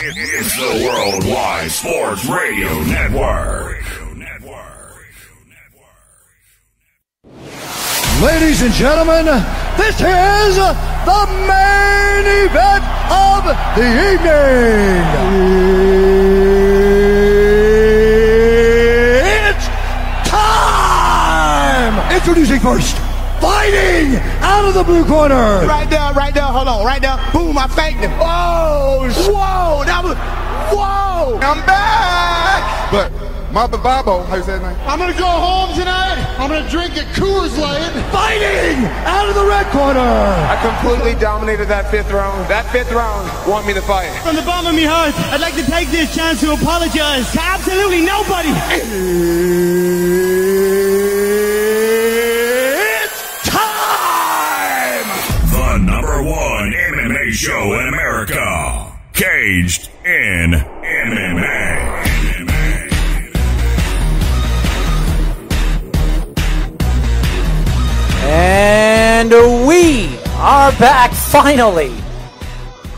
It's the Worldwide Sports Radio Network. Ladies and gentlemen, this is the main event of the evening. It's time! Introducing first, fighting out of the blue corner. Right there, hold on, right there. Boom, I faked him. Oh, whoa, that was, whoa. I'm back. But Mama Babo, how you say that name? I'm going to go home tonight. I'm going to drink a Coors Light. Fighting out of the red corner. I completely dominated that fifth round. That fifth round want me to fight. From the bottom of my heart, I'd like to take this chance to apologize to absolutely nobody. It's time! The #1 MMA show in America. Caged in MMA. And we are back finally.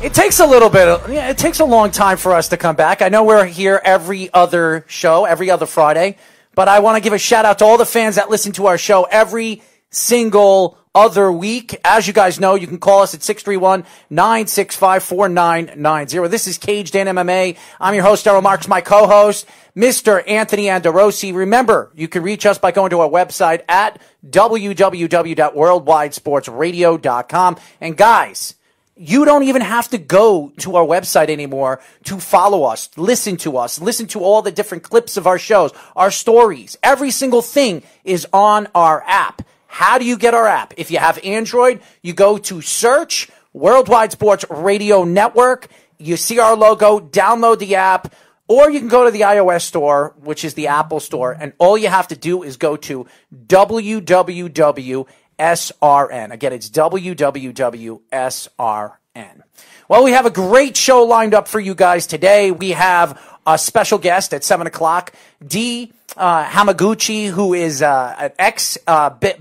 It takes a little bit, it takes a long time for us to come back. I know we're here every other show, every other Friday, but I want to give a shout out to all the fans that listen to our show every single other week. As you guys know, you can call us at 631-965-4990. This is Caged in MMA. I'm your host, Daryl Marks, my co-host, Mr. Anthony Andorosi. Remember, you can reach us by going to our website at www.worldwidesportsradio.com. And guys, you don't even have to go to our website anymore to follow us, listen to all the different clips of our shows, our stories. Every single thing is on our app. How do you get our app? If you have Android, you go to search Worldwide Sports Radio Network. You see our logo, download the app, or you can go to the iOS store, which is the Apple store, and all you have to do is go to www.srn. Again, it's www.srn. Well, we have a great show lined up for you guys today. We have a special guest at 7 o'clock, Dee Hamaguchi, who is an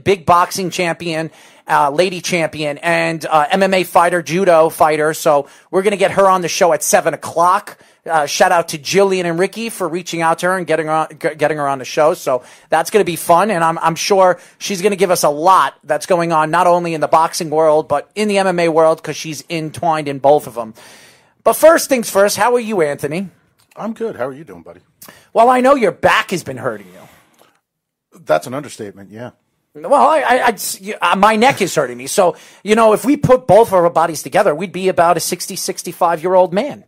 big boxing champion, lady champion, and MMA fighter, Judo fighter. So we're going to get her on the show at 7 o'clock. Shout out to Jillian and Ricky for reaching out to her and getting her on the show. So that's going to be fun, and I'm sure she's going to give us a lot that's going on, not only in the boxing world, but in the MMA world, because she's entwined in both of them. But first things first, how are you, Anthony? I'm good. How are you doing, buddy? Well, I know your back has been hurting you. That's an understatement, yeah. Well, my neck is hurting me. So, if we put both of our bodies together, we'd be about a 60, 65-year-old man.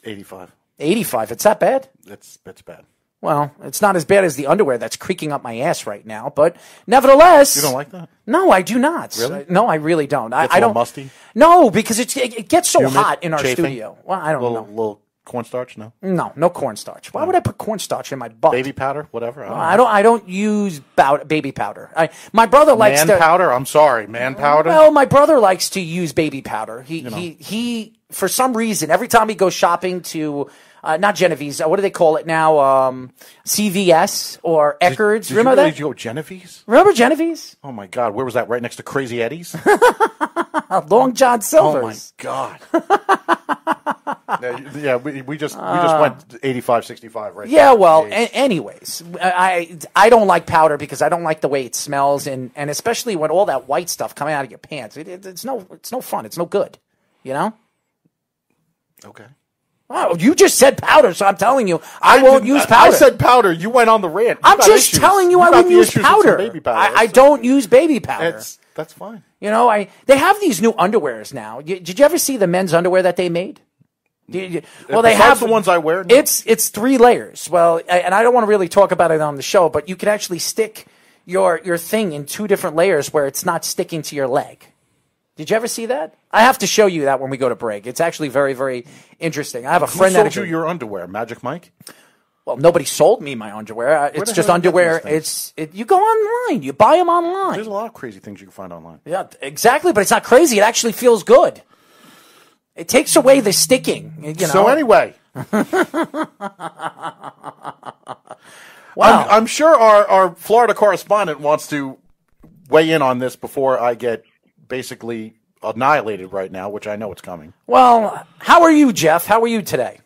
85. 85. It's that bad? That's bad. Well, it's not as bad as the underwear that's creaking up my ass right now, but nevertheless. You don't like that? No, I do not. Really? No, I really don't. I don't. Musty? No, because it gets so Humid, hot in our chafing? studio. Well, I don't know. Little cornstarch? No. No cornstarch. Why would I put cornstarch in my butt? Baby powder, whatever. I don't use baby powder. My brother likes man powder. I'm sorry, man powder. Well, my brother likes to use baby powder. He for some reason every time he goes shopping to not Genevieve's, what do they call it now? CVS or Eckerd's. Remember that? Did you go Genevieve's? Remember Genevieve's? Oh my God, where was that? Right next to Crazy Eddie's? Long John Silver's. Oh my God. Yeah, we just went 85, 65 right Yeah, there. well, anyways, I don't like powder because I don't like the way it smells, and especially when all that white stuff coming out of your pants. It's no fun. It's no good. Okay. Oh, you just said powder, so I'm telling you, I won't use powder. I said powder. You went on the rant. I'm just telling you I wouldn't use powder. Baby powder. I don't use baby powder. That's fine. They have these new underwears now. Did you ever see the men's underwear that they made? Well, they have the ones I wear. No. It's 3 layers. Well, and I don't want to really talk about it on the show, but you can actually stick your thing in 2 different layers where it's not sticking to your leg. Did you ever see that? I have to show you that when we go to break. It's actually very, very interesting. I have a friend that sold you your underwear, Magic Mike. Well, nobody sold me my underwear. It's just underwear. You go online. You buy them online. There's a lot of crazy things you can find online. Yeah, exactly. But it's not crazy. It actually feels good. It takes away the sticking. So anyway. Wow. I'm sure our Florida correspondent wants to weigh in on this before I get basically annihilated right now, which I know it's coming. Well, how are you, Jeff? How are you today?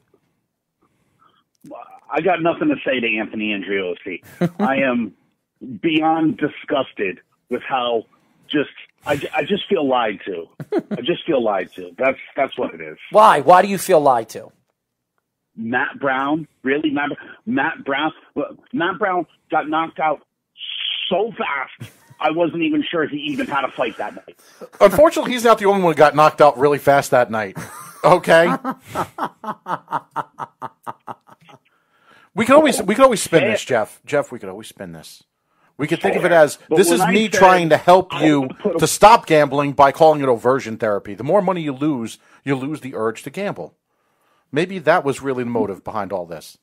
I got nothing to say to Anthony Andriozzi. I am beyond disgusted with how I just feel lied to. I just feel lied to. That's what it is. Why? Why do you feel lied to? Matt Brown, really? Matt Brown got knocked out so fast, I wasn't even sure he even had a fight that night. Unfortunately, he's not the only one who got knocked out really fast that night. Okay? We could always spin this, Jeff. Jeff, we could always spin this. We could think of it as, this is me trying to help you to stop gambling by calling it aversion therapy. The more money you lose the urge to gamble. Maybe that was really the motive behind all this.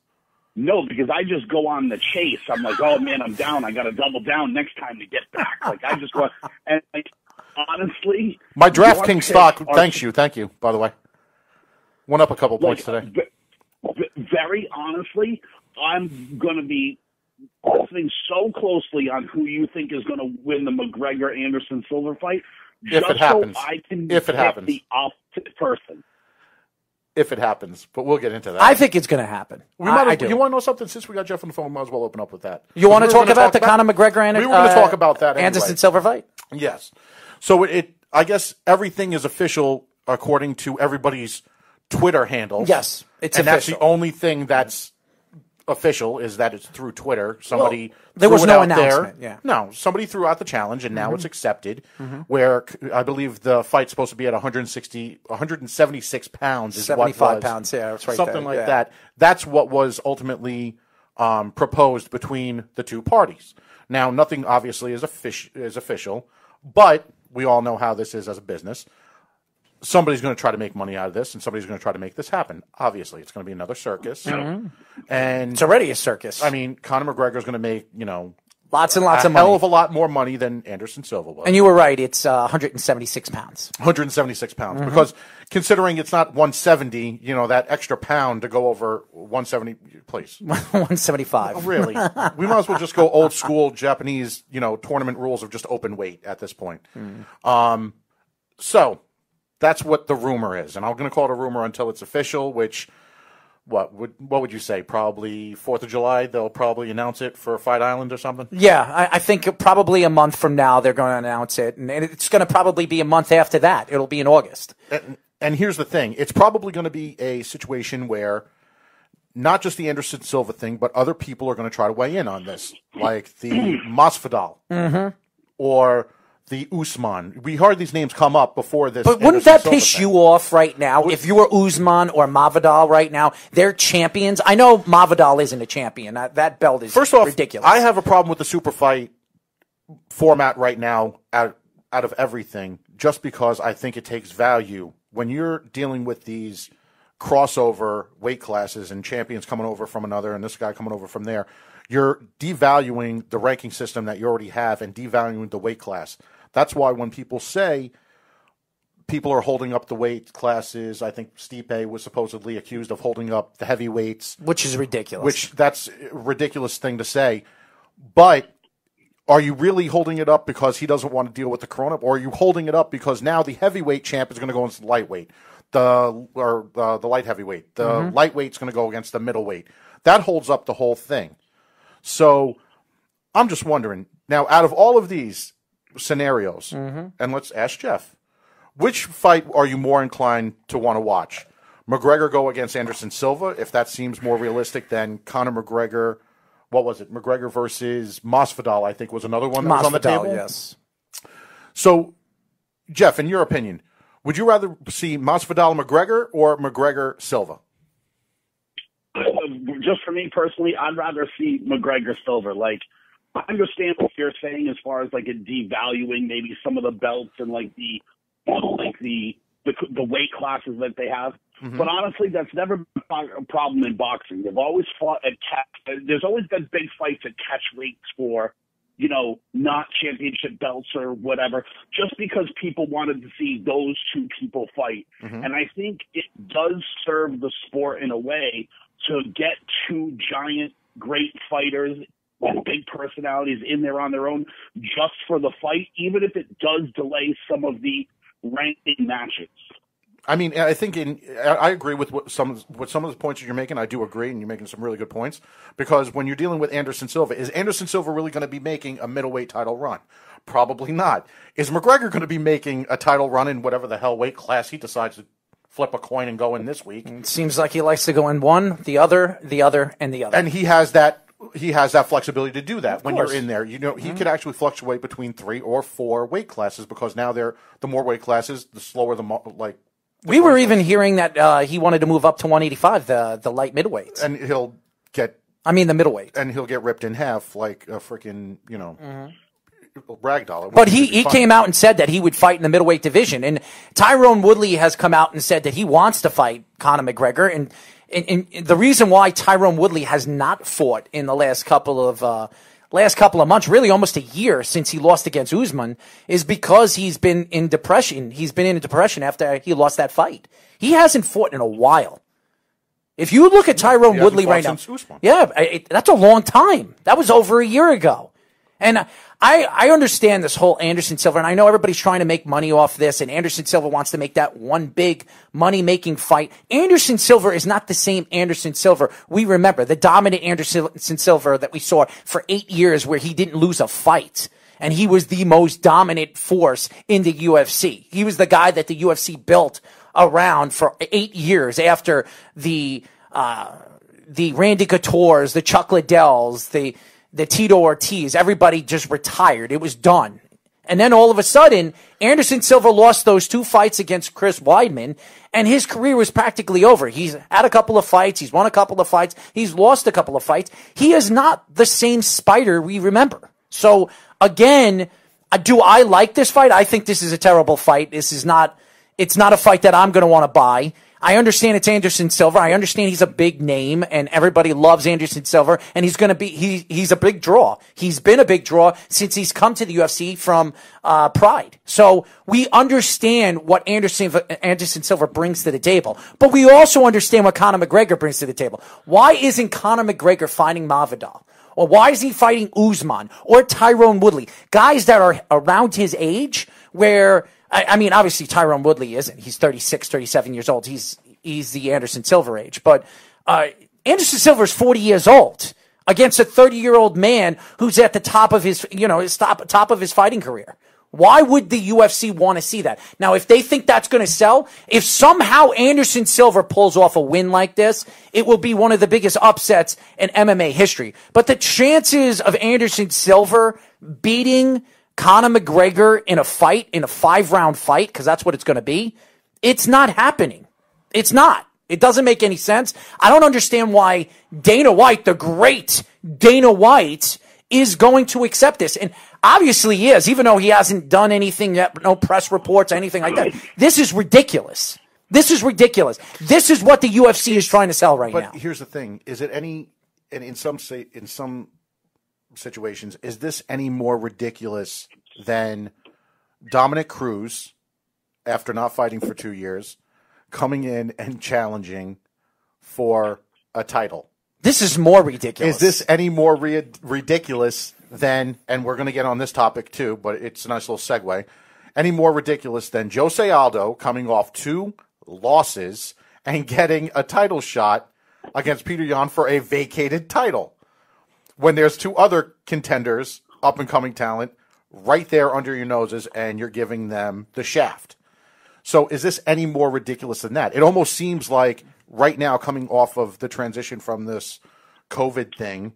No, because I just go on the chase. I'm like, oh, man, I'm down. I got to double down next time to get back. Like, I just want – and honestly – my DraftKings stock, thank you, by the way. Went up a couple points today. Very honestly, I'm going to be listening so closely on who you think is going to win the McGregor-Anderson Silva fight. If it happens. So I can if it happens. The opposite person. If it happens, but we'll get into that. I think it's going to happen. I do. You want to know something? Since we got Jeff on the phone, we might as well open up with that. You want to talk about the Conor McGregor and we were going to talk about that anyway. Anderson Silva fight? Yes. So I guess everything is official according to everybody's Twitter handles. Yes, it's and official. That's the only thing that's official is that it's through Twitter. Somebody there was no there. announcement. Yeah. No, somebody threw out the challenge, and now it's accepted. Where I believe the fight's supposed to be at 176 pounds. Is 75 what was, pounds. Yeah, that's right. Something like that. That's what was ultimately proposed between the two parties. Now, nothing obviously is official, but we all know how this is as a business. Somebody's going to try to make money out of this, and somebody's going to try to make this happen. Obviously, it's going to be another circus. And it's already a circus. I mean, Conor McGregor's going to make, lots and lots of hell money. of a lot more money than Anderson Silva was. And you were right. It's 176 pounds. 176 pounds. Because considering it's not 170, that extra pound to go over 170, please. 175. Really. We might as well just go old school Japanese, tournament rules of just open weight at this point. So that's what the rumor is. And I'm going to call it a rumor until it's official, which, what would you say? Probably 4th of July, they'll probably announce it for Fight Island or something? Yeah, I think probably a month from now they're going to announce it. And it's going to probably be a month after that. It'll be in August. And here's the thing. It's probably going to be a situation where not just the Anderson Silva thing, but other people are going to try to weigh in on this, like the Masvidal or the Usman. We heard these names come up before this. But wouldn't that piss you off right now? If you were Usman or Masvidal right now, they're champions. I know Masvidal isn't a champion. That belt is ridiculous. I have a problem with the super fight format right now out of everything, just because I think it takes value. When you're dealing with these crossover weight classes and champions coming over from another and this guy coming over from there, you're devaluing the ranking system that you already have and devaluing the weight class. That's why when people say people are holding up the weight classes, I think Stipe was supposedly accused of holding up the heavyweights. Which is ridiculous. That's a ridiculous thing to say. But are you really holding it up because he doesn't want to deal with the corona? Or are you holding it up because now the heavyweight champ is going to go into the lightweight? The light heavyweight. The lightweight's going to go against the middleweight. That holds up the whole thing. So I'm just wondering, now out of all of these scenarios, and let's ask Jeff, which fight are you more inclined to want to watch? McGregor go against Anderson Silva, if that seems more realistic than Conor McGregor. What was it? McGregor versus Masvidal, I think, was another one that was on the table. Yes. So, Jeff, in your opinion, would you rather see Masvidal McGregor or McGregor Silva? Just for me personally, I'd rather see McGregor Silva. Like, I understand what you're saying as far as like a devaluing maybe some of the belts and like the weight classes that they have. But honestly, that's never been a problem in boxing. They've always fought at there's always been big fights at catch weights for, not championship belts or whatever, just because people wanted to see those two people fight. And I think it does serve the sport in a way to get two giant, great fighters with big personalities in there on their own just for the fight, even if it does delay some of the ranking matches. I mean, I think I agree with some of the points that you're making. I do agree, and you're making some really good points. Because when you're dealing with Anderson Silva, is Anderson Silva really going to be making a middleweight title run? Probably not. Is McGregor going to be making a title run in whatever the hell weight class he decides to flip a coin and go in this week? It seems like he likes to go in one, the other, and the other. And he has that flexibility to do that when course. you're in there. You know, he could actually fluctuate between 3 or 4 weight classes because now the more weight classes, the slower we were even hearing that he wanted to move up to 185, the light middleweights. And he'll get... the middleweight. And he'll get ripped in half like a freaking, ragdoll. But he came out and said that he would fight in the middleweight division. And Tyrone Woodley has come out and said that he wants to fight Conor McGregor. And the reason why Tyrone Woodley has not fought in the last couple of months, really almost a year since he lost against Usman, is because he's been in depression. He's been in a depression after he lost that fight. He hasn't fought in a while. If you look at Tyrone Woodley right now, that's a long time. That was over a year ago. And I understand this whole Anderson Silva, and I know everybody's trying to make money off this, and Anderson Silva wants to make that one big money-making fight. Anderson Silva is not the same Anderson Silva we remember, the dominant Anderson Silva that we saw for 8 years where he didn't lose a fight, and he was the most dominant force in the UFC. He was the guy that the UFC built around for 8 years after the Randy Couture's, the Chuck Liddells, the Tito Ortiz, everybody just retired. It was done. And then all of a sudden, Anderson Silva lost those 2 fights against Chris Weidman, and his career was practically over. He's had a couple of fights. He's won a couple of fights. He's lost a couple of fights. He is not the same Spider we remember. So, again, do I like this fight? I think this is a terrible fight. It's not a fight that I'm going to want to buy. I understand it's Anderson Silva. I understand he's a big name and everybody loves Anderson Silva, and he's a big draw. He's been a big draw since he's come to the UFC from Pride. So we understand what Anderson Silva brings to the table, but we also understand what Conor McGregor brings to the table. Why isn't Conor McGregor fighting Masvidal? Or why is he fighting Usman or Tyrone Woodley? Guys that are around his age where, I mean, obviously Tyrone Woodley isn't. He's 36, 37 years old. He's the Anderson Silva age. But Anderson Silva is 40 years old against a 30-year-old man who's at the top of his top of his fighting career. Why would the UFC want to see that? Now, if they think that's going to sell, if somehow Anderson Silva pulls off a win like this, it will be one of the biggest upsets in MMA history. But the chances of Anderson Silva beating Conor McGregor in a 5-round fight, because that's what it's going to be, it's not happening. It's not. It doesn't make any sense. I don't understand why Dana White, the great Dana White, is going to accept this. And obviously he is, even though he hasn't done anything yet, no press reports, anything like that. This is ridiculous. This is ridiculous. This is what the UFC is trying to sell right now. But here's the thing. Is it any, and in some situations, is this any more ridiculous than Dominic Cruz, after not fighting for 2 years, coming in and challenging for a title? This is more ridiculous. Is this any more ridiculous than, and we're going to get on this topic too, but it's a nice little segue, any more ridiculous than Jose Aldo coming off 2 losses and getting a title shot against Peter Yan for a vacated title, when there's 2 other contenders, up-and-coming talent, right there under your noses, and you're giving them the shaft? So is this any more ridiculous than that? It almost seems like right now, coming off of the transition from this COVID thing,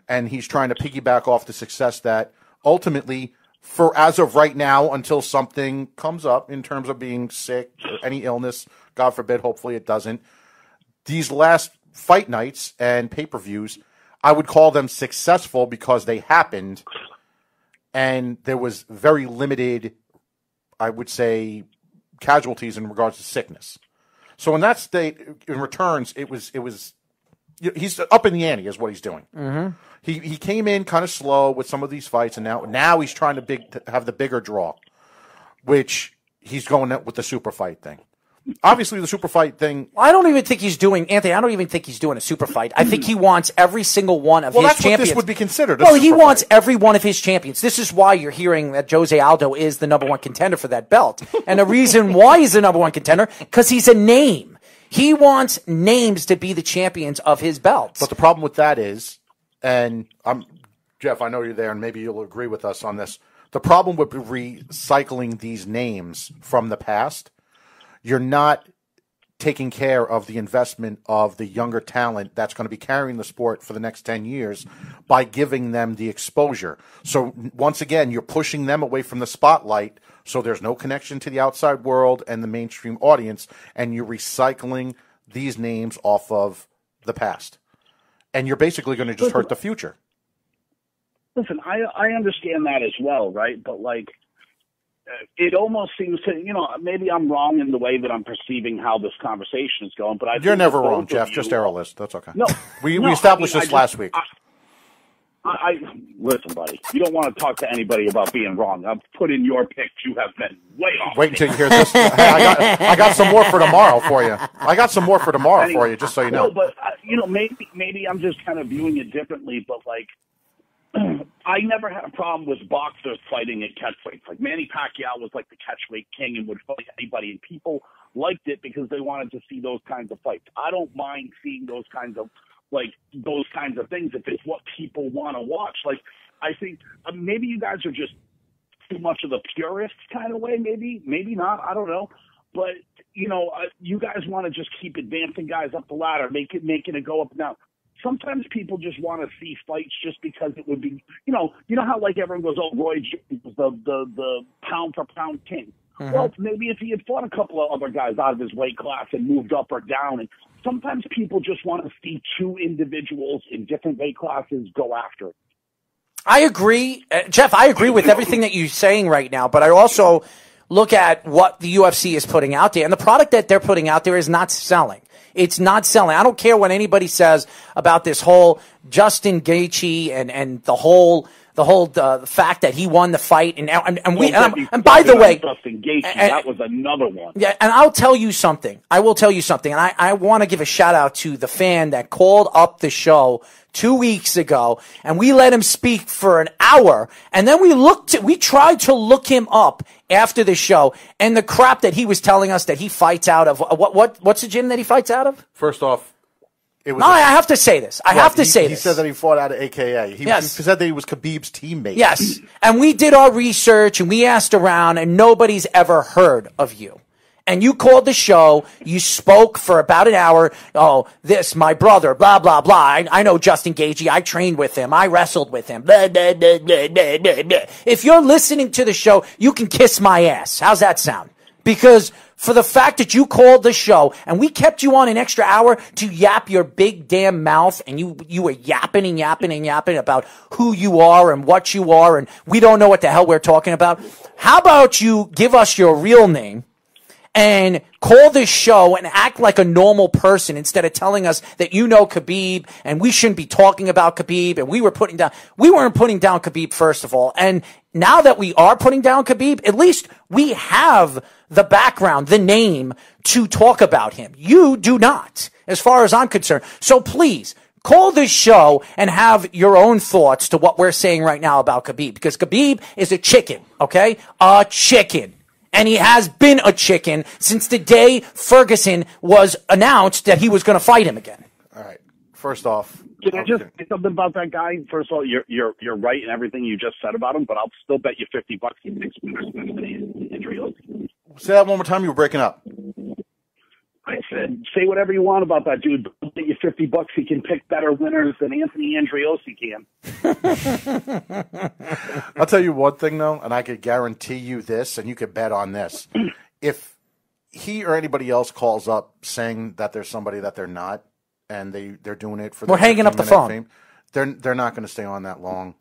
and he's trying to piggyback off the success that ultimately, for as of right now, until something comes up in terms of being sick or any illness, God forbid, hopefully it doesn't, these last fight nights and pay-per-views, I would call them successful because they happened, and there was very limited, I would say, casualties in regards to sickness. So in that state, in returns, it was he's up in the ante is what he's doing. Mm-hmm. He came in kind of slow with some of these fights, and now he's trying to have the bigger draw, which he's going with the super fight thing. Obviously, the super fight thing. I don't even think he's doing, Anthony, I don't even think he's doing a super fight. I think he wants every single one of his that's champions. What this would be considered. Well, he wants every one of his champions. This is why you're hearing that Jose Aldo is the number one contender for that belt. And the reason why he's the number one contender, because he's a name. He wants names to be the champions of his belts. But the problem with that is, and Jeff, I know you're there, and maybe you'll agree with us on this. The problem with recycling these names from the past, you're not taking care of the investment of the younger talent that's going to be carrying the sport for the next 10 years by giving them the exposure. So once again, you're pushing them away from the spotlight, so there's no connection to the outside world and the mainstream audience, and you're recycling these names off of the past. And you're basically going to just hurt the future. Listen, I understand that as well, right? But, like, it almost seems to, maybe I'm wrong in the way that I'm perceiving how this conversation is going, but You're never wrong, Jeff. Just error list. That's okay. No. We established this last week. Listen, buddy, you don't want to talk to anybody about being wrong. I've put in your picks. You have been way off. Wait until you hear this. I got some more for tomorrow for you. For you, just so you know. No, but, maybe I'm just kind of viewing it differently, but, like, I never had a problem with boxers fighting at catchweight. Like Manny Pacquiao was like the catchweight king and would fight anybody, and people liked it because they wanted to see those kinds of fights. I don't mind seeing those kinds of things if it's what people want to watch. Like, I think maybe you guys are just too much of the purist kind of way. Maybe not. I don't know. But you guys want to just keep advancing guys up the ladder, making it go up and down. Sometimes people just want to see fights just because it would be, how like everyone goes, oh, Roy Jones was the pound for pound king. Mm-hmm. Well, maybe if he had fought a couple of other guys out of his weight class and moved up or down, and sometimes people just want to see two individuals in different weight classes go after it. I agree, Jeff. I agree with everything that you're saying right now, but I also look at what the UFC is putting out there, and the product that they're putting out there is not selling. It's not selling. I don't care what anybody says about this whole Justin Gaethje and the whole fact that he won the fight and by the way, Justin Gaethje, that was another one. Yeah, and I'll tell you something. I will tell you something, and I want to give a shout out to the fan that called up the show 2 weeks ago, and we let him speak for an hour, and then we tried to look him up after the show, and the crap that he was telling us that he fights out of, what's the gym that he fights out of? First off, I have to say this. He said that he fought out of AKA. He said that he was Khabib's teammate. Yes, and we did our research, and we asked around, and nobody's ever heard of you. And you called the show, you spoke for about an hour, my brother, blah, blah, blah. I know Justin Gaethje, I trained with him, I wrestled with him, blah, blah, blah, blah, blah, blah, blah. If you're listening to the show, you can kiss my ass. How's that sound? Because for the fact that you called the show, and we kept you on an extra hour to yap your big damn mouth, and you were yapping and yapping and yapping about who you are and what you are, and we don't know what the hell we're talking about. How about you give us your real name and call this show and act like a normal person instead of telling us that you know Khabib and we shouldn't be talking about Khabib and we weren't putting down Khabib, first of all. And now that we are putting down Khabib, at least we have the background, the name to talk about him. You do not, as far as I'm concerned. So please, call this show and have your own thoughts to what we're saying right now about Khabib, because Khabib is a chicken, okay? A chicken. And he has been a chicken since the day Ferguson was announced that he was going to fight him again. All right. First off, can I just say something about that guy? First of all, you're right in everything you just said about him, but I'll still bet you $50 he picks winners than Andrew Yosi. Say that one more time. You were breaking up. I said, say whatever you want about that dude. I'll bet you $50 he can pick better winners than Anthony Andriosi can. I'll tell you one thing, though, and I could guarantee you this, and you could bet on this. If he or anybody else calls up saying that there's somebody that they're not, and they're doing it for we're hanging up the phone. Fame, they're not going to stay on that long.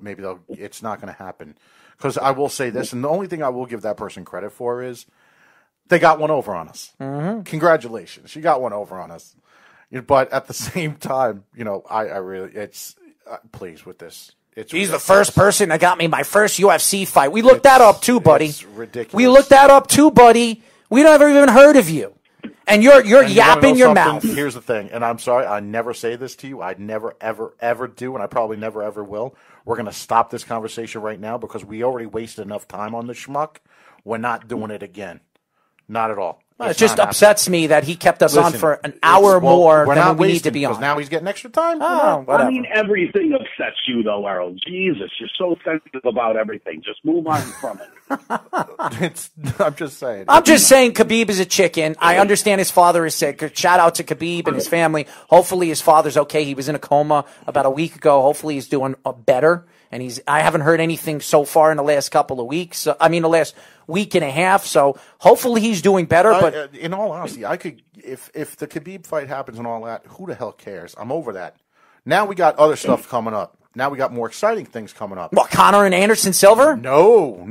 Maybe it's not going to happen. Because I will say this, and the only thing I will give that person credit for is they got one over on us. Mm-hmm. Congratulations. You got one over on us. But at the same time, I really, it's pleased with this. He's the first person that got me my first UFC fight. We looked that up too, buddy. It's ridiculous. We looked that up too, buddy. We never even heard of you. And you're yapping your mouth. Here's the thing, and I'm sorry, I never say this to you. I never, ever, ever do, and I probably never, ever will. We're going to stop this conversation right now because we already wasted enough time on the schmuck. We're not doing it again. Not at all. It just upsets me that he kept us on for an hour more than we need to be on. Because now he's getting extra time. Oh, I mean, everything upsets you, though, Errol. Jesus, you're so sensitive about everything. Just move on from it. I'm just saying. I'm just saying Khabib is a chicken. I understand his father is sick. Shout out to Khabib and his family. Hopefully his father's okay. He was in a coma about a week ago. Hopefully he's doing better. And I haven't heard anything so far in the last couple of weeks. The last week and a half. So hopefully he's doing better. But in all honesty, I could if the Khabib fight happens and all that, who the hell cares? I'm over that. Now we got other stuff coming up. Now we got more exciting things coming up. What, Conor and Anderson Silva? No.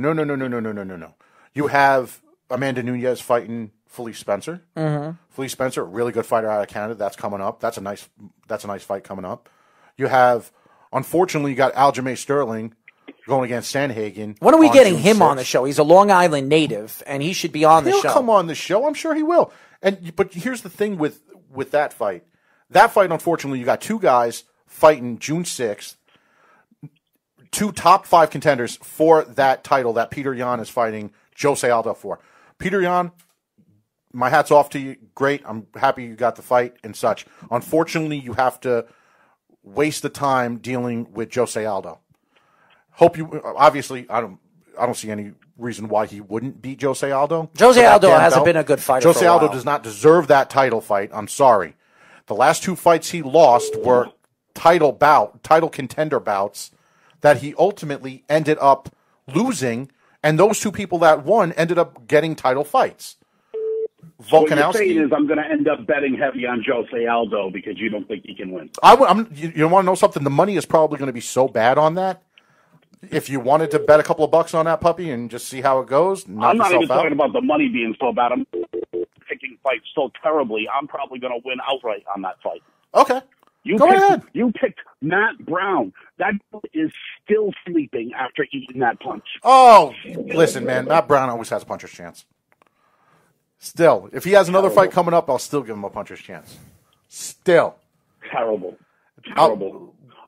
You have Amanda Nunes fighting Felice Spencer. Mm-hmm. Felice Spencer, a really good fighter out of Canada. That's coming up. That's a nice fight coming up. You have, unfortunately, you got Aljamain Sterling going against Sandhagen. When are we getting him on the show? He's a Long Island native, and he should be on the show. He'll come on the show. I'm sure he will. But here's the thing with that fight. That fight, unfortunately, you got two guys fighting June 6th, two top 5 contenders for that title that Peter Yan is fighting Jose Aldo for. Peter Yan, my hat's off to you. Great. I'm happy you got the fight and such. Unfortunately, you have to waste the time dealing with Jose Aldo. Obviously, I don't see any reason why he wouldn't beat Jose Aldo. Jose Aldo hasn't been a good fighter Jose for a while. Aldo does not deserve that title fight. I'm sorry. The last 2 fights he lost were title contender bouts that he ultimately ended up losing, and those 2 people that won ended up getting title fights. What you're saying is I'm going to end up betting heavy on Jose Aldo because you don't think he can win. You want to know something? The money is probably going to be so bad on that. If you wanted to bet a couple of bucks on that puppy and just see how it goes, I'm not even talking about the money being so bad. I'm picking fights so terribly. I'm probably going to win outright on that fight. Okay. Go ahead. You picked Matt Brown. That is still sleeping after eating that punch. Oh, listen, man. Matt Brown always has a puncher's chance. Still, if he has another fight coming up, I'll still give him a puncher's chance. Still. Terrible.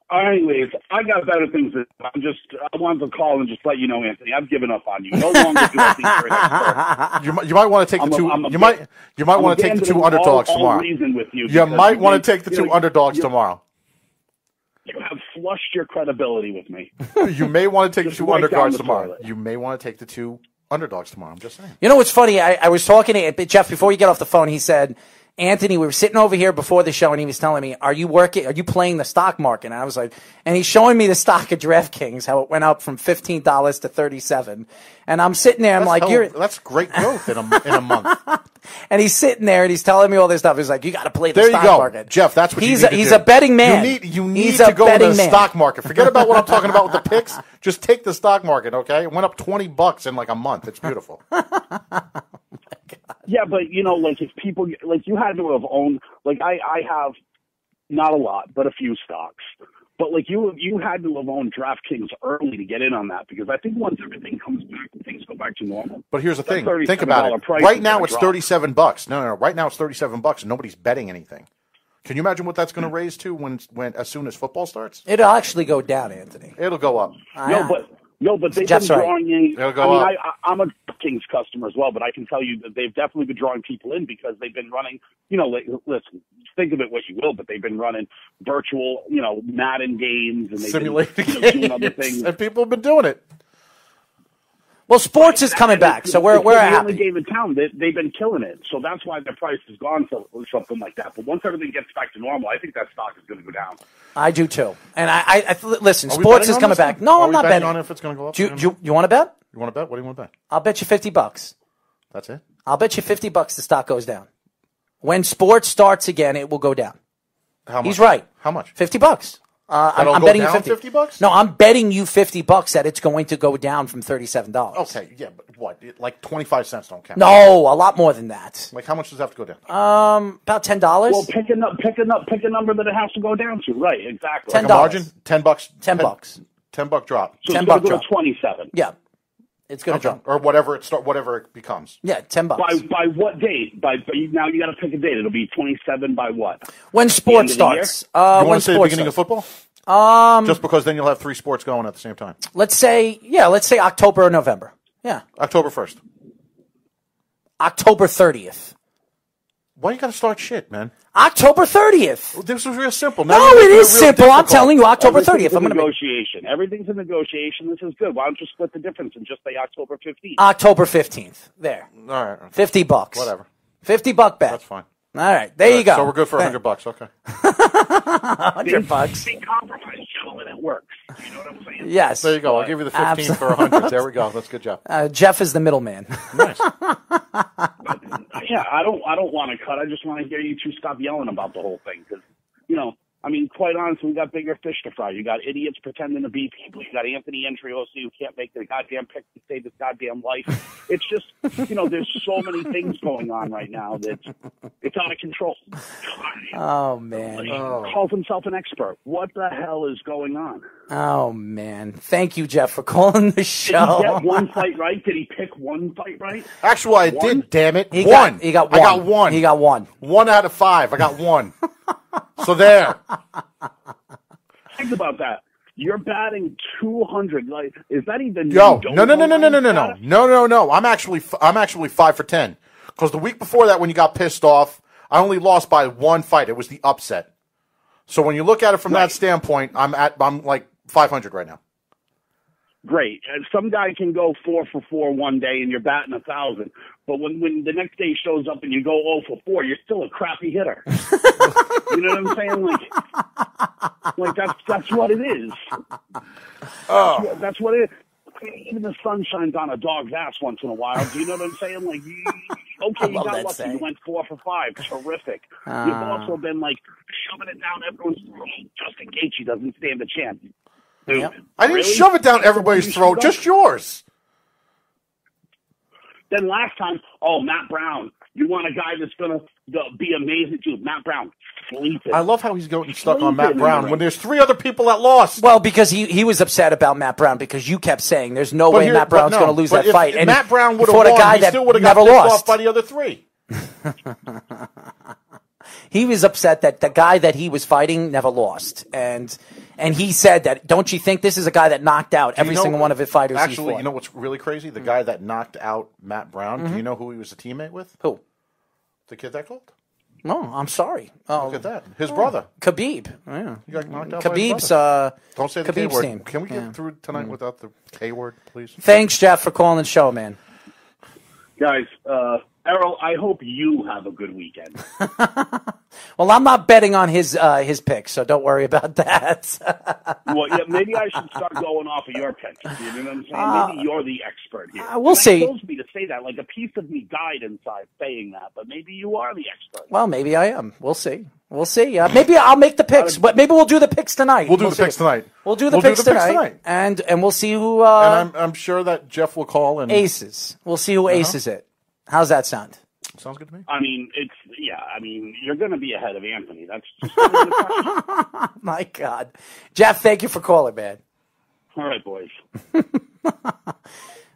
Anyways, I got better things. I wanted to call and just let you know, Anthony, I've given up on you. No longer do I think you're an expert. You might want to take the two. You might want to take the 2 underdogs tomorrow. You might want to take the 2 underdogs tomorrow. You have flushed your credibility with me. You may want to take the 2 underdogs tomorrow. You may want to take the 2 underdogs tomorrow. I'm just saying. You know what's funny? I was talking to Jeff before you get off the phone. He said, Anthony, we were sitting over here before the show, and he was telling me, are you playing the stock market? And I was like, and he's showing me the stock of DraftKings, how it went up from $15 to $37. And I'm sitting there, that's great growth in a month. And he's sitting there, and he's telling me all this stuff. He's like, you got to play the stock market. Jeff, that's what he's you need to do. He's a betting man. You need to go into the stock market. Forget about what I'm talking about with the picks. Just take the stock market, okay? It went up $20 in like a month. It's beautiful. Yeah, but if people you had to have owned I have not a lot, but a few stocks. But you had to have owned DraftKings early to get in on that because I think once everything comes back, things go back to normal. But here's the thing: think about it. Right now it's $37. No. Right now it's $37, and nobody's betting anything. Can you imagine what that's going to raise to when as soon as football starts? It'll actually go down, Anthony. It'll go up. No, but they've been drawing in. I'm a Kings customer as well, but I can tell you that they've definitely been drawing people in because they've been running, listen, think of it what you will, but they've been running virtual, Madden games and simulated games, doing other things. And people have been doing it. Well, sports is coming back, so we're happy. The only game in town, they've been killing it, so that's why their price has gone something like that. But once everything gets back to normal, I think that stock is going to go down. I do too. And I listen, sports is coming back. No, I'm not betting on if it's going to go up. You want to bet? You want to bet? What do you want to bet? I'll bet you $50. That's it? I'll bet you $50 the stock goes down. When sports starts again, it will go down. How much? He's right. How much? $50. I'm betting you $50. No, I'm betting you $50 that it's going to go down from $37. Okay, yeah, but what? Like 25 cents don't count. No, a lot more than that. Like how much does it have to go down? About $10. Well, pick a number that it has to go down to. Right, exactly. $10. Like a margin? $10. $10. $10 drop. So it's going to go to 27. Yeah. It's going to drop. Or whatever it becomes. Yeah, $10. By what date? Now you got to pick a date. It'll be 27 by what? When sports starts. You want to say the beginning of football? Just because then you'll have 3 sports going at the same time. Let's say October or November. Yeah. October 1st. October 30th. Why you got to start shit, man? October 30th. This was real simple. No, it is simple. Difficult. I'm telling you, October 30th. I'm negotiation. Everything's a negotiation. This is good. Why don't you split the difference and just say October 15th? October 15th. There. All right. $50. Whatever. $50 bet. That's fine. All right. There you go. So we're good for $100. Okay. $100. Be compromised, gentlemen. It works. You know what I'm saying? Yes. There you go. I'll give you the 15 for 100. There we go. That's a good job. Jeff is the middleman. Nice. Yeah, I don't want to cut. I just want to hear you two stop yelling about the whole thing because, quite honestly, we got bigger fish to fry. You got idiots pretending to be people. You got Anthony Andriosi who can't make the goddamn pick to save his goddamn life. It's just, there's so many things going on right now that it's out of control. Oh, man. He calls himself an expert. What the hell is going on? Oh, man. Thank you, Jeff, for calling the show. Did he get one fight right? Did he pick one fight right? Actually, I did, damn it. He got one. I got one. He got one. 1 out of 5. I got one. So there. Think about that. You're batting 200. Like, is that even? No. I'm actually 5 for 10. Because the week before that, when you got pissed off, I only lost by 1 fight. It was the upset. So when you look at it from that standpoint, I'm like 500 right now. Great. And some guy can go 4 for 4 one day and you're batting 1,000. But when the next day shows up and you go 0 for 4, you're still a crappy hitter. You know what I'm saying? Like that's what it is. Oh. That's what it is. Even the sun shines on a dog's ass once in a while. Do you know what I'm saying? Like, okay, you got lucky. You went 4 for 5. Terrific. You've also been shoving it down everyone's throat. Justin Gaethje doesn't stand a chance. Dude, yep. I didn't shove it down everybody's throat, just yours. Then last time, Matt Brown. You want a guy that's going to be amazing, dude. Matt Brown. Sleeping. I love how he's going stuck on Matt Brown when there's 3 other people that lost. Well, because he was upset about Matt Brown because you kept saying there's no way Matt Brown's going to lose that fight. And Matt Brown would have won, guy he that still would have never got pissed lost off by the other 3. He was upset that the guy that he was fighting never lost. And he said that, don't you think this is a guy that knocked out every single one of his fighters? Actually, you know what's really crazy? The guy that knocked out Matt Brown, do you know who he was a teammate with? Who? The kid that called. No, I'm sorry. Look at that. His brother. Khabib. Yeah. He got knocked out Khabib's, by his brother. Don't say the Khabib's K word. team. Can we get through tonight without the K word, please? Thanks, Jeff, for calling the show, man. Guys, Errol, I hope you have a good weekend. Well, I'm not betting on his picks, so don't worry about that. Well, yeah, maybe I should start going off of your picks. You know what I'm saying? Maybe you're the expert here. We'll see. It's supposed to be to say that, like a piece of me died inside saying that, but maybe you are the expert. Well, maybe I am. We'll see. We'll see. Maybe I'll make the picks, but maybe we'll do the picks tonight. We'll do the picks tonight. We'll do the picks tonight, and we'll see who. And I'm sure that Jeff will call and aces. We'll see who aces it. How's that sound? Sounds good to me. I mean, you're going to be ahead of Anthony. That's just my God. Jeff, thank you for calling, man. All right, boys.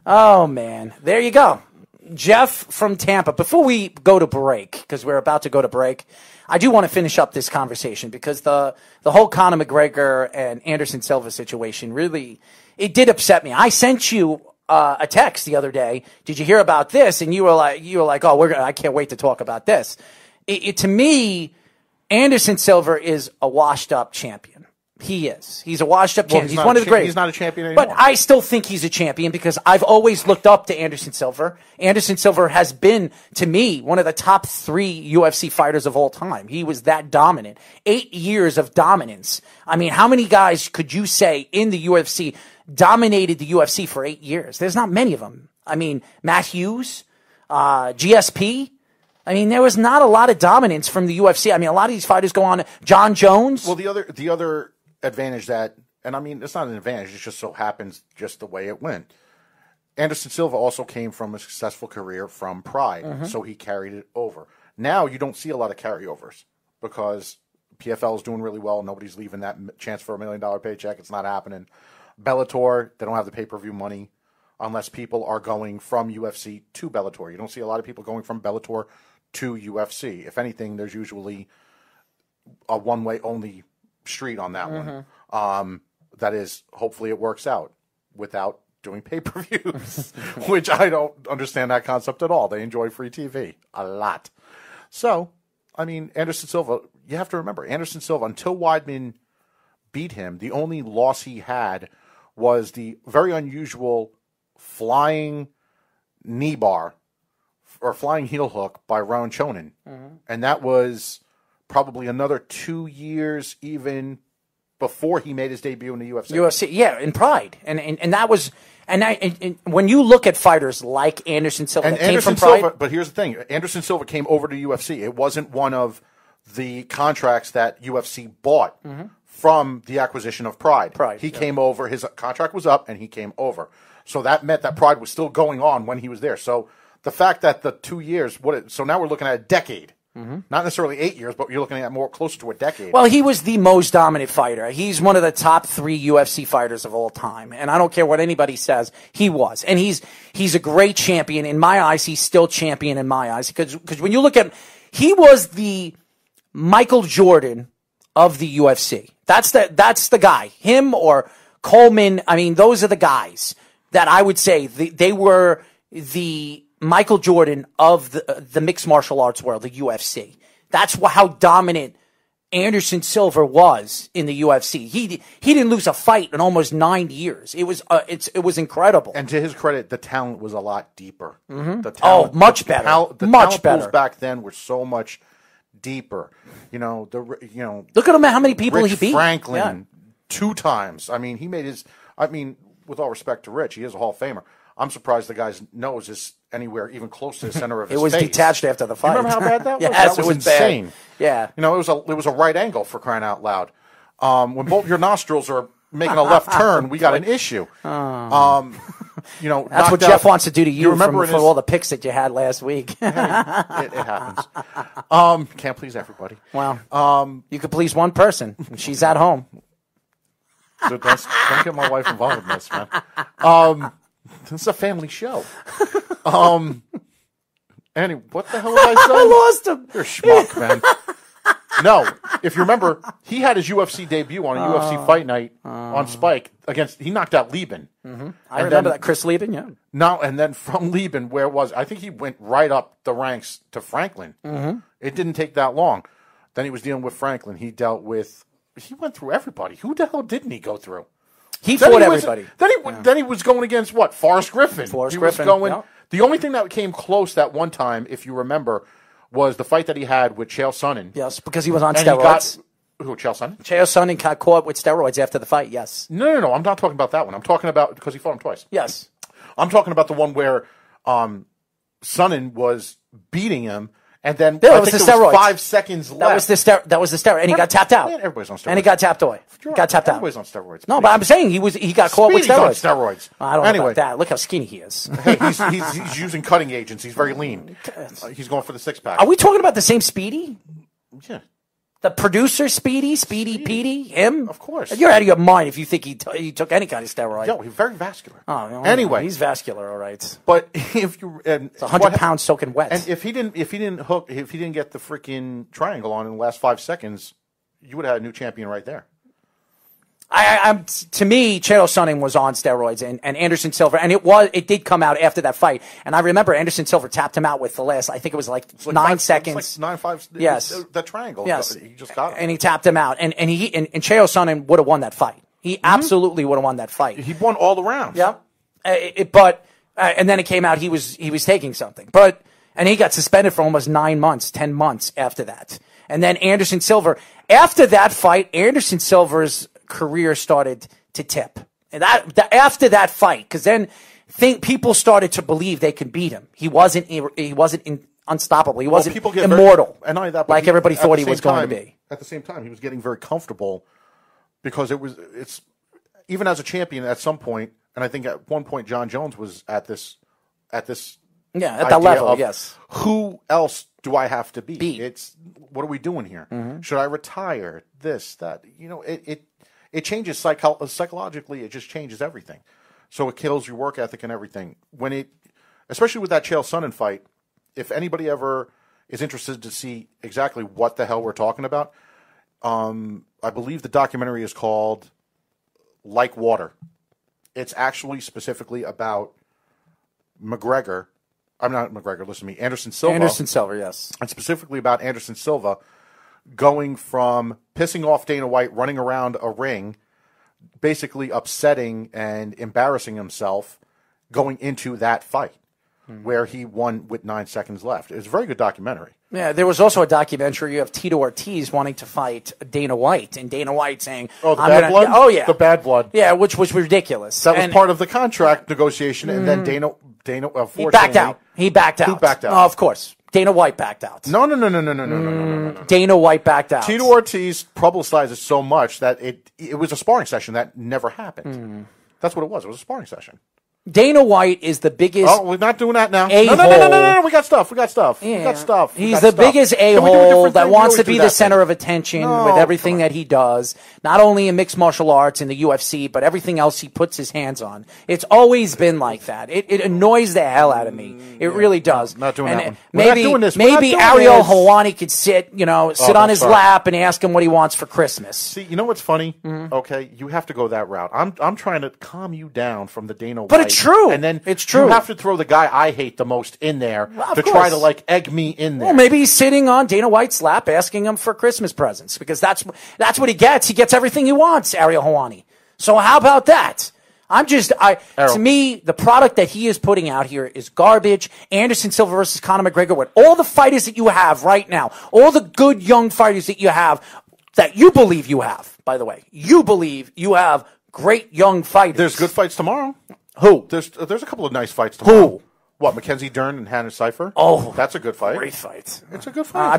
Oh, man. There you go. Jeff from Tampa. Before we go to break, because we're about to go to break, I do want to finish up this conversation because the whole Conor McGregor and Anderson Silva situation really, it did upset me. I sent you a text the other day. Did you hear about this? And you were like, oh, I can't wait to talk about this. To me, Anderson Silva is a washed up champion. He is. He's a washed up champion. He's one of the greatest. He's not a champion anymore. But I still think he's a champion because I've always looked up to Anderson Silva. Anderson Silva has been, to me, one of the top 3 UFC fighters of all time. He was that dominant. 8 years of dominance. I mean, how many guys could you say in the UFC dominated the UFC for 8 years? There's not many of them. I mean, Matt Hughes, GSP. I mean, there was not a lot of dominance from the UFC. I mean, a lot of these fighters go on. John Jones. Well, the other advantage that, and I mean, it's not an advantage. It just so happens just the way it went. Anderson Silva also came from a successful career from Pride, so he carried it over. Now you don't see a lot of carryovers because PFL is doing really well. Nobody's leaving that chance for $1 million paycheck. It's not happening. Bellator, they don't have the pay-per-view money. unless people are going from UFC to Bellator. You don't see a lot of people going from Bellator to UFC. If anything, there's usually a one-way only street on that one. That is, hopefully it works out without doing pay-per-views, which I don't understand that concept at all. They enjoy free TV a lot. So, I mean, Anderson Silva, you have to remember, Anderson Silva, until Weidman beat him, the only loss he had was the very unusual flying knee bar or flying heel hook by Ron Chonin. And that was probably another 2 years even before he made his debut in the UFC. UFC, yeah, in Pride. And that was, and when you look at fighters like Anderson Silva, and that came Anderson from Pride. Silva, but here's the thing. Anderson Silva came over to UFC. It wasn't one of the contracts that UFC bought from the acquisition of Pride. He came over, his contract was up, and he came over. So that meant that Pride was still going on when he was there. So the fact that the 2 years, so now we're looking at a decade. Not necessarily 8 years, but you're looking at more closer to a decade. Well, he was the most dominant fighter. He's one of the top 3 UFC fighters of all time. And I don't care what anybody says, he was. And he's a great champion. In my eyes, he's still champion in my eyes. Because when you look at him, he was the Michael Jordan of the UFC. That's the guy. Him or Coleman, I mean, those are the guys that I would say they were the Michael Jordan of the mixed martial arts world, the UFC. That's how dominant Anderson Silva was in the UFC. He didn't lose a fight in almost 9 years. It was incredible. And to his credit, the talent was a lot deeper. The talent, much better. The much talent better. pools back then were so much deeper. Look at him, how many people Rich he beat. Franklin 2 times. I mean, he made his. I mean, with all respect to Rich, he is a Hall of Famer. I'm surprised the guy's nose is anywhere even close to the center of his face. It was detached after the fight. You remember how bad that was? Yes, that it was insane. Bad. Yeah. It was a right angle, for crying out loud. When both your nostrils are making a left turn, we got an issue. That's what Jeff wants to do to you from all the picks that you had last week. Hey, it happens. Can't please everybody. Well, you could please one person. She's at home. So don't get my wife involved in this, man. This is a family show. Anyway, what the hell did I say? I lost him. You're a schmuck, man. No, if you remember, he had his UFC debut on a UFC fight night on Spike he knocked out Lieben. I remember that, Chris Lieben, yeah. No, and then from Lieben, I think he went right up the ranks to Franklin. It didn't take that long. Then he was dealing with Franklin. He went through everybody. Who the hell didn't he go through? He fought everybody. Then he was going against what? Forrest Griffin. The only thing that came close that one time, if you remember, was the fight that he had with Chael Sonnen. Yes, because he was on steroids. Who, Chael Sonnen? Chael Sonnen got caught with steroids after the fight, yes. No. I'm not talking about that one. I'm talking about, because he fought him twice. Yes. I'm talking about the one where Sonnen was beating him. And then that was the steroids. 5 seconds left. That was the steroid, and he got tapped out. Man, everybody's on steroids. And he got tapped away. Everybody's on steroids. No, but I'm saying he got caught with steroids. On steroids. I don't know about that. Look how skinny he is. Hey, he's using cutting agents. He's very lean. He's going for the 6-pack. Are we talking about the same Speedy? Yeah. The producer, Speedy Petey, him? Of course. You're out of your mind if you think he took any kind of steroid. Yo, he's very vascular. Oh, anyway, he's vascular, all right. But if you, it's 100 pounds soaking wet. And if he didn't get the freaking triangle on in the last 5 seconds, you would have had a new champion right there. To me, Chael Sonnen was on steroids, and Anderson Silva, and it did come out after that fight. And I remember Anderson Silva tapped him out with the last, I think it was like 9 seconds. Like 9-5. Yes. The triangle. Yes. He just got him. And he tapped him out. And Chael Sonnen would have won that fight. He absolutely would have won that fight. He won all the rounds. Yep. And then it came out he was taking something. And he got suspended for almost 9 months, 10 months after that. And then Anderson Silva, after that fight, Anderson Silva's career started to tip. And after that fight, because then people started to believe they could beat him. He wasn't unstoppable. He wasn't immortal. And not only that, like everybody thought he was going to be. At the same time, he was getting very comfortable because it's even as a champion at some point, and I think at one point John Jones was at that level. Yes. Who else do I have to beat? It's what are we doing here? Should I retire? This, that. It changes psychologically. It just changes everything. So it kills your work ethic and everything. Especially with that Chael Sonnen fight, if anybody ever is interested to see exactly what the hell we're talking about, I believe the documentary is called Like Water. It's actually specifically about McGregor. I'm not McGregor, listen to me. Anderson Silva. Anderson Silva, yes. And specifically about Anderson Silva going from pissing off Dana White, running around a ring, basically upsetting and embarrassing himself going into that fight where he won with 9 seconds left. It was a very good documentary. Yeah, there was also a documentary of Tito Ortiz wanting to fight Dana White, and Dana White saying, "Oh, the bad blood." Oh, yeah, the bad blood. Yeah, which was ridiculous. That was part of the contract negotiation, and then Dana, he backed out. He backed out. Who backed out? Oh, of course, Dana White backed out. No. Dana White backed out. Tito Ortiz publicized it so much that it was a sparring session that never happened. That's what it was. It was a sparring session. Dana White is the biggest. Oh, we're not doing that now. A-hole. No. We got stuff. Yeah. We got stuff. He's the biggest a-hole that wants to be the center of attention with everything that he does, not only in mixed martial arts in the UFC, but everything else he puts his hands on. It's always been like that. It annoys the hell out of me. It really does. Not doing that one. Maybe, not doing this. Maybe Ariel Helwani could sit on his lap and ask him what he wants for Christmas. See, you know what's funny? Okay, you have to go that route. I'm trying to calm you down from the Dana White. But it's true. And then it's true. You have to throw the guy I hate the most in there to try to egg me in there. Well, maybe he's sitting on Dana White's lap asking him for Christmas presents because that's what he gets. He gets everything he wants, Ariel Helwani. So how about that? To me, the product that he is putting out here is garbage. Anderson Silva versus Conor McGregor, with all the fighters that you have right now, all the good young fighters that you have, that you believe you have, by the way. You believe you have great young fighters. There's good fights tomorrow. Who? There's a couple of nice fights tomorrow. Who? What, Mackenzie Dern and Hannah Cipher? Oh, that's a good fight. Great fight. It's a good fight. I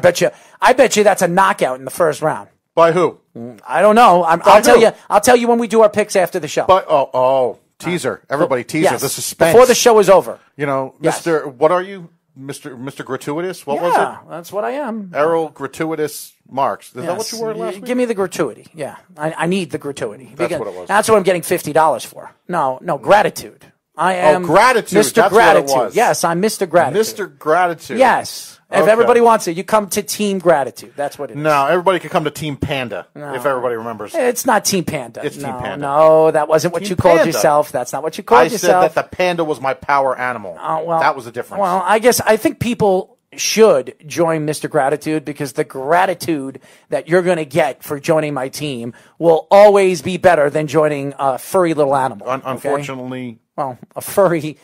bet you that's a knockout in the first round. By who? I don't know. I'll tell you when we do our picks after the show. Teaser. Everybody teaser. Yes. The suspense. Before the show is over. Yes. Mr. What are you? Mr. Gratuitous? What was it? Yeah, that's what I am. Errol Gratuitous Marks. Is that what you were last week? Give me the gratuity. Yeah. I need the gratuity. That's what it was. That's what I'm getting $50 for. No, gratitude. I am gratitude. Mr. That's Gratitude. What it was. Yes, I'm Mr. Gratitude. Mr. Gratitude. Yes. If everybody wants it, you come to Team Gratitude. That's what it is. No, everybody could come to Team Panda, if everybody remembers. It's not Team Panda. It's Team Panda. No, that wasn't what you called yourself. That's not what you called yourself. I said that the panda was my power animal. That was the difference. Well, I think people should join Mr. Gratitude because the gratitude that you're going to get for joining my team will always be better than joining a furry little animal. Unfortunately. Well, a furry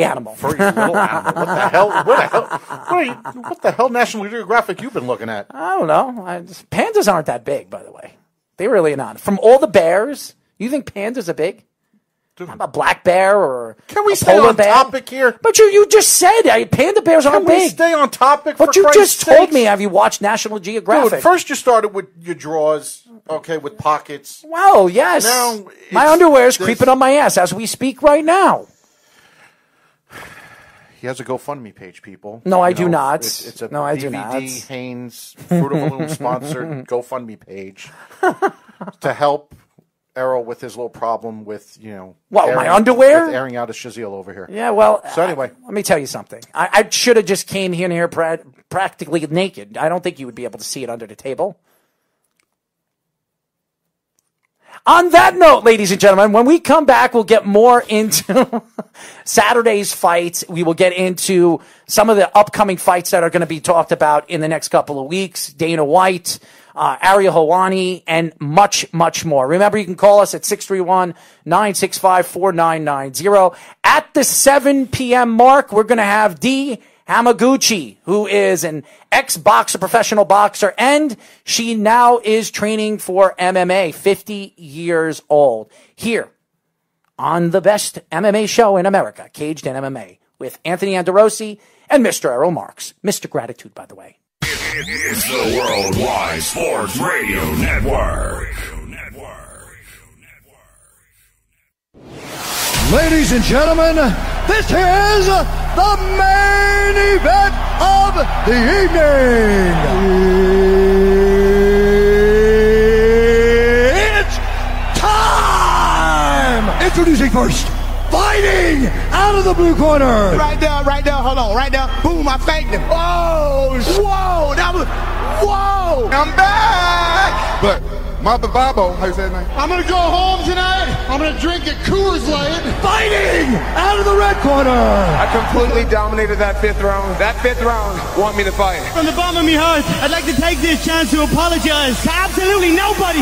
animal. Furry little animal. What the hell? What the hell National Geographic you've been looking at? I don't know. Pandas aren't that big, by the way. They really are not. From all the bears, you think pandas are big? How about black bear or Can we stay on topic here? But you just said panda bears aren't big. Can we stay on topic But you just told me, have you watched National Geographic? Dude, first you started with your drawers, with pockets. Well, yes. Now my underwear is creeping on my ass as we speak right now. He has a GoFundMe page, people. No, I do not. It's a I do DVD not. Haynes Fruit of the Loom sponsored GoFundMe page to help Errol with his little problem with, my underwear? With airing out his shizil over here. Yeah, well. So anyway. Let me tell you something. I should have just came here practically naked. I don't think you would be able to see it under the table. On that note, ladies and gentlemen, when we come back, we'll get more into Saturday's fights. We will get into some of the upcoming fights that are going to be talked about in the next couple of weeks. Dana White, Ariel Helwani, and much, much more. Remember, you can call us at 631-965-4990. At the 7 p.m. mark, we're going to have Dee Hamaguchi, who is an ex-boxer, professional boxer, and she now is training for MMA, 50 years old, here on the best MMA show in America, Caged in MMA, with Anthony Anderosi and Mr. Errol Marks. Mr. Gratitude, by the way. It's the Worldwide Sports Radio Network. Ladies and gentlemen, this is the main event of the evening. It's time! Introducing first, Fighting out of the blue corner. Right there, hold on, right there. Boom, I faked him. Oh, whoa, that was, whoa. I'm back. But Mama Babo, how you say his name? I'm going to go home tonight. I'm going to drink a Coors Light. Fighting out of the red corner. I completely dominated that fifth round. That fifth round want me to fight. From the bottom of my heart, I'd like to take this chance to apologize to absolutely nobody.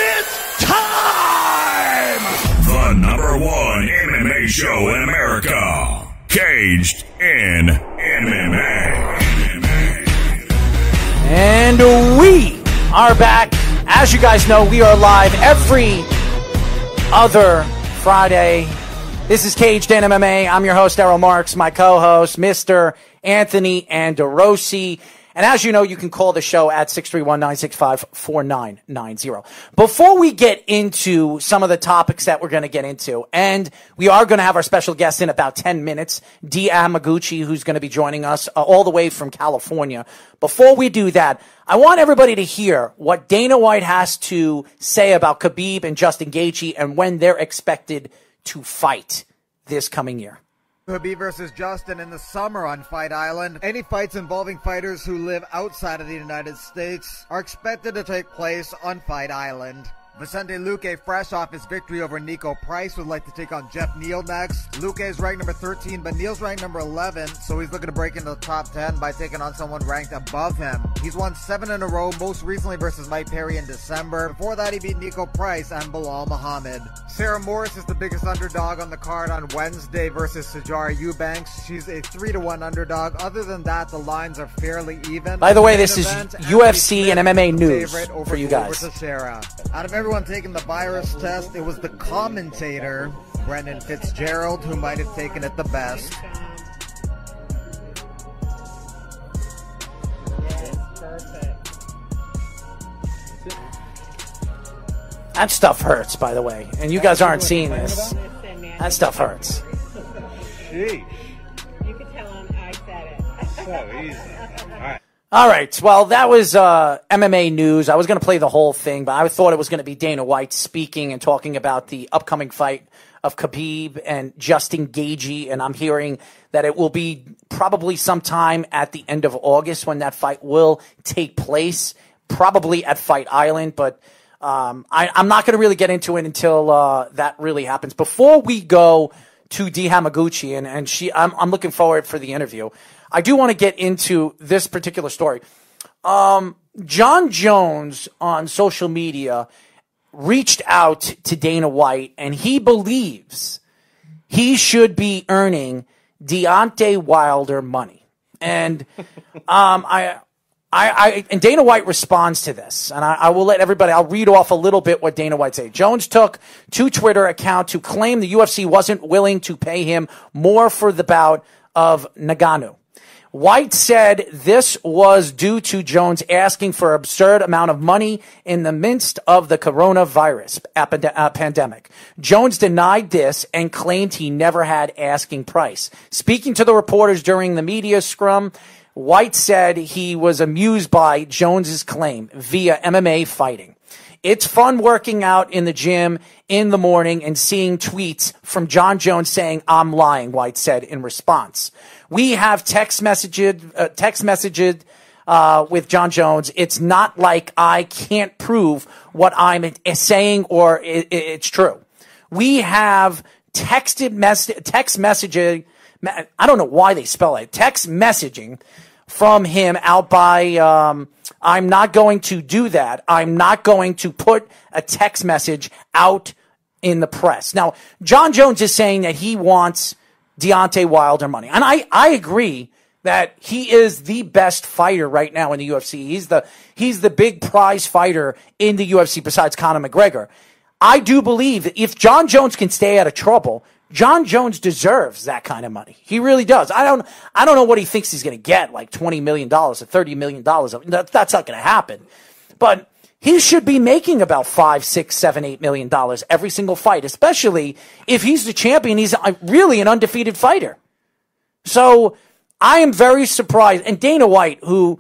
It's time. The #1 MMA show in America. Caged in MMA. And we are back. As you guys know, we are live every other Friday. This is Caged in MMA. I'm your host, Errol Marks. My co-host, Mr. Anthony Andorosi. And as you know, you can call the show at 631-965-4990. Before we get into some of the topics that we're going to get into, and we are going to have our special guest in about 10 minutes, Dee Hamaguchi, who's going to be joining us all the way from California. Before we do that, I want everybody to hear what Dana White has to say about Khabib and Justin Gaethje and when they're expected to fight this coming year. Khabib versus Justin in the summer on Fight Island. Any fights involving fighters who live outside of the United States are expected to take place on Fight Island. Vicente Luque, fresh off his victory over Nico Price, would like to take on Jeff Neal next. Luque is ranked number 13, but Neal's ranked number 11, so he's looking to break into the top 10 by taking on someone ranked above him. He's won 7 in a row, most recently versus Mike Perry in December. Before that, he beat Nico Price and Bilal Muhammad. Sarah Morris is the biggest underdog on the card on Wednesday versus Sajara Eubanks. She's a 3-1 underdog. Other than that, the lines are fairly even. By the way, this is UFC and MMA news for you guys. Out of everyone taking the virus test, it was the commentator, Brendan Fitzgerald, who might have taken it the best. That stuff hurts, by the way. And you guys aren't seeing this. That stuff hurts. Sheesh. You can tell him I said it. So easy. All right. All right. Well, that was MMA news. I was going to play the whole thing, but I thought it was going to be Dana White speaking and talking about the upcoming fight of Khabib and Justin Gaethje, and I'm hearing that it will be probably sometime at the end of August when that fight will take place, probably at Fight Island, but I'm not going to really get into it until that really happens. Before we go to Dee Hamaguchi, and I'm looking forward for the interview, I do want to get into this particular story. John Jones on social media reached out to Dana White, and he believes he should be earning Deontay Wilder money. And and Dana White responds to this, and I will let everybody, I'll read off a little bit what Dana White said. Jones took to Twitter account to claim the UFC wasn't willing to pay him more for the bout of Ngannou. White said this was due to Jones asking for an absurd amount of money in the midst of the coronavirus pandemic. Jones denied this and claimed he never had asking price. Speaking to the reporters during the media scrum, White said he was amused by Jones's claim via MMA fighting. It's fun working out in the gym in the morning and seeing tweets from John Jones saying, "I'm lying," White said in response. We have text messages with John Jones. It's not like I can't prove what I'm saying or it's true. We have text messaging. I don't know why they spell it. Text messaging from him out by, I'm not going to do that. I'm not going to put a text message out in the press. Now, John Jones is saying that he wants Deontay Wilder money. And I agree that he is the best fighter right now in the UFC. He's the big prize fighter in the UFC besides Conor McGregor. I do believe that if John Jones can stay out of trouble, John Jones deserves that kind of money. He really does. I don't know what he thinks he's going to get, like $20 million or $30 million. That's not going to happen. But he should be making about $5, $6, $7, $8 million every single fight, especially if he's the champion. He's really an undefeated fighter. So I am very surprised. And Dana White, who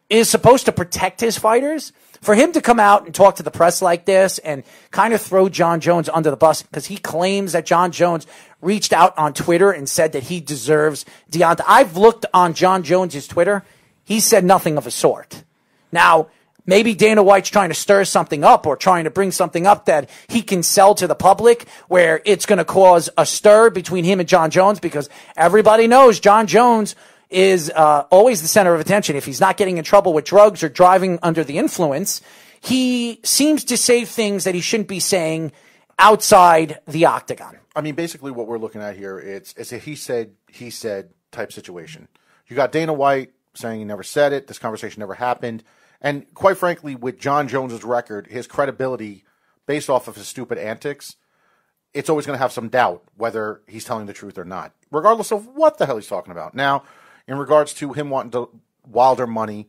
is supposed to protect his fighters, for him to come out and talk to the press like this and kind of throw John Jones under the bus because he claims that John Jones reached out on Twitter and said that he deserves Deontay. I've looked on John Jones's Twitter. He said nothing of a sort. Now, maybe Dana White's trying to stir something up or trying to bring something up that he can sell to the public where it's going to cause a stir between him and John Jones because everybody knows John Jones is always the center of attention. If he's not getting in trouble with drugs or driving under the influence, he seems to say things that he shouldn't be saying outside the octagon. I mean, basically what we're looking at here, it's a he said type situation. You got Dana White saying he never said it, this conversation never happened, and quite frankly, with John Jones's record, his credibility based off of his stupid antics, it's always going to have some doubt whether he's telling the truth or not, regardless of what the hell he's talking about. Now, in regards to him wanting Wilder money,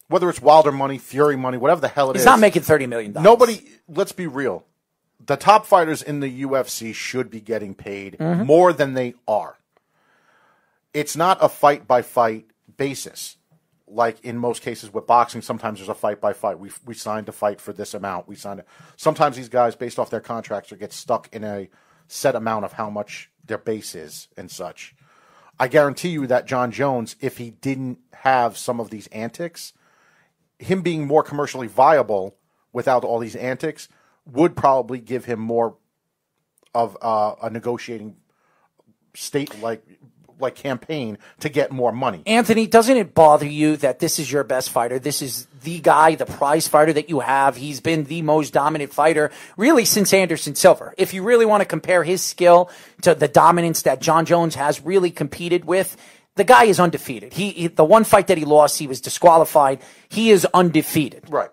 whether it's Wilder money, Fury money, whatever the hell it is. He's not making $30 million. Nobody, let's be real. The top fighters in the UFC should be getting paid more than they are. It's not a fight-by-fight basis. Like in most cases with boxing, sometimes there's a fight-by-fight. We signed to fight for this amount. Sometimes these guys, based off their contracts, get stuck in a set amount of how much their base is and such. I guarantee you that John Jones, if he didn't have some of these antics, him being more commercially viable without all these antics would probably give him more of a negotiating state like campaign to get more money. Anthony, doesn't it bother you that this is your best fighter? This is the guy, the prize fighter that you have. He's been the most dominant fighter really since Anderson Silva. If you really want to compare his skill to the dominance that John Jones has really competed with, the guy is undefeated. The one fight that he lost, he was disqualified. He is undefeated. Right.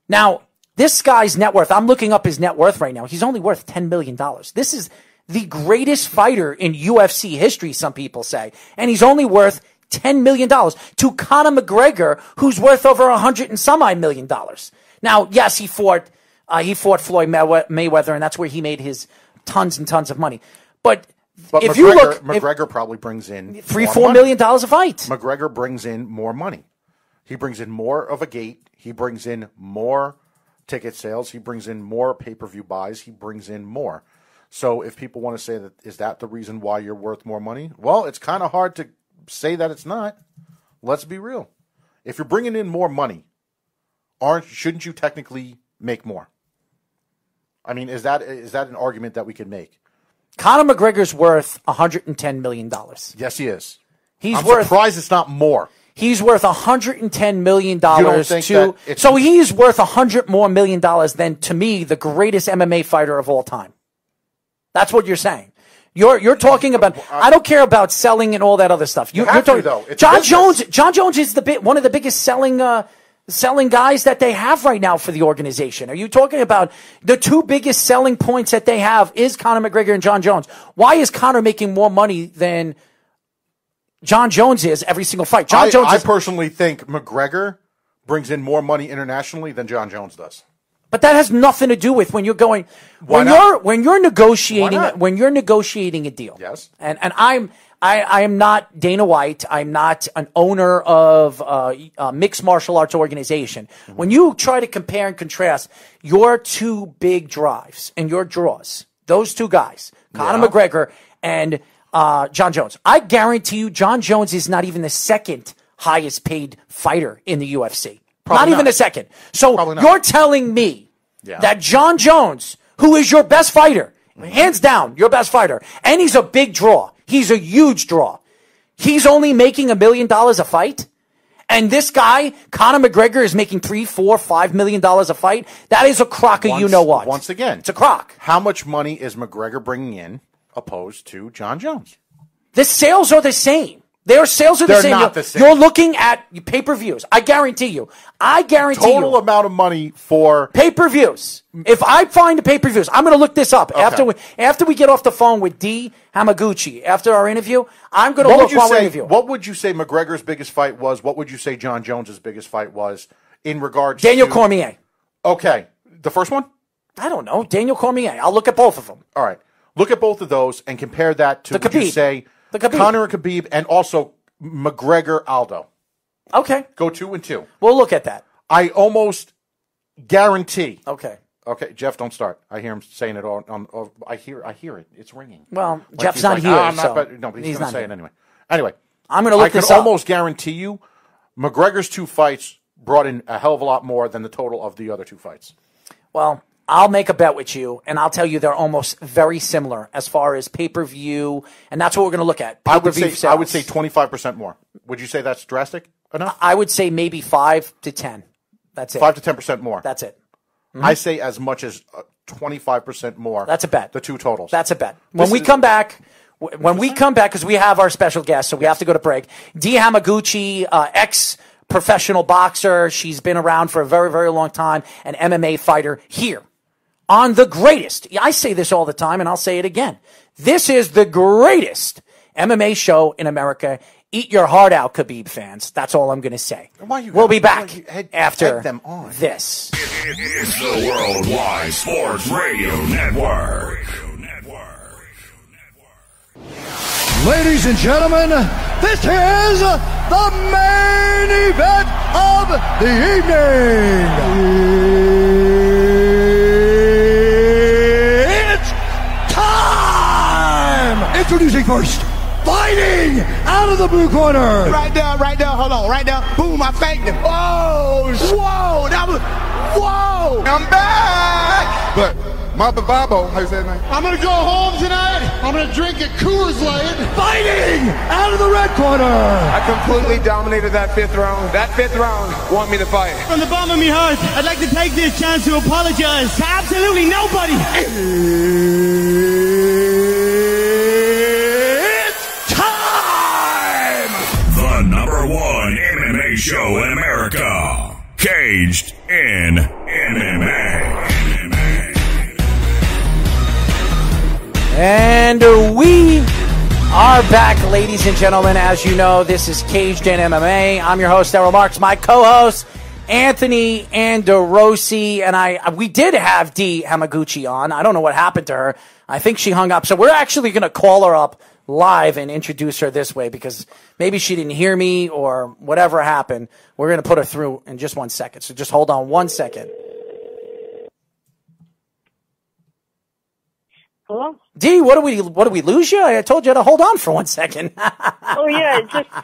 Now, this guy's net worth, I'm looking up his net worth right now. He's only worth $10 million. This is the greatest fighter in UFC history, some people say. And he's only worth $10 million to Conor McGregor, who's worth over $100 and some odd million. Now, yes, he fought Floyd Mayweather, and that's where he made his tons and tons of money. But if McGregor, you look, McGregor probably brings in $4 million a fight. McGregor brings in more money. He brings in more of a gate. He brings in more ticket sales. He brings in more pay-per-view buys. He brings in more. So if people want to say that, is that the reason why you're worth more money? Well, it's kind of hard to say that it's not. Let's be real. If you're bringing in more money, shouldn't you technically make more? I mean, is that an argument that we can make? Conor McGregor's worth $110 million. Yes, he is. I'm surprised it's not more. He's worth $110 million. So he's worth $100 more million than, to me, the greatest MMA fighter of all time. That's what you're saying. You're talking about. I don't care about selling and all that other stuff. You're talking, though. John Jones is one of the biggest selling guys that they have right now for the organization. Are you talking about the two biggest selling points that they have is Conor McGregor and John Jones? Why is Conor making more money than John Jones is every single fight? I personally think McGregor brings in more money internationally than John Jones does. But that has nothing to do with when you're going when you're negotiating a deal. Yes. And I am not Dana White. I'm not an owner of a mixed martial arts organization. Mm-hmm. When you try to compare and contrast your two big drives and your draws, those two guys, Conor McGregor and John Jones, I guarantee you John Jones is not even the second highest paid fighter in the UFC. Not even a second. So you're telling me that John Jones, who is your best fighter, hands down, your best fighter, and he's a big draw. He's a huge draw. He's only making $1 million a fight. And this guy, Conor McGregor, is making $3, $4, $5 million a fight. That is a crock of you-know-what. Once again. It's a crock. How much money is McGregor bringing in opposed to John Jones? The sales are the same. Their sales are the same. They're not the same. You're looking at pay-per-views. I guarantee you. Total amount of money for pay-per-views. If I find the pay-per-views, I'm going to look this up. Okay. After we get off the phone with Dee Hamaguchi, after our interview, I'm going to look while we interview. What would you say McGregor's biggest fight was? What would you say John Jones's biggest fight was in regards Daniel Cormier. Okay. The first one? I don't know. Daniel Cormier. I'll look at both of them. All right. Look at both of those and compare that to what you say Conor and Khabib, and also McGregor Aldo. Okay. Go 2-2. We'll look at that. I almost guarantee. Okay. Okay, Jeff, don't start. I hear him saying it on I hear it. It's ringing. Well, Like Jeff's he's not like, here. I'm not, so but no, but he's going to say here. it anyway. Anyway, I'm going to look this I up. can almost guarantee you McGregor's 2 fights brought in a hell of a lot more than the total of the other 2 fights. Well, I'll make a bet with you, and I'll tell you they're almost very similar as far as pay-per-view, and that's what we're going to look at. I would say sales. 25% more. Would you say that's drastic enough? I would say maybe 5 to 10. That's it. 5 to 10% more. That's it. I say as much as 25% more. That's a bet. The 2 totals. That's a bet. When we come back, because we have our special guest, so we have to go to break. Dee Hamaguchi, ex-professional boxer. She's been around for a very, very long time, an MMA fighter here on the greatest. I say this all the time, and I'll say it again. This is the greatest MMA show in America. Eat your heart out, Khabib fans. That's all I'm going to say. We'll be back after this. It's the Worldwide Sports Radio Network. Ladies and gentlemen, this is the main event of the evening. It's time! Introducing first, fighting out of the blue corner. Right there, hold on, right there. Boom, I faked him. Oh, whoa, that was, whoa. I'm back. But Mama Babo, how you say that name? I'm going to go home tonight. I'm going to drink a Coors Light. Fighting out of the red corner. I completely dominated that 5th round. That 5th round want me to fight. From the bottom of my heart, I'd like to take this chance to apologize to absolutely nobody. It's time! The number 1 MMA show in America. Caged in MMA. And we are back, ladies and gentlemen. As you know, this is Caged in MMA. I'm your host, Errol Marks. My co-host, Anthony Anderosi. And we did have Dee Hamaguchi on. I don't know what happened to her. I think she hung up. So we're actually going to call her up live and introduce her this way because maybe she didn't hear me or whatever happened. We're going to put her through in just 1 second. So just hold on 1 second. Hello? Dee, what do we lose you? I told you to hold on for 1 second. Oh yeah,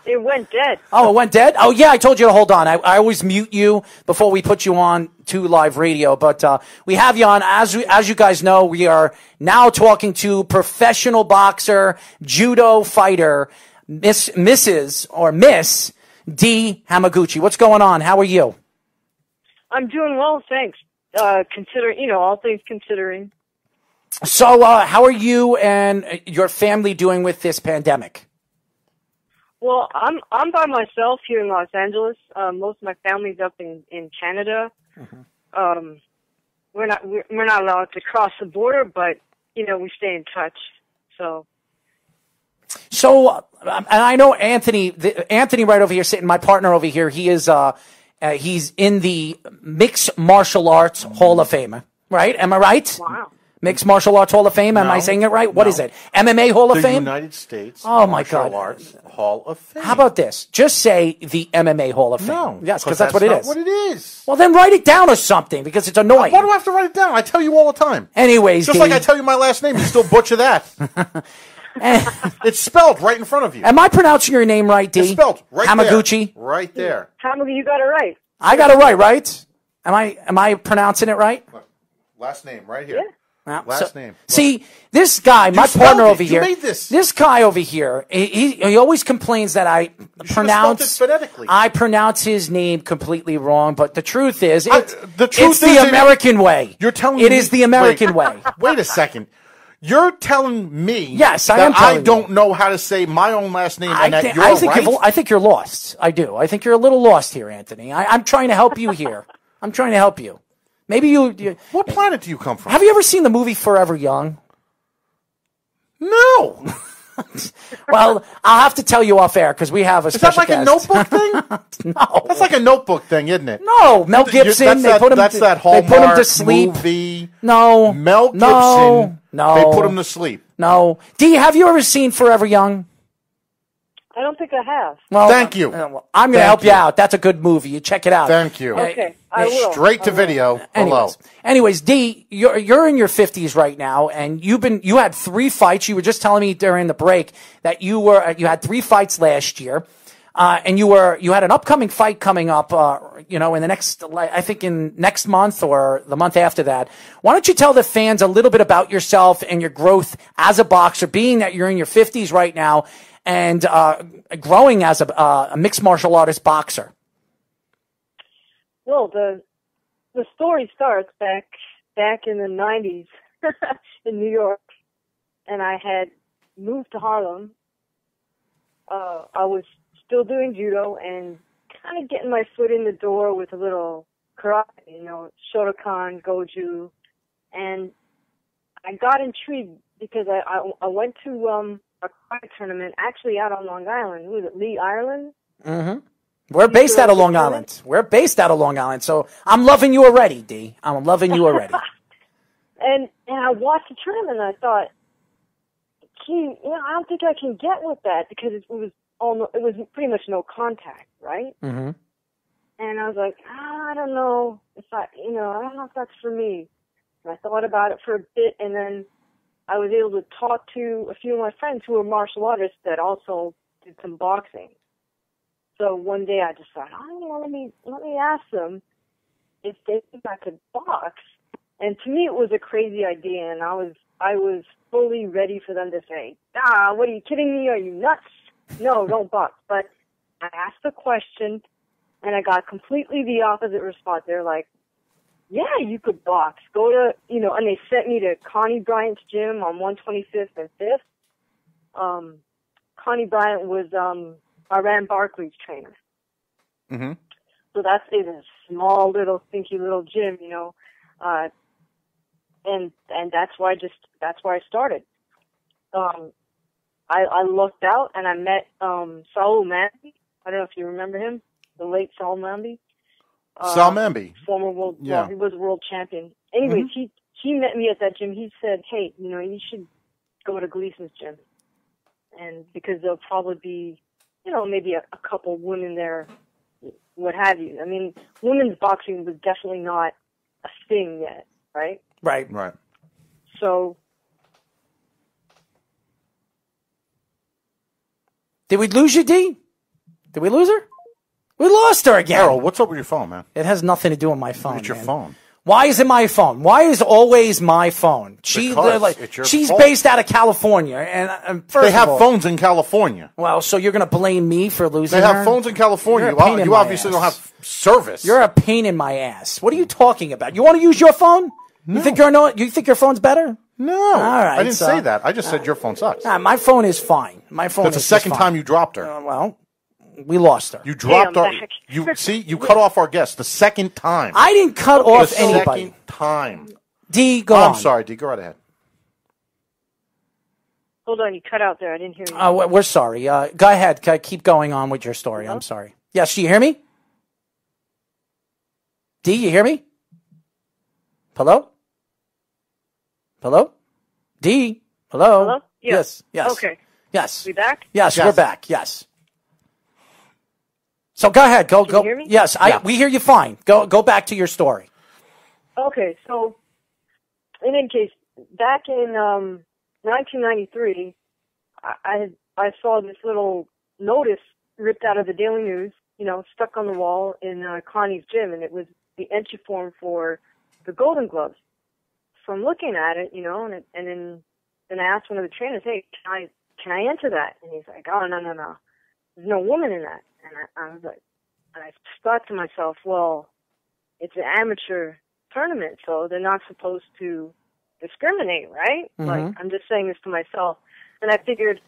it went dead. Oh, it went dead? Oh yeah, I told you to hold on. I always mute you before we put you on to live radio, but we have you on. As you guys know, we are now talking to professional boxer, judo fighter, Miss Dee Hamaguchi. What's going on? How are you? I'm doing well, thanks. Considering, all things considering. So, how are you and your family doing with this pandemic? Well, I'm by myself here in Los Angeles. Most of my family's up in Canada. Mm-hmm. We're not allowed to cross the border, but we stay in touch. So, and I know Anthony right over here, sitting, my partner over here. He is he's in the Mixed Martial Arts Hall of Fame, right? Am I right? Wow. Mixed Martial Arts Hall of Fame. Am I saying it right? What is it? MMA Hall of the Fame? United States Martial Arts Hall of Fame. How about this? Just say the MMA Hall of Fame. No. Yes, because that's what it is. What it is. Well, then write it down or something because it's annoying. Why do I have to write it down? I tell you all the time. Anyways, just like I tell you my last name, you still butcher that. It's spelled right in front of you. Am I pronouncing your name right, Dee? It's spelled right Hamaguchi? there. Right there. Hamaguchi, you got it right. I got it right? Am I pronouncing it right? Last name right here. Yeah. Last name. See, this guy, my partner over here. You made this. This guy over here, he always complains that I pronounce his name completely wrong. But the truth is, it's the American way. You're telling me it is the American way. Wait a second. You're telling me yes, I don't know how to say my own last name and that you're right? I think you're lost. I do. I think you're a little lost here, Anthony. I'm trying to help you here. I'm trying to help you. Maybe you. What planet do you come from? Have you ever seen the movie Forever Young? No. Well, I'll have to tell you off air because we have a special guest. Is that like a notebook thing? No. That's like a notebook thing, isn't it? No. Mel Gibson. They put him to sleep. Movie. No. Mel Gibson. No. They put him to sleep. No. Dee, have you ever seen Forever Young? I don't think I have. Well, Thank you. I'm going to help you out. That's a good movie. You check it out. Thank you. Okay, I will. Straight to video. Hello. Anyways, Dee, you're in your 50s right now, and you had 3 fights. You were just telling me during the break that you had 3 fights last year, and you had an upcoming fight coming up. In the next, I think in next month or the month after that. Why don't you tell the fans a little bit about yourself and your growth as a boxer, being that you're in your 50s right now and growing as a mixed martial artist boxer? Well, the story starts back in the 90s in New York, and I had moved to Harlem. I was still doing judo and kind of getting my foot in the door with a little karate, Shotokan, Goju, and I got intrigued because I went to a karate tournament actually out on Long Island. Who was it, Lee, Ireland? Mm-hmm. We're based out of Long Island. So I'm loving you already, Dee. I'm loving you already. And I watched the tournament and I thought, gee, I don't think I can get with that because it was pretty much no contact, right? Mm-hmm. And I was like, I don't know if I don't know if that's for me. And I thought about it for a bit, and then I was able to talk to a few of my friends who were martial artists that also did some boxing. So one day I just thought, let me ask them if they think I could box. And to me, it was a crazy idea, and I was fully ready for them to say, what are you kidding me? Are you nuts? No, don't box. But I asked the question, and I got completely the opposite response. They're like, yeah, you could box. Go to, and they sent me to Connie Bryant's gym on 125th and 5th. Connie Bryant was Iran Barkley's trainer. Mm-hmm. So that's in a small little stinky little gym, and that's where I started. I looked out and I met Saul Mambi. I don't know if you remember him, the late Saul Mambi. Sal Mambi, former world, he was world champion. Anyways, he met me at that gym. He said, "Hey, you should go to Gleason's gym, and because there'll probably be, maybe a couple women there, what have you. I mean, women's boxing was definitely not a thing yet, right? Right. So, did we lose you, Dee? Did we lose her? We lost her again. Errol, what's up with your phone, man? It has nothing to do with my phone. It's your phone. Why is it my phone? Why is always my phone? Because it's your she's phone. Based out of California, and first they have of all, phones in California. Well, so you're going to blame me for losing? They have her? phones in California. You're a pain in You my obviously ass. don't have service. You're a pain in my ass. What are you talking about? You want to use your phone? No. You think your phone's better? No. All right. I didn't say that. I just said your phone sucks. My phone is fine. My phone. That's the second time you dropped her. Well, we lost her. You dropped her. You cut off our guest the second time. I didn't cut off anybody. Second time. D, go on. I'm sorry, D. Go right ahead. hold on, you cut out there. I didn't hear you. We're sorry. Go ahead. Keep going on with your story. Hello? I'm sorry. Yes, do you hear me? D, you hear me? Hello? Hello? D? Hello? Hello? Yes. Yes. Okay. Yes. We back? Yes, we're back. Yes. So go ahead. Go. Can you hear me? Yes, we hear you fine. Go back to your story. Okay, so in any case, back in 1993, I saw this little notice ripped out of the Daily News, stuck on the wall in Connie's gym, and it was the entry form for the Golden Gloves. So I'm looking at it, and then I asked one of the trainers, "Hey, can I enter that?" And he's like, "Oh, no. There's no woman in that." And I was like, and I thought to myself, well, it's an amateur tournament, so they're not supposed to discriminate, right? Mm-hmm. Like, I'm just saying this to myself. And I figured,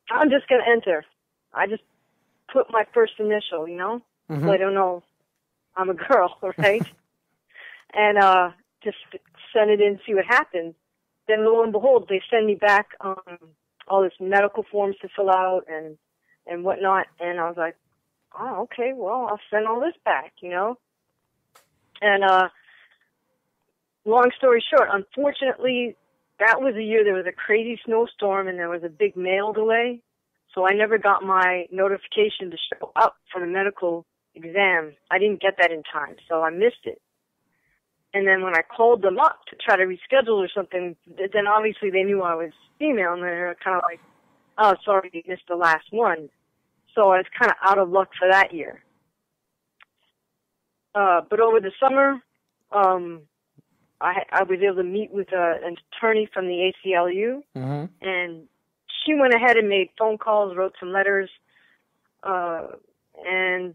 I'm just going to enter. I just put my first initial, Mm-hmm. so I don't know I'm a girl, right? And just send it in, see what happens. Then lo and behold, they send me back all this medical forms to fill out and whatnot. And I was like, oh, okay, well, I'll send all this back, And long story short, unfortunately, that was a year there was a crazy snowstorm and there was a big mail delay. So I never got my notification to show up for the medical exam. I didn't get that in time, so I missed it. And then when I called them up to try to reschedule or something, then obviously they knew I was female, and they were kind of like, oh, sorry, you missed the last one. So I was kind of out of luck for that year. But over the summer, I was able to meet with an attorney from the ACLU, and she went ahead and made phone calls, wrote some letters, and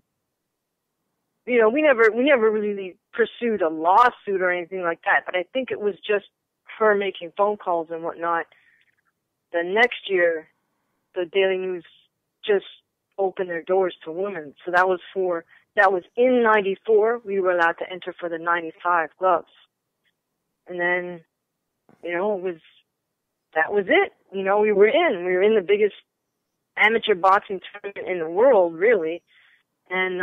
you know, we never really pursued a lawsuit or anything like that. But I think it was just her making phone calls and whatnot. The next year, the Daily News just opened their doors to women. So that was in '94. We were allowed to enter for the '95 gloves, and then, you know, that was it. You know, we were in the biggest amateur boxing tournament in the world, really, and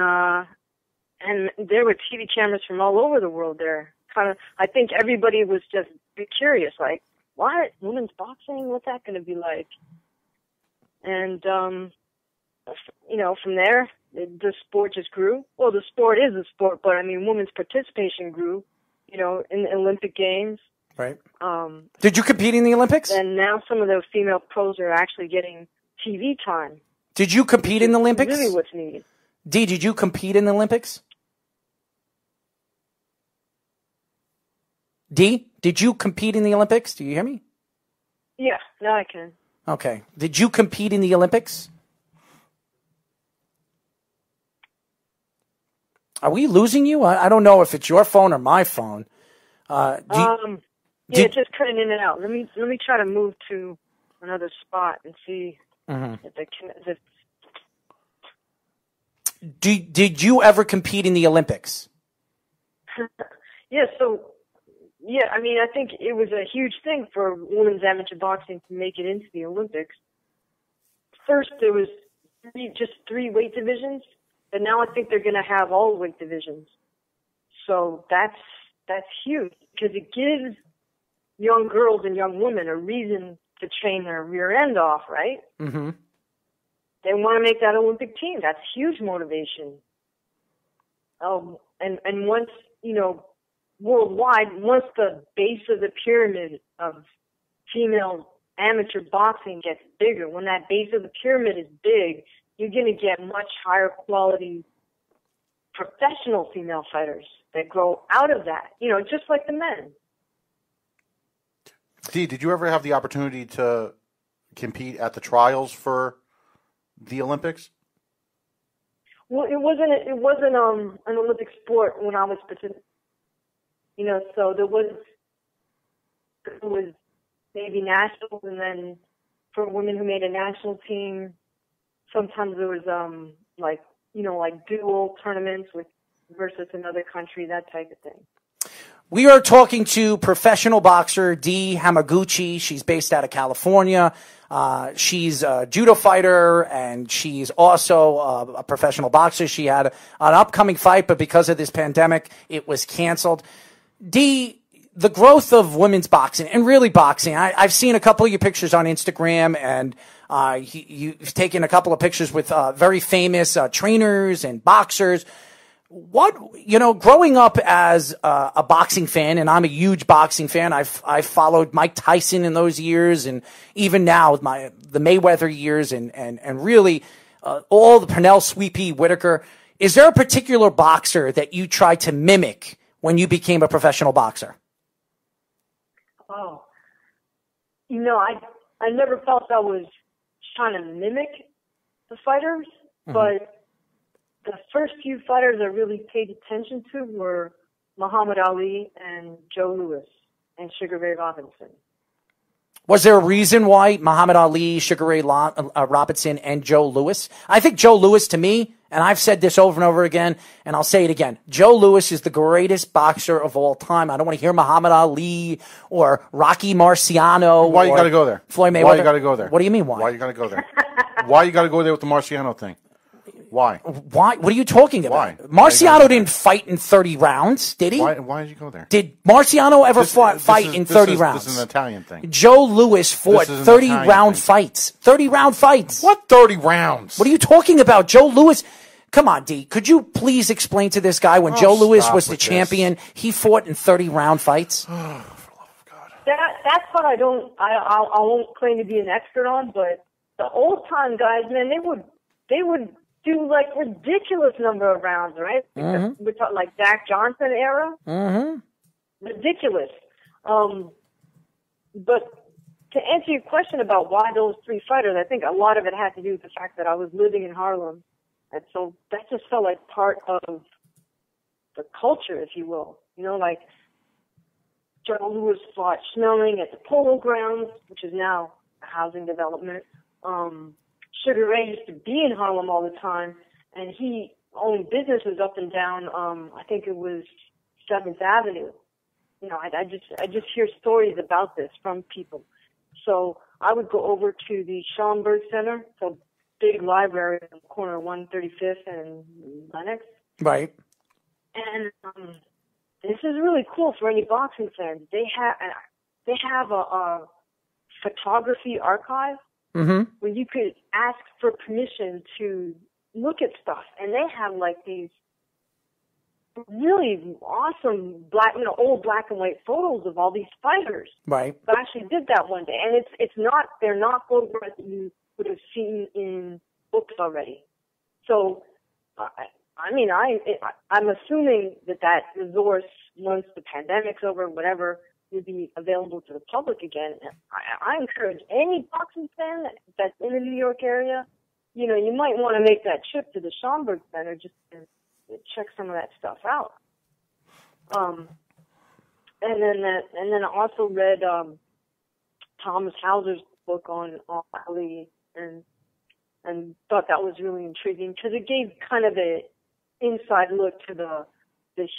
there were TV cameras from all over the world there. I think everybody was just curious, like, what? Women's boxing? What's that going to be like? And, you know, from there, the sport just grew. Well, the sport is a sport, but, I mean, women's participation grew, you know, in the Olympic Games. Right. Did you compete in the Olympics? And now some of the female pros are actually getting TV time. Did you compete in the Olympics? Really what's needed. Dee, did you compete in the Olympics? Dee, did you compete in the Olympics? Do you hear me? Yeah, now I can. Okay. Did you compete in the Olympics? Are we losing you? I don't know if it's your phone or my phone. Just cutting in and out. Let me try to move to another spot and see if Did you ever compete in the Olympics? Yeah, I mean, I think it was a huge thing for women's amateur boxing to make it into the Olympics. First, there was just three weight divisions, but now I think they're going to have all weight divisions. So that's huge, because it gives young girls and young women a reason to train their rear end off, right? Mm-hmm. They want to make that Olympic team. That's huge motivation. And once, you know, worldwide, once the base of the pyramid of female amateur boxing gets bigger, when that base of the pyramid is big, you're going to get much higher quality professional female fighters that grow out of that, you know, just like the men. Dee, did you ever have the opportunity to compete at the trials for the Olympics? Well, it wasn't an Olympic sport when I was participating. You know, so there was maybe nationals, and then for women who made a national team, sometimes there was like dual tournaments versus another country, that type of thing. We are talking to professional boxer Dee Hamaguchi. She's based out of California. She's a judo fighter, and she's also a professional boxer. She had an upcoming fight, but because of this pandemic, it was canceled. Dee, the growth of women's boxing, and really boxing, I've seen a couple of your pictures on Instagram, and you've taken a couple of pictures with very famous trainers and boxers. Growing up as a boxing fan, and I'm a huge boxing fan, I've followed Mike Tyson in those years, and even now with the Mayweather years, and really all the Pernell Sweepy Whitaker. Is there a particular boxer that you tried to mimic when you became a professional boxer? Oh, you know, I never felt I was trying to mimic the fighters, but the first few fighters I really paid attention to were Muhammad Ali and Joe Louis and Sugar Ray Robinson. Was there a reason why Muhammad Ali, Sugar Ray Robinson, and Joe Louis? I think Joe Louis, to me, and I've said this over and over again, and I'll say it again, Joe Louis is the greatest boxer of all time. I don't want to hear Muhammad Ali or Rocky Marciano. Why you got to go there? Floyd Mayweather. Why you got to go there? What do you mean, why? Why you got to go there? Why you got to go there with the Marciano thing? Why? Why? What are you talking about? Why? Marciano didn't fight in 30 rounds, did he? Why did you go there? Did Marciano ever fight in 30 rounds? This is an Italian thing. Joe Louis fought 30-round fights. 30-round fights. What 30 rounds? What are you talking about? Joe Louis. Come on, D. Could you please explain to this guy when Joe Louis was the champion, he fought in 30-round fights? That's what I won't claim to be an expert on, but the old time guys, man, they would do like ridiculous number of rounds, right? Mm-hmm. We're talking like Zach Johnson era. Mm-hmm. Ridiculous. But to answer your question about why those three fighters, I think a lot of it had to do with the fact that I was living in Harlem, and so that just felt like part of the culture, if you will. You know, like Joe Louis fought Schmeling at the Polo Grounds, which is now a housing development. Sugar Ray used to be in Harlem all the time, and he owned businesses up and down, I think it was 7th Avenue. You know, I just hear stories about this from people. So I would go over to the Schomburg Center, so big library on the corner of 135th and Lenox. Right. And this is really cool for any boxing fans. They have a photography archive where you could ask for permission to look at stuff, and they have like these really awesome old black and white photos of all these fighters. Right. But I actually did that one day, and they're not photographs that you would have seen in books already. So, I'm assuming that resource, once the pandemic's over, whatever, will be available to the public again. I encourage any boxing fan that's in the New York area, you know, you might want to make that trip to the Schomburg Center just to check some of that stuff out. And then I also read Thomas Hauser's book on Ali and thought that was really intriguing because it gave kind of an inside look to the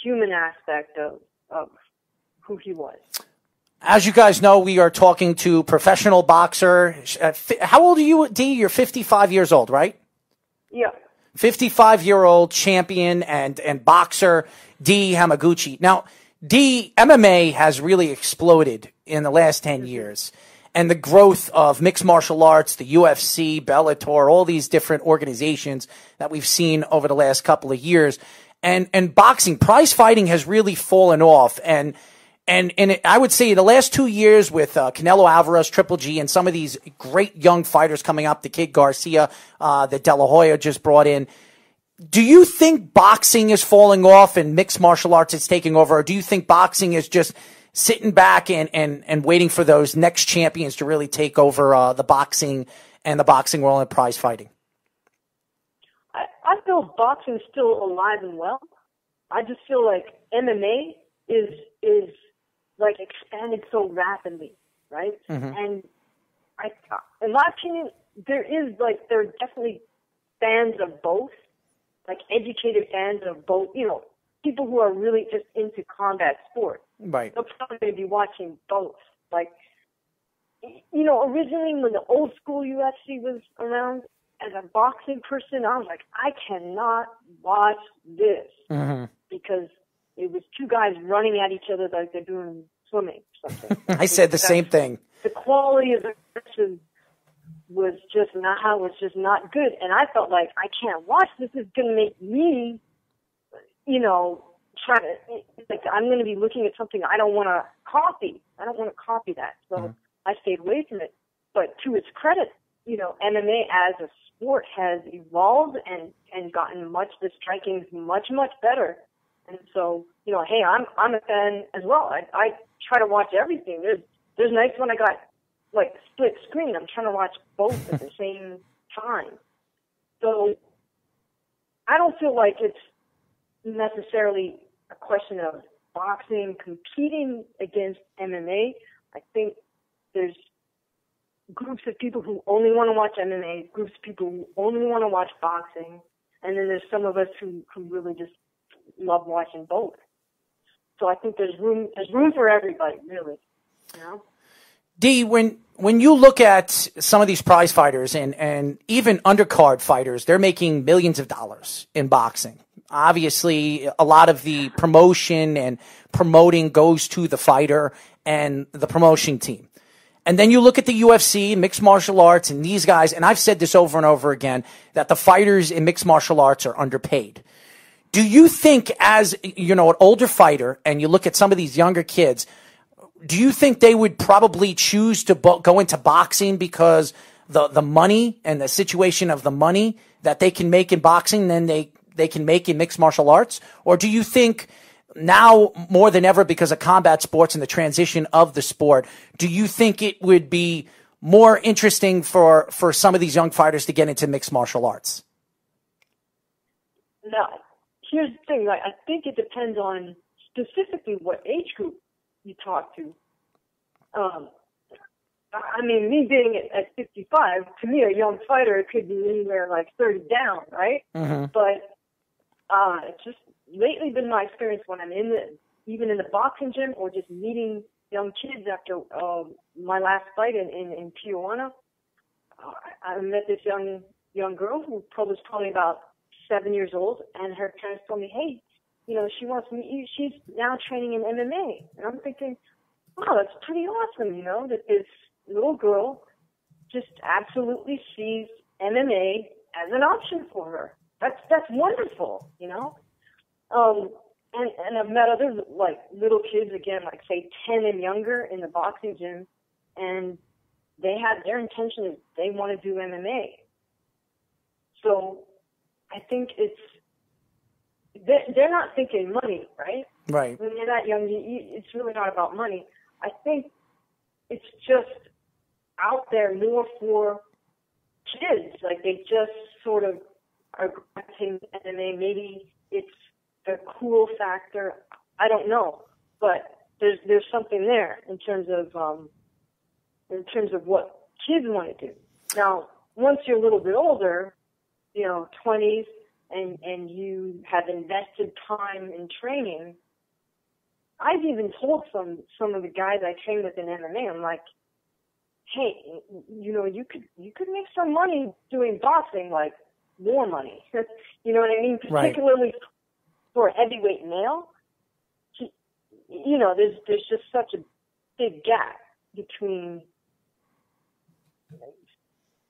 human aspect of who he was. As you guys know, we are talking to professional boxer. How old are you, D? You're 55 years old, right? Yeah. 55-year-old champion and boxer Dee Hamaguchi. Now, D, MMA has really exploded in the last 10 years. And the growth of mixed martial arts, the UFC, Bellator, all these different organizations that we've seen over the last couple of years. And boxing, prize fighting has really fallen off. And I would say the last 2 years with Canelo Alvarez, Triple G, and some of these great young fighters coming up, the Kid Garcia that De La Hoya just brought in, do you think boxing is falling off and mixed martial arts is taking over? Or do you think boxing is just sitting back and waiting for those next champions to really take over the boxing and the boxing world and prize fighting? I feel boxing is still alive and well. I just feel like MMA is like expanded so rapidly, right? Mm-hmm. And in my opinion, there are definitely fans of both, like educated fans of both, you know, people who are really just into combat sports. Right. They're probably going to be watching both. Like, you know, originally when the old school UFC was around, as a boxing person, I was like, I cannot watch this because it was two guys running at each other like they're doing swimming or something. I said the same thing. The quality of the matches was just not good, and I felt like I can't watch this. This is going to make me, you know, I'm going to be looking at something I don't want to copy. I don't want to copy that, so I stayed away from it. But to its credit, you know, MMA as a sport has evolved and gotten the striking is much better. And so, you know, hey, I'm a fan as well. I try to watch everything. There's nights when I got like split screen. I'm trying to watch both at the same time. So I don't feel like it's necessarily a question of boxing competing against MMA. I think there's groups of people who only want to watch MMA, groups of people who only want to watch boxing, and then there's some of us who really just love watching both. So I think there's room for everybody, really. You know? D, when you look at some of these prize fighters and even undercard fighters, they're making millions of dollars in boxing. Obviously, a lot of the promotion and promoting goes to the fighter and the promotion team. And then you look at the UFC, mixed martial arts, and these guys, and I've said this over and over again, that the fighters in mixed martial arts are underpaid. Do you think, as an older fighter, and you look at some of these younger kids, do you think they would probably choose to go into boxing because the money and the situation of the money that they can make in boxing than they can make in mixed martial arts? Or do you think now more than ever, because of combat sports and the transition of the sport, do you think it would be more interesting for some of these young fighters to get into mixed martial arts? No. Here's the thing. I think it depends on specifically what age group you talk to. Me being at 55, to me, a young fighter could be anywhere like 30 down, right? Mm-hmm. But it's just lately been my experience when I'm even in the boxing gym or just meeting young kids after my last fight in Tijuana. I met this young girl who was probably about 7 years old, and her parents told me, hey, she wants to meet you. She's now training in MMA. And I'm thinking, wow, that's pretty awesome, that this little girl just absolutely sees MMA as an option for her. That's wonderful, And I've met other little kids, again, say 10 and younger in the boxing gym, and their intention is they want to do MMA. So I think they're not thinking money, right? Right. When you're that young, it's really not about money. I think it's just out there more for kids. They just sort of are granting MMA. Maybe it's the cool factor. I don't know, but there's something there in terms of what kids want to do. Now, once you're a little bit older, 20s, and you have invested time in training, I've even told some of the guys I train with in MMA, I'm like, hey, you could make some money doing boxing, more money. You know what I mean? Particularly for a heavyweight male, there's just such a big gap between a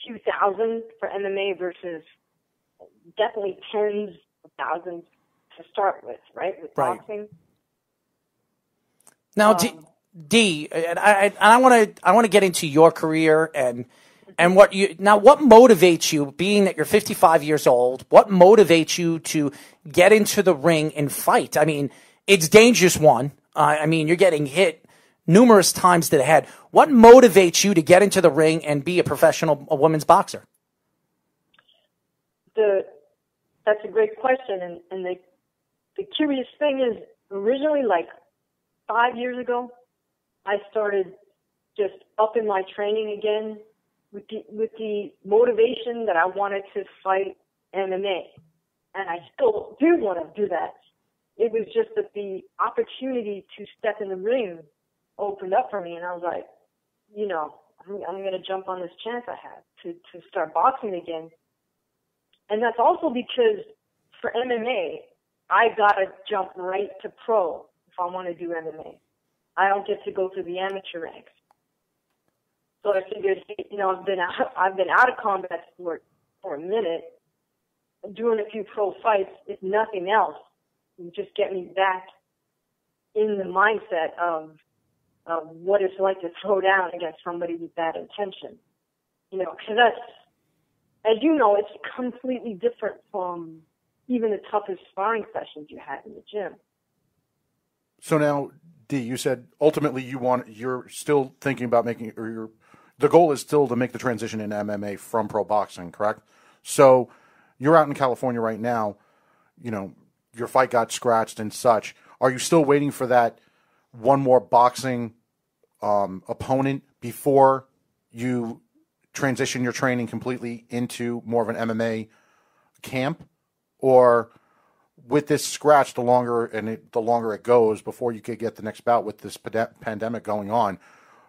few thousand for MMA versus definitely tens of thousands to start with, right? With boxing. Now, D, I want to get into your career and what motivates you, being that you're 55 years old? What motivates you to get into the ring and fight? I mean, it's dangerous, one. You're getting hit numerous times to the head. What motivates you to get into the ring and be a women's boxer? That's a great question, and the curious thing is, originally, 5 years ago, I started just upping my training again with the motivation that I wanted to fight MMA, and I still do want to do that. It was just that the opportunity to step in the ring opened up for me, and I was like, I'm going to jump on this chance I have to start boxing again. And that's also because for MMA, I got to jump right to pro if I want to do MMA. I don't get to go through the amateur ranks. So I figured, I've been out of combat sport for a minute, doing a few pro fights, if nothing else, would just get me back in the mindset of what it's like to throw down against somebody with that intention. Because that's, as you know, it's completely different from even the toughest sparring sessions you had in the gym. So now, D, you said ultimately you're still thinking about the goal is still to make the transition in MMA from pro boxing, correct? So you're out in California right now, your fight got scratched and such. Are you still waiting for that one more boxing opponent before you transition your training completely into more of an MMA camp? Or with this scratch, the longer it goes before you could get the next bout with this pandemic going on,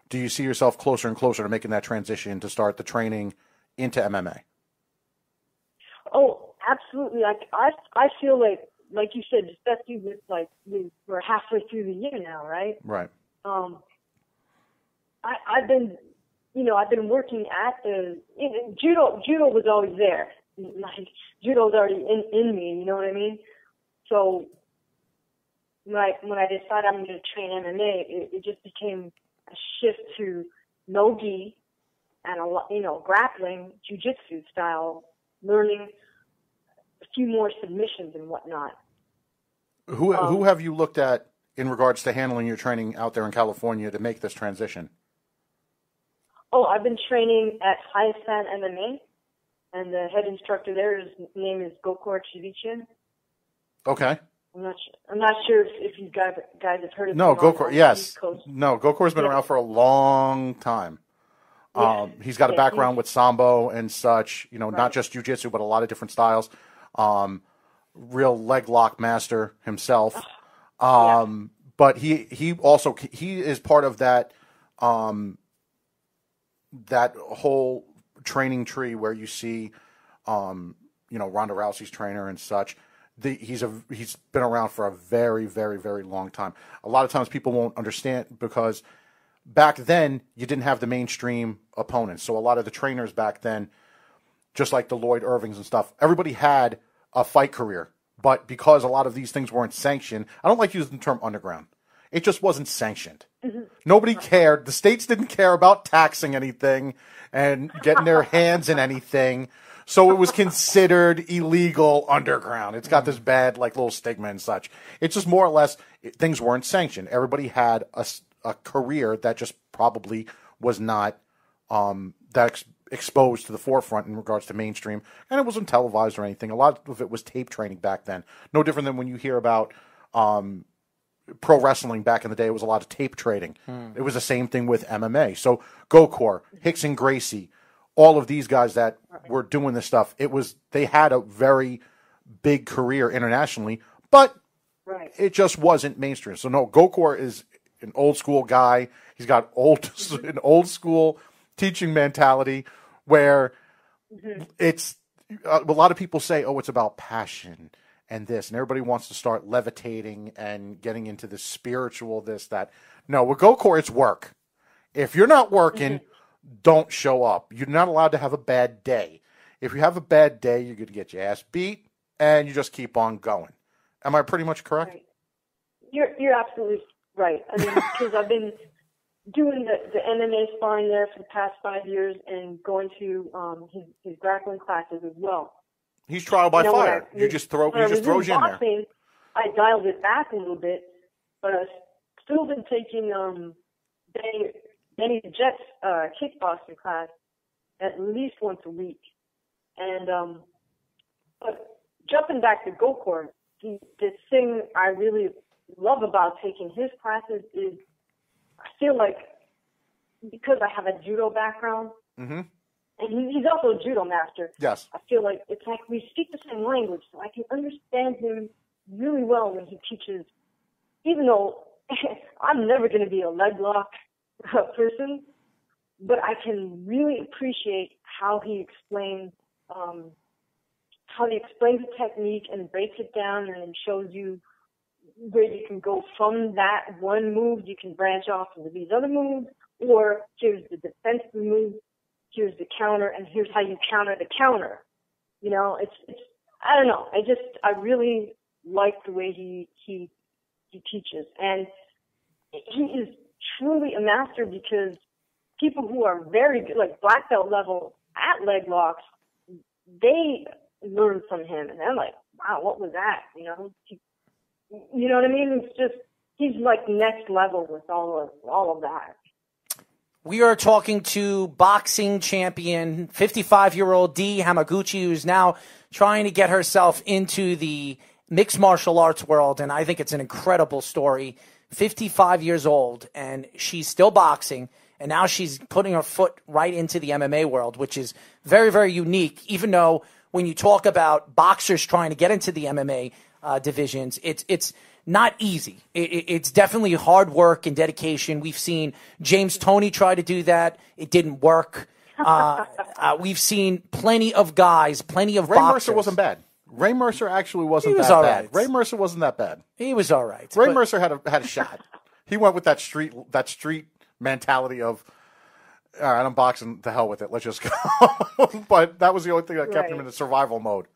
do you see yourself closer and closer to making that transition to start the training into MMA? Oh, absolutely. I feel like you said, especially with we're halfway through the year now, right? Right. I've been working at judo. Judo was always there. Like, judo's already in me. You know what I mean? So when I decided I'm going to train MMA, it just became a shift to no gi and grappling, jiu-jitsu style, learning a few more submissions and whatnot. Who have you looked at in regards to handling your training out there in California to make this transition? Oh, I've been training at Hyasan MMA, and the head instructor there, his name is Boxer Dee Hamaguchi. Okay. I'm not sure if you guys have heard of him. No, Gokor, yes. No, Gokor's been around for a long time. He's got a background with Sambo and such, not just jiu-jitsu, but a lot of different styles. Real leg lock master himself. But he is part of that that whole training tree where you see Ronda Rousey's trainer and such. He's been around for a very, very, very long time. A lot of times people won't understand because back then you didn't have the mainstream opponents. So a lot of the trainers back then, just like the Lloyd Irvings and stuff, everybody had a fight career. But because a lot of these things weren't sanctioned, I don't like using the term underground. It just wasn't sanctioned. Mm-hmm. Nobody cared. The states didn't care about taxing anything and getting their hands in anything. So it was considered illegal underground. It's got this bad little stigma and such. It's just more or less things weren't sanctioned. Everybody had a career that just probably was not exposed to the forefront in regards to mainstream, and it wasn't televised or anything. A lot of it was tape training back then. No different than when you hear about pro wrestling back in the day. It was a lot of tape trading. It was the same thing with MMA. So Gokor, Rickson Gracie, all of these guys that were doing this stuff, they had a very big career internationally, but it just wasn't mainstream. So no, Gokor is an old school guy. He's got an old school teaching mentality where it's a lot of people say, oh, it's about passion and this, and everybody wants to start levitating and getting into the spiritual, this, that. No, with Gokor, it's work. If you're not working, don't show up. You're not allowed to have a bad day. If you have a bad day, you're going to get your ass beat, and you just keep on going. Am I pretty much correct? Right. You're absolutely right. I mean, because I've been doing the MMA sparring there for the past 5 years and going to his grappling classes as well. He's trial by fire. He just throws you in there. I dialed it back a little bit, but I've still been taking Benny the Jet's kickboxing class at least once a week. And but jumping back to Gokor, the thing I really love about taking his classes is I feel like because I have a judo background, and he's also a judo master. Yes. I feel like it's like we speak the same language, so I can understand him really well when he teaches, even though I'm never going to be a leg lock person, but I can really appreciate how he explains the technique and breaks it down and then shows you where you can go from that one move. You can branch off into these other moves, or here's the defensive move, here's the counter, and here's how you counter the counter. It's I don't know. I really like the way he teaches, and he is truly a master because people who are very good, like black belt level at leg locks, they learn from him, and they're like, wow, what was that? You know what I mean? It's just, he's like next level with all of that. We are talking to boxing champion, 55-year-old Dee Hamaguchi, who's now trying to get herself into the mixed martial arts world, and I think it's an incredible story. 55 years old, and she's still boxing, and now she's putting her foot right into the MMA world, which is very, very unique, even though when you talk about boxers trying to get into the MMA divisions, it's not easy. It's definitely hard work and dedication. We've seen James Toney try to do that. It didn't work. We've seen plenty of guys, plenty of Ray boxers. Mercer wasn't bad. Ray Mercer actually wasn't that all bad. right. Ray Mercer wasn't that bad. He was all right. Ray Mercer had a shot. He went with that street mentality of, all right, I'm boxing, to hell with it. Let's just go. But that was the only thing that kept him in the survival mode.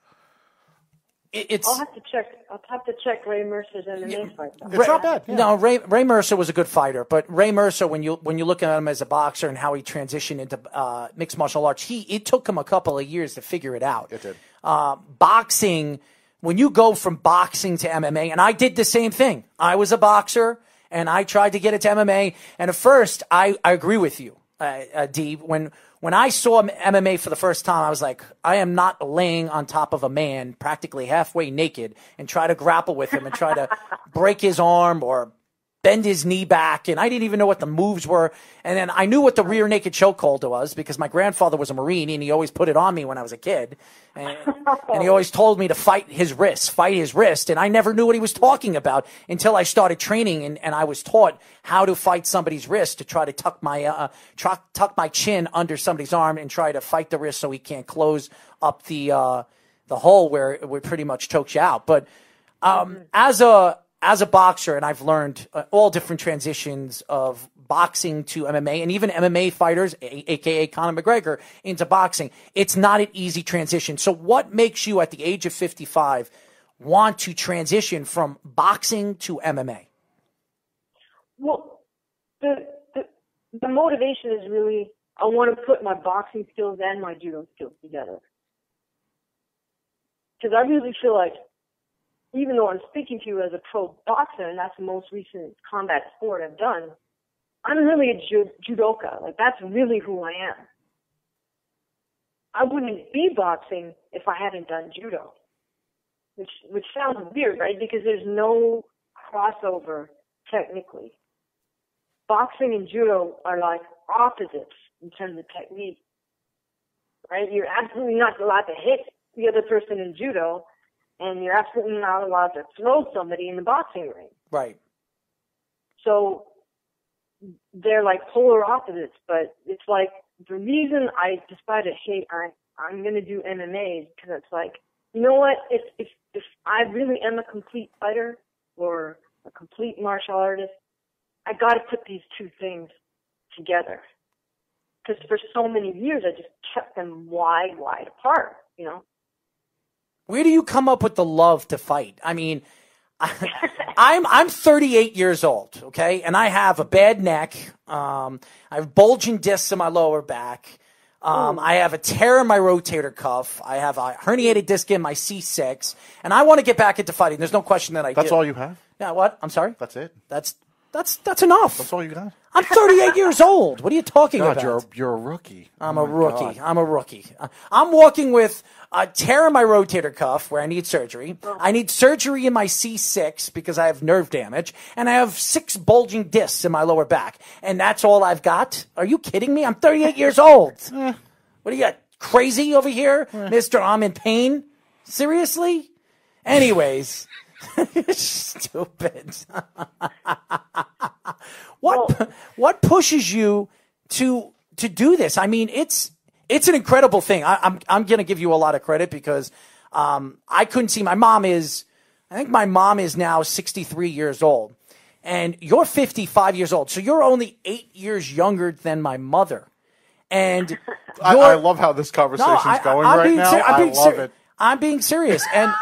I'll have to check Ray Mercer's MMA fight. It's not bad. Yeah. No, Ray Mercer was a good fighter, but Ray Mercer, when you look at him as a boxer and how he transitioned into mixed martial arts, it took him a couple of years to figure it out. It did. Boxing, when you go from boxing to MMA, and I did the same thing. I was a boxer, and I tried to get into MMA, and at first, I agree with you, Dee. When I saw MMA for the first time, I was like, I am not laying on top of a man practically halfway naked and try to grapple with him and try to break his arm or bend his knee back. And I didn't even know what the moves were. And then I knew what the rear naked chokehold was because my grandfather was a Marine and he always put it on me when I was a kid. And he always told me to fight his wrist. And I never knew what he was talking about until I started training and I was taught how to fight somebody's wrist, to try to tuck my chin under somebody's arm and try to fight the wrist so he can't close up the hole where it pretty much chokes you out. But as a boxer, and I've learned all different transitions of boxing to MMA, and even MMA fighters, a.k.a. Conor McGregor, into boxing, it's not an easy transition. So what makes you, at the age of 55, want to transition from boxing to MMA? Well, the motivation is really, I want to put my boxing skills and my judo skills together. Because I really feel like, even though I'm speaking to you as a pro boxer, and that's the most recent combat sport I've done, I'm really a judoka. Like, that's really who I am. I wouldn't be boxing if I hadn't done judo, which sounds weird, right? Because there's no crossover technically. Boxing and judo are like opposites in terms of technique, right? You're absolutely not allowed to hit the other person in judo, and you're absolutely not allowed to throw somebody in the boxing ring. Right. So they're like polar opposites, but it's like the reason I decided, hey, I'm going to do MMA is because it's like, you know what, if I really am a complete fighter or a complete martial artist, I got to put these two things together. Because for so many years, I just kept them wide apart, you know? Where do you come up with the love to fight? I mean, I'm 38 years old, okay, and I have a bad neck. I have bulging discs in my lower back. I have a tear in my rotator cuff. I have a herniated disc in my C6, and I want to get back into fighting. There's no question that I do. That's all you have? Yeah, what? I'm sorry? That's it? That's enough. That's all you got? I'm 38 years old. What are you talking about? You're a rookie. I'm a rookie. I'm a rookie. I'm walking with a tear in my rotator cuff where I need surgery. I need surgery in my C6 because I have nerve damage. And I have 6 bulging discs in my lower back. And that's all I've got? Are you kidding me? I'm 38 years old. What do you got? Crazy over here? Mr. I'm in pain? Seriously? Anyways. Stupid. What pushes you to do this? I mean, it's an incredible thing. I'm going to give you a lot of credit because I couldn't see. I think my mom is now 63 years old, and you're 55 years old, so you're only 8 years younger than my mother. And I love how this conversation's going right now. I love it. I'm being serious, and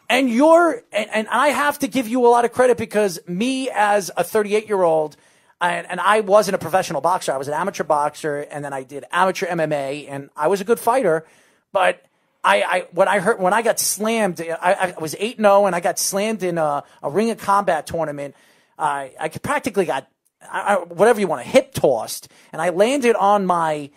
I have to give you a lot of credit because me as a 38-year-old, and I wasn't a professional boxer. I was an amateur boxer, and then I did amateur MMA, and I was a good fighter. But when I got slammed, I was 8-0, and I got slammed in a Ring of Combat tournament. I practically got whatever you want, hip tossed, and I landed on my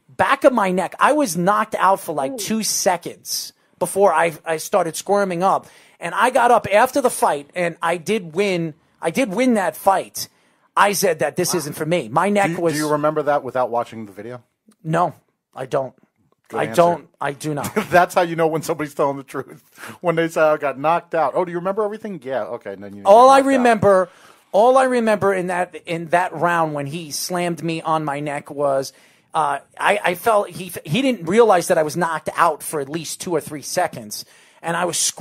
back of my neck. I was knocked out for like 2 seconds before I started squirming up. And I got up after the fight, and I did win that fight. I said that this isn't for me. My neck was... Do you remember that without watching the video? No, I don't. I don't. I do not. That's how you know when somebody's telling the truth. When they say I got knocked out. Oh, do you remember everything? Yeah. Okay. And then you. All I remember in that round when he slammed me on my neck was I felt he didn't realize that I was knocked out for at least 2 or 3 seconds. And I was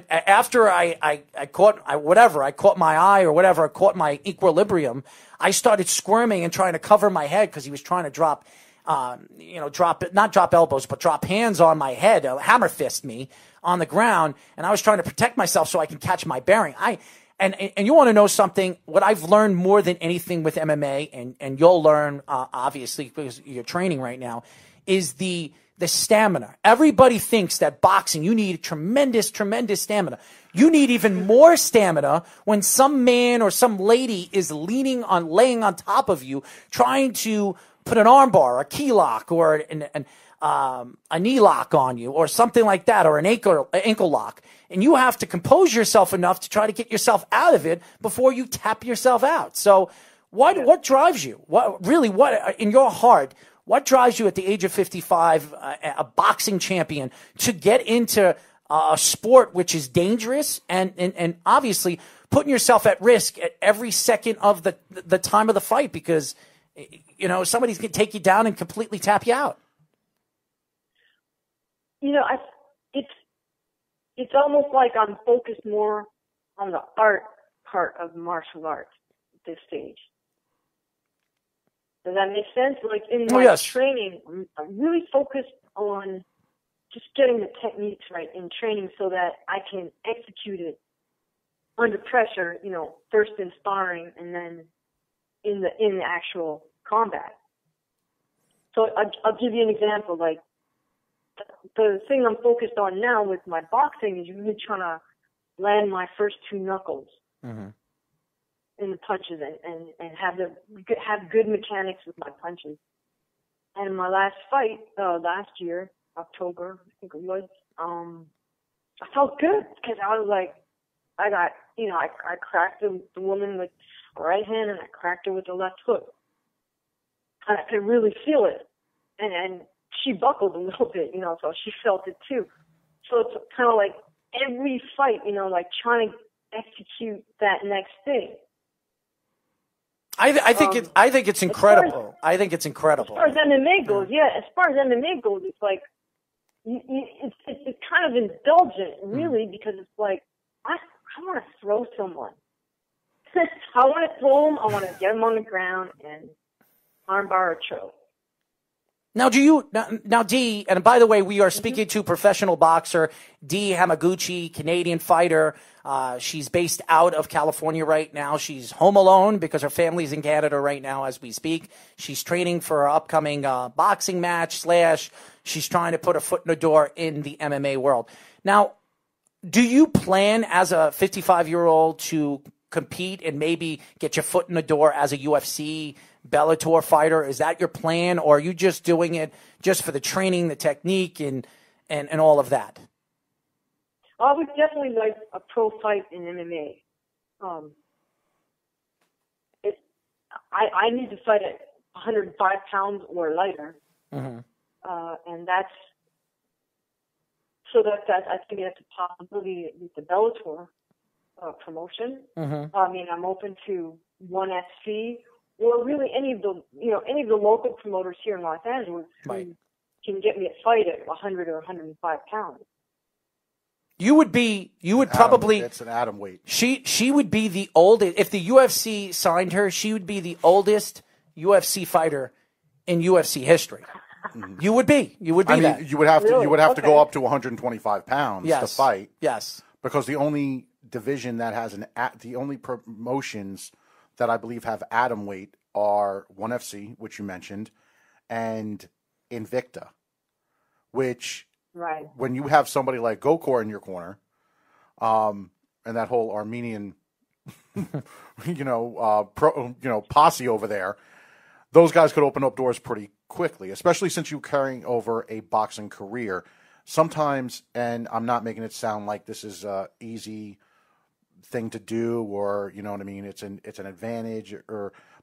after I caught my eye or whatever, I caught my equilibrium. I started squirming and trying to cover my head because he was trying to not drop elbows, but drop hands on my head, hammer fist me on the ground. And I was trying to protect myself so I can catch my bearing. And you want to know something? What I've learned more than anything with MMA, and you'll learn, obviously, because you're training right now, is the stamina. Everybody thinks that boxing, you need tremendous, tremendous stamina. You need even more stamina when some man or some lady is laying on top of you, trying to put an armbar, a key lock, or a knee lock on you, or something like that, or an ankle lock. And you have to compose yourself enough to try to get yourself out of it before you tap yourself out. So what drives you? What in your heart, what drives you at the age of 55, a boxing champion, to get into a sport which is dangerous and obviously putting yourself at risk at every second of the time of the fight, because somebody's going to take you down and completely tap you out? It's almost like I'm focused more on the art part of martial arts at this stage. Does that make sense? Like in my training, I'm really focused on just getting the techniques right in training so that I can execute it under pressure, first in sparring and then in the actual combat. So I'll give you an example. Like the thing I'm focused on now with my boxing is really trying to land my first 2 knuckles. Mm-hmm. In the punches and have good mechanics with my punches. And in my last fight, last year, October, I think it was, I felt good because I was like, I cracked the woman with the right hand and I cracked her with the left hook. And I could really feel it. And she buckled a little bit, so she felt it too. So it's kind of like every fight, like trying to execute that next thing. I think it's incredible. I think it's incredible. As far as MMA goes, it's like it's kind of indulgent, really, because it's like I want to throw someone. I want to throw them. I want to get them on the ground and armbar or choke. Now, Dee, and by the way, we are speaking to professional boxer Dee Hamaguchi, Canadian fighter. She's based out of California right now. She's home alone because her family's in Canada right now as we speak. She's training for her upcoming boxing match / she's trying to put her foot in the door in the MMA world. Now, do you plan as a 55-year-old to compete and maybe get your foot in the door as a UFC Bellator fighter? Is that your plan, or are you just doing it just for the training, the technique, and all of that? I would definitely like a pro fight in MMA. I need to fight at 105 pounds or lighter, and that's I think that's a possibility with the Bellator promotion. I mean, I'm open to ONE FC. Or really any of the local promoters here in Los Angeles who can get me a fight at 100 or 105 pounds. You would probably. It's an atom weight. She would be the oldest. If the UFC signed her, she would be the oldest UFC fighter in UFC history. You would be. You would be. You would have to. You would have to go up to 125 pounds to fight. Yes. Because the only division that has the only promotions that I believe have atom weight are ONE FC, which you mentioned, and Invicta, which when you have somebody like Gokor in your corner, and that whole Armenian, posse over there, those guys could open up doors pretty quickly, especially since you're carrying over a boxing career. Sometimes, and I'm not making it sound like this is easy thing to do, or you know what I mean, it's an advantage,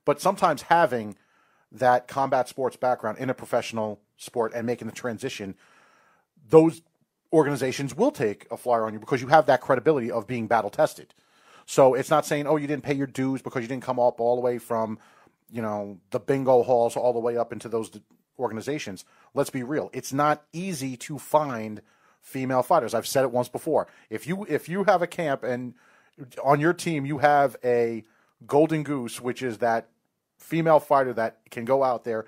but sometimes having that combat sports background in a professional sport and making the transition, those organizations will take a flyer on you because you have that credibility of being battle tested. So it's not saying, oh, you didn't pay your dues because you didn't come up all the way from, the bingo halls all the way up into those organizations. Let's be real. It's not easy to find female fighters. I've said it once before. If you have a camp and on your team you have a golden goose, which is that female fighter that can go out there,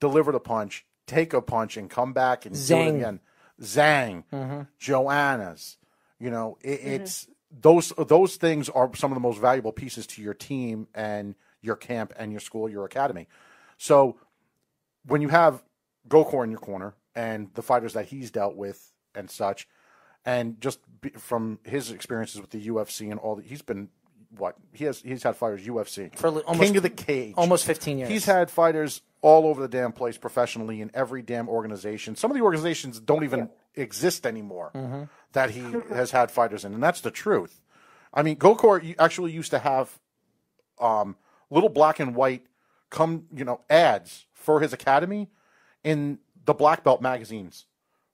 deliver the punch, take a punch, and come back and do it again. Zhang, Joanna's, it's those things are some of the most valuable pieces to your team and your camp and your school, your academy. So when you have Gokor in your corner and the fighters that he's dealt with and such, and just from his experiences with the UFC and all, he's been he's had fighters UFC for almost, King of the Cage, almost 15 years. He's had fighters all over the damn place professionally in every damn organization. Some of the organizations don't even exist anymore that he has had fighters in, and that's the truth. I mean, Gokor actually used to have little black and white ads for his academy in the black belt magazines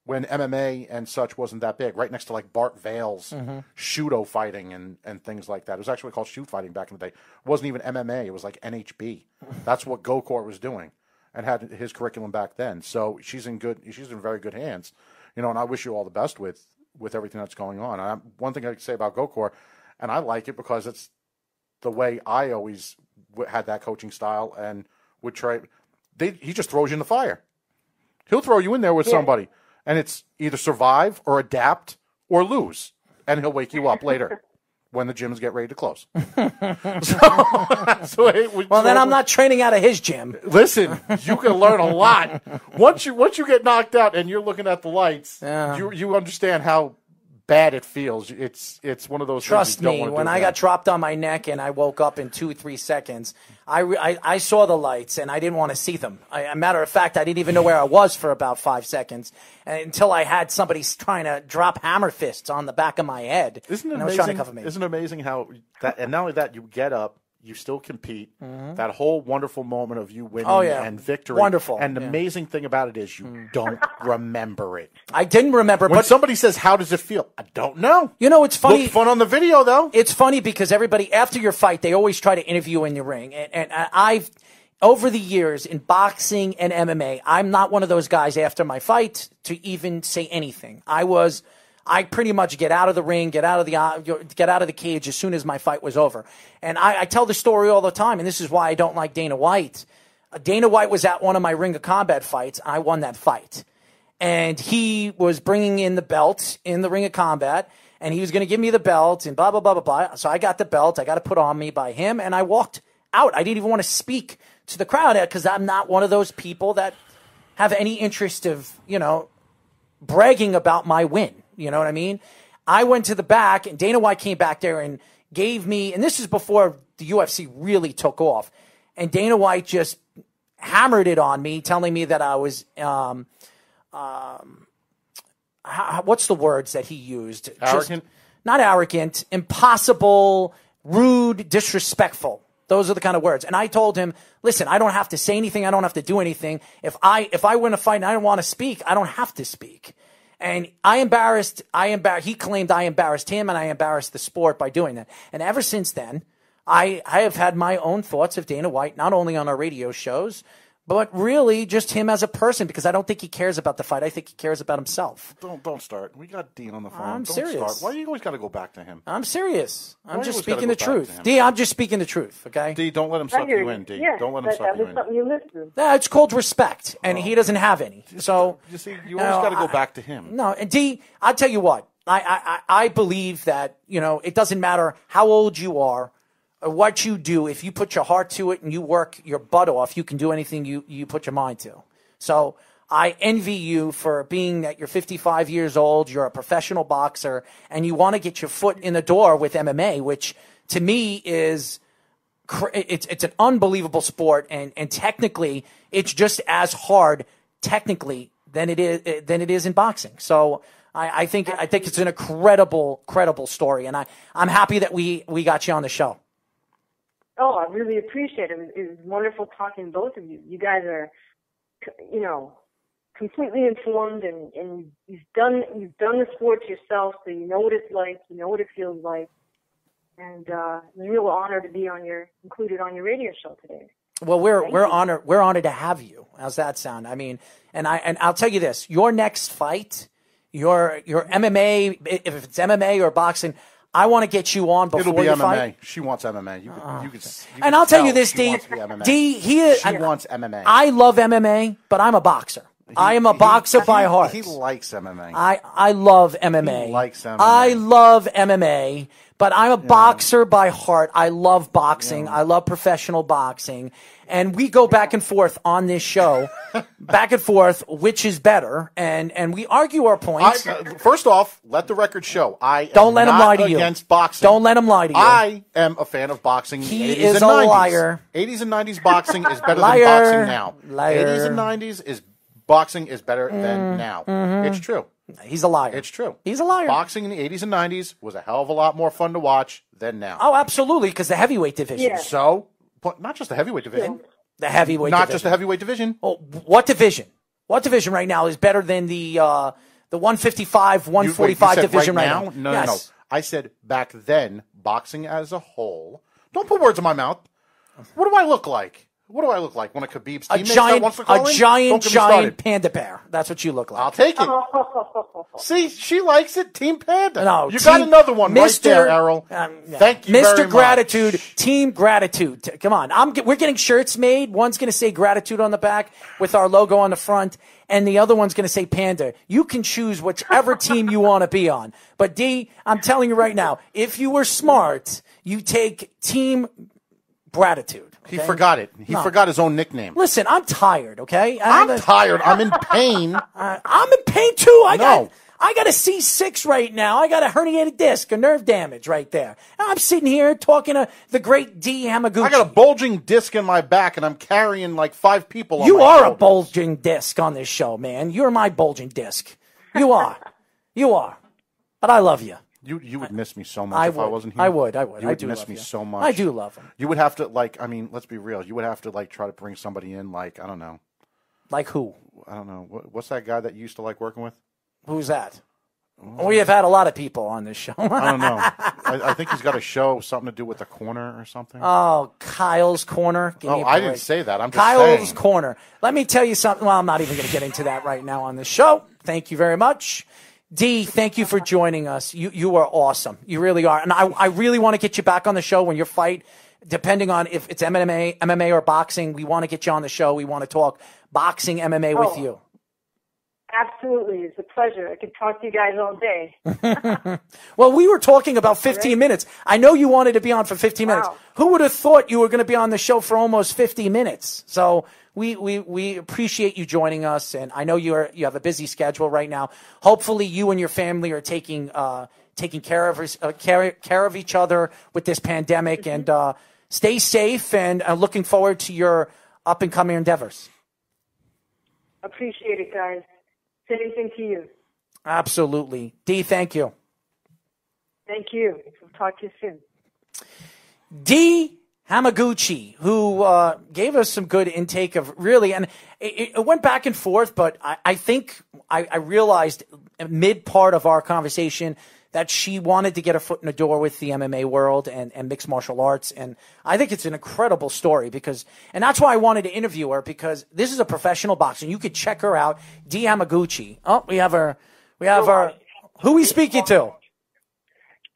when MMA and such wasn't that big, right next to like Bart Vale's Judo fighting and things like that. It was actually called shoot fighting back in the day. It wasn't even MMA. It was like NHB. That's what Gokor was doing and had his curriculum back then. So she's in very good hands, and I wish you all the best with everything that's going on. And one thing I can say about Gokor, and I like it because it's the way I always had that coaching style and would try. He just throws you in the fire. He'll throw you in there with somebody. And it's either survive or adapt or lose. And he'll wake you up later when the gyms get ready to close. Then I'm not training out of his gym. Listen, you can learn a lot. Once you get knocked out and you're looking at the lights, you understand how bad it feels. It's one of those Trust things you don't me, want to when do I got dropped on my neck and I woke up in 2-3 seconds, I saw the lights and I didn't want to see them. A matter of fact, I didn't even know where I was for about 5 seconds until I had somebody trying to drop hammer fists on the back of my head. Isn't it amazing? Was trying to cover me. Isn't it amazing how that, and not only that, you get up, you still compete. That whole wonderful moment of you winning and victory. Wonderful. And the amazing thing about it is you don't remember it. I didn't remember. When but somebody says, how does it feel? I don't know. It's funny. Looked fun on the video, though. It's funny because everybody, after your fight, they always try to interview you in the ring. And I've, over the years in boxing and MMA, I'm not one of those guys after my fight to even say anything. I pretty much get out of the ring, get out of the cage as soon as my fight was over. And I tell the story all the time, and this is why I don't like Dana White. Dana White was at one of my Ring of Combat fights, and I won that fight. And he was bringing in the belt in the Ring of Combat, and he was going to give me the belt, and blah, blah, blah, blah, blah. So I got the belt. I got it put on me by him, and I walked out. I didn't even want to speak to the crowd because I'm not one of those people that have any interest of, bragging about my win. You know what I mean? I went to the back, and Dana White came back there and gave me, and this is before the UFC really took off, and Dana White just hammered it on me, telling me that I was, what's the words that he used? Arrogant? Not arrogant, impossible, rude, disrespectful. Those are the kind of words. And I told him, listen, I don't have to say anything. I don't have to do anything. If I win a fight and I don't want to speak, I don't have to speak. And he claimed I embarrassed him and I embarrassed the sport by doing that. And ever since then, I have had my own thoughts of Dana White, not only on our radio shows, but really just him as a person, because I don't think he cares about the fight. I think he cares about himself. Don't start. We got Dean on the phone. I'm don't serious. Start. Why do you always got to go back to him? I'm serious. I'm just always speaking gotta the go back truth. to him? D, I'm just speaking the truth, okay? D, don't let him suck you in, D. Yeah, Don't let him suck you in. something you listen. No, it's called respect, and he doesn't have any. So You see, you always got to go back to him. No, and D, I'll tell you what. I believe that, it doesn't matter how old you are or what you do. If you put your heart to it and you work your butt off, you can do anything you put your mind to. So I envy you for being that you're 55 years old, you're a professional boxer, and you want to get your foot in the door with MMA, which to me is it's an unbelievable sport, and sport it's just as hard technically than it is in boxing. So I think it's an incredible story, and I'm happy that we got you on the show. Oh, I really appreciate it. It was wonderful talking to both of you. You guys are, completely informed, and you've done the sport yourself, so you know what it's like, you know what it feels like, and it's a real honor to be included on your radio show today. Well, we're honored to have you. How's that sound? I mean, and I'll tell you this: your next fight, your MMA, if it's MMA or boxing, I want to get you on before It'll be you MMA. Fight. She wants MMA. And I'll tell you this, D. She wants MMA. I love MMA, but I'm a boxer. I am a boxer by heart. He likes MMA. I love MMA. He likes MMA. I love MMA, but I'm a boxer by heart. I love boxing. I love professional boxing. And we go back and forth on this show, back and forth, which is better, and we argue our points. First off, let the record show. Don't let him lie to you. Against boxing. Don't let him lie to you. I am a fan of boxing. He 80s is and a 90s. liar. 80s and 90s boxing is better Liar. than boxing now. Liar. 80s and 90s boxing is better than now. It's true. He's a liar. It's true. He's a liar. Boxing in the 80s and 90s was a hell of a lot more fun to watch than now. Oh, absolutely, because the heavyweight division. Yeah. So, but not just the heavyweight division. The heavyweight Not division. just the heavyweight division. Oh, what division? What division right now is better than the 155, 145 division right now? No. I said back then, boxing as a whole. Don't put words in my mouth. What do I look like? What do I look like? One of Khabib's teammates that wants to call in? giant panda bear. That's what you look like. I'll take it. See, she likes it. Team Panda. No, you got another one right there, Errol. Thank you Mr. very Gratitude, much. Team Gratitude. Come on. We're getting shirts made. One's going to say Gratitude on the back with our logo on the front, and the other one's going to say Panda. You can choose whichever team you want to be on. But, D, I'm telling you right now, if you were smart, you take Team Gratitude. He forgot it. He forgot his own nickname. Listen, I'm tired, okay? I'm tired. I'm in pain. I'm in pain, too. I got a C6 right now. I got a herniated disc, a nerve damage right there. And I'm sitting here talking to the great Dee Hamaguchi. I got a bulging disc in my back, and I'm carrying like 5 people on You my are shoulders. a bulging disc on this show, man. You're my bulging disc. You are. You are. But I love you. You would miss me so much if I wasn't here. I would. You would miss me so much. I do love him. You would have to, let's be real. You would have to, try to bring somebody in, I don't know. Like who? I don't know. What's that guy that you used to like working with? Who's that? We have had a lot of people on this show. I don't know. I think he's got a show, something to do with the corner or something. Oh, Kyle's Corner. Give me a I break. didn't say that. I'm just Kyle's saying. Corner. Let me tell you something. Well, I'm not even going to get into that right now on this show. Thank you very much. Dee, thank you for joining us. You are awesome. You really are. And I really want to get you back on the show when your fight, depending on if it's MMA or boxing, we want to get you on the show. We want to talk boxing, MMA with you. Absolutely. It's a pleasure. I could talk to you guys all day. Well, we were talking about 15 minutes. I know you wanted to be on for 15 minutes. Who would have thought you were going to be on the show for almost 50 minutes? So we appreciate you joining us, and I know you have a busy schedule right now. Hopefully, you and your family are taking care of each other with this pandemic, and stay safe. And looking forward to your up and coming endeavors. Appreciate it, guys. Same thing to you. Absolutely, Dee. Thank you. Thank you. We'll talk to you soon. Dee Hamaguchi, who gave us some good intake of really, and it went back and forth, but I think I realized mid part of our conversation that she wanted to get her foot in the door with the MMA world and mixed martial arts. And I think it's an incredible story and that's why I wanted to interview her, because this is a professional boxer. You could check her out. Dee Hamaguchi. Oh, we have her. Who are we speaking to?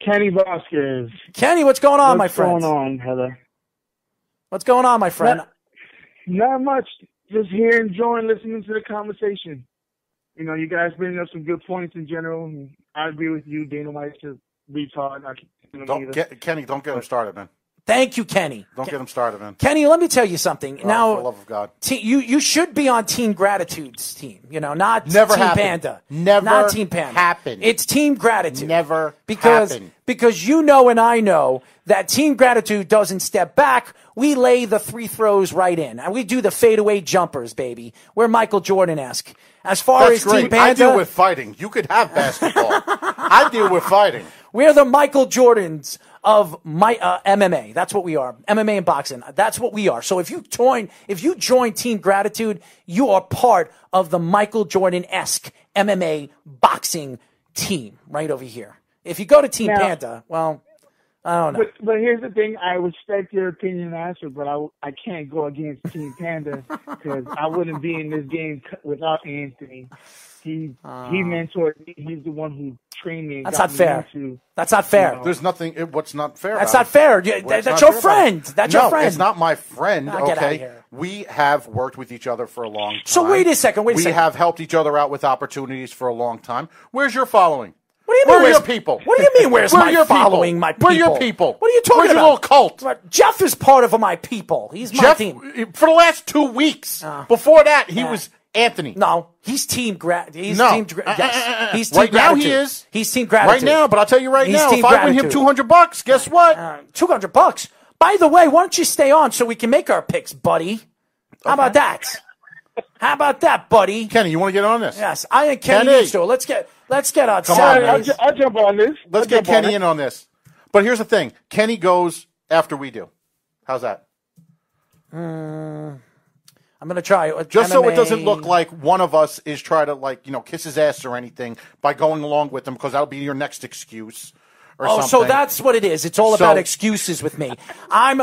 Kenny Vasquez. Kenny, what's going on, my friend? What's going on, Heather? What's going on, my friend? Not much. Just here enjoying listening to the conversation. You know, you guys bring up some good points in general. And I agree with you. Dana White's a retard. Kenny, don't get him started, man. Thank you, Kenny. Don't get him started, man. Kenny, let me tell you something. Now, for the love of God. You should be on Team Gratitude's team. Not Never Team happened. Panda. Never not Team Panda. happened. It's Team Gratitude. Never happened. Because you know and I know that Team Gratitude doesn't step back. We lay the 3 throws right in. And we do the fadeaway jumpers, baby. We're Michael Jordan-esque. As far That's as great. Team Panda, I deal with fighting. You could have basketball. I deal with fighting. We're the Michael Jordans of my MMA. That's what we are. MMA and boxing. That's what we are. So if you join Team Gratitude, you are part of the Michael Jordan-esque MMA boxing team right over here. If you go to Team Panda, well, I don't know. But here's the thing. I respect your opinion and answer, but I can't go against Team Panda because I wouldn't be in this game without Anthony. He mentored me. He's the one who trained me. That's not fair. That's not fair. There's nothing. What's not fair? That's not fair. That's your friend. That's your friend. No, it's not my friend. Get out of Okay, here. we have worked with each other for a long time. So wait a second. We have helped each other out with opportunities for a long time. Where's your following? What do you mean? Where are your people? What do you mean? Where's my following? My people. Where are your people? What are you talking Where's about? your little cult? Jeff is part of my people. He's my team. For the last 2 weeks. Before that, he was Anthony. No, he's Team Yes, he's Team Right now Gratitude. he is. He's Team Gratitude. Right now, but I'll tell you right He's now, Team if I win him Gratitude. $200, guess what? $200. By the way, why don't you stay on so we can make our picks, buddy? How about that? How about that, buddy? Kenny, you want to get on this? Yes, I and Kenny needs to. Let's get on. Come on, man. I'll jump on this. Let's get Kenny in on this. But here's the thing. Kenny goes after we do. How's that? I'm going to try. Just so it doesn't look like one of us is trying to, kiss his ass or anything by going along with him, because that'll be your next excuse. So that's what it is. It's all about excuses with me. I'm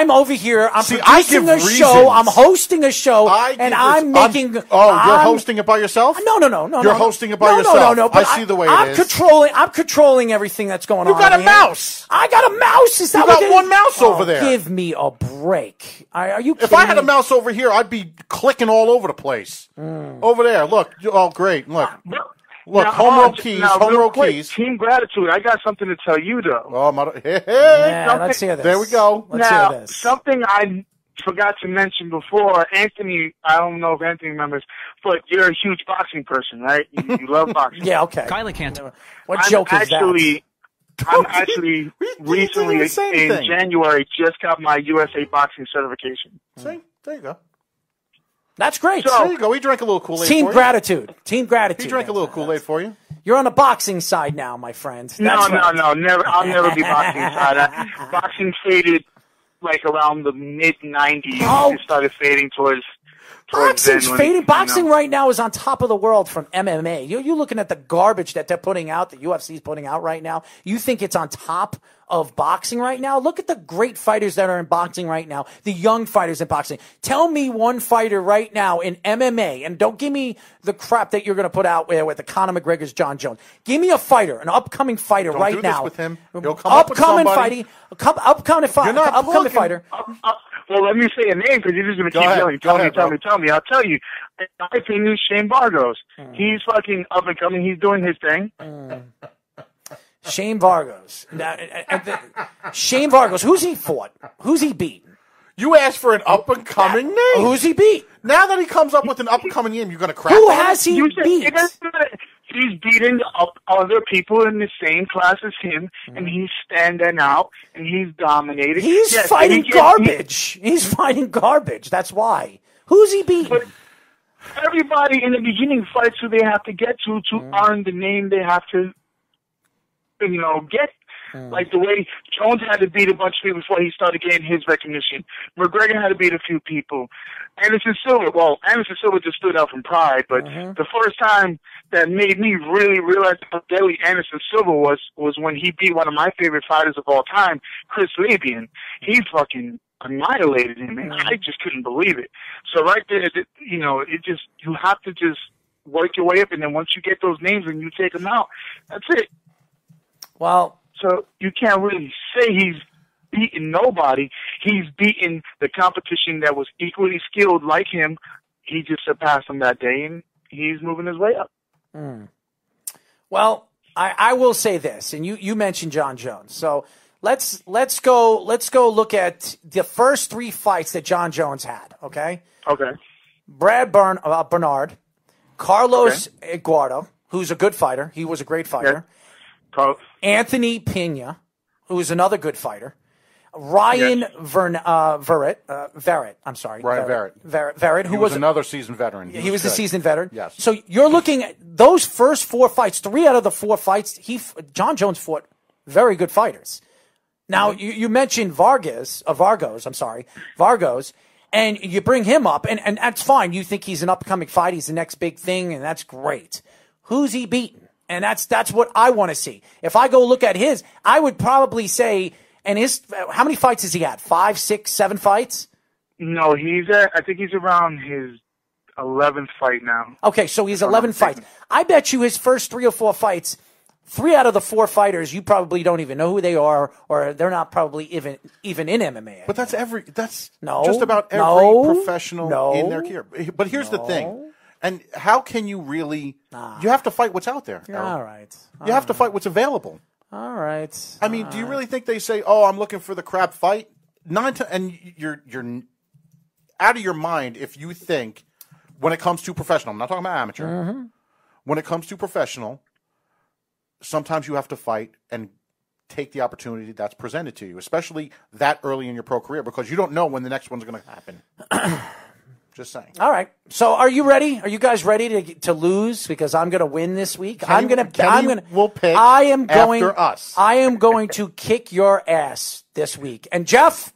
over here. I'm producing a show. I'm hosting a show, and I'm making. You're hosting it by yourself? No. You're hosting it by yourself. No. I see the way it is. I'm controlling everything that's going on. You got a mouse. I got a mouse. Is that you what got one mouse over there? Give me a break. Are you? If I had a mouse over here, I'd be clicking all over the place. Over there, look. Oh, great. Look, home row keys. Team Gratitude. I got something to tell you, though. Oh, let's hear this. There we go. Let's hear this. Something I forgot to mention before, Anthony, I don't know if Anthony remembers, but you're a huge boxing person, right? You love boxing. Yeah, okay. Kylie can't. What joke is that? I'm actually recently, in January, just got my USA boxing certification. See? There you go. That's great. So, there you go. We drank a little Kool-Aid Team for you. Gratitude. Team Gratitude. He drank a little Kool-Aid for you. You're on the boxing side now, my friend. No, never. I'll never be boxing side. Boxing faded like around the mid-'90s. It started fading towards Boxing's fading. Boxing right now is on top of the world from MMA. You're looking at the garbage that they're putting out, the UFC's putting out right now. You think it's on top of boxing right now? Look at the great fighters that are in boxing right now, the young fighters in boxing. Tell me one fighter right now in MMA, and don't give me the crap that you're going to put out with the Conor McGregor's, John Jones. Give me a fighter, an upcoming fighter don't right do now. This with him. He'll come up with somebody. Upcoming fighter. Well, let me say a name because you're just going to keep yelling. Tell me. I'll tell you. In my opinion, Shane Vargos. He's fucking up and coming. He's doing his thing. Shane Vargos. Shane Vargos. Who's he fought? Who's he beat? You asked for an up-and-coming name. Who's he beat? Now that he comes up with an up-and-coming name, you're going to crap Who on has he beat? He's beating up other people in the same class as him, and he's standing out, and he's dominating. He's fighting garbage. He's fighting garbage. That's why. Who's he beating? But everybody in the beginning fights who they have to get to earn the name they have to, get. Like the way Jones had to beat a bunch of people before he started getting his recognition. McGregor had to beat a few people. Anderson Silva just stood out from pride, but the first time that made me really realize how deadly Anderson Silva was when he beat one of my favorite fighters of all time, Chris Labian. He fucking annihilated him, and I just couldn't believe it. So right there, you have to just work your way up, and then once you get those names and you take them out, that's it. Well, so you can't really say he's beaten nobody. He's beaten the competition that was equally skilled like him. He just surpassed him that day, and he's moving his way up. Well, I will say this, and you mentioned John Jones. So let's go look at the first 3 fights that John Jones had. Okay. Okay. Brad Bernard, Carlos Eduardo, who's a good fighter. He was a great fighter. Anthony Pena, who is another good fighter. Ryan Verrett, who was another seasoned veteran. He was a seasoned veteran. Yes. So you're looking at those first 4 fights. 3 out of the 4 fights, John Jones fought very good fighters. Now, you mentioned Vargos, and you bring him up, and that's fine. You think he's an upcoming fight. He's the next big thing, and that's great. Who's he beaten? And that's what I want to see. If I go look at his, I would probably say, and how many fights has he had? 5, 6, 7 fights? No, I think he's around his 11th fight now. Okay, so he's 11 fights. I bet you his first 3 or 4 fights, 3 out of the 4 fighters, you probably don't even know who they are, or they're not probably even in MMA anymore. But that's just about every professional in their career. But here's the thing. And how can you really? You have to fight what's out there. All right. You have to fight what's available. All right. I mean, do you really think they say, "Oh, I'm looking for the crap fight"? And you're out of your mind if you think when it comes to professional. I'm not talking about amateur. Mm-hmm. When it comes to professional, sometimes you have to fight and take the opportunity that's presented to you, especially that early in your pro career, because you don't know when the next one's going to happen. Just saying. All right. So, are you ready? Are you guys ready to lose? Because I'm going to win this week. We'll pick after us. I am going to kick your ass this week. And Jeff,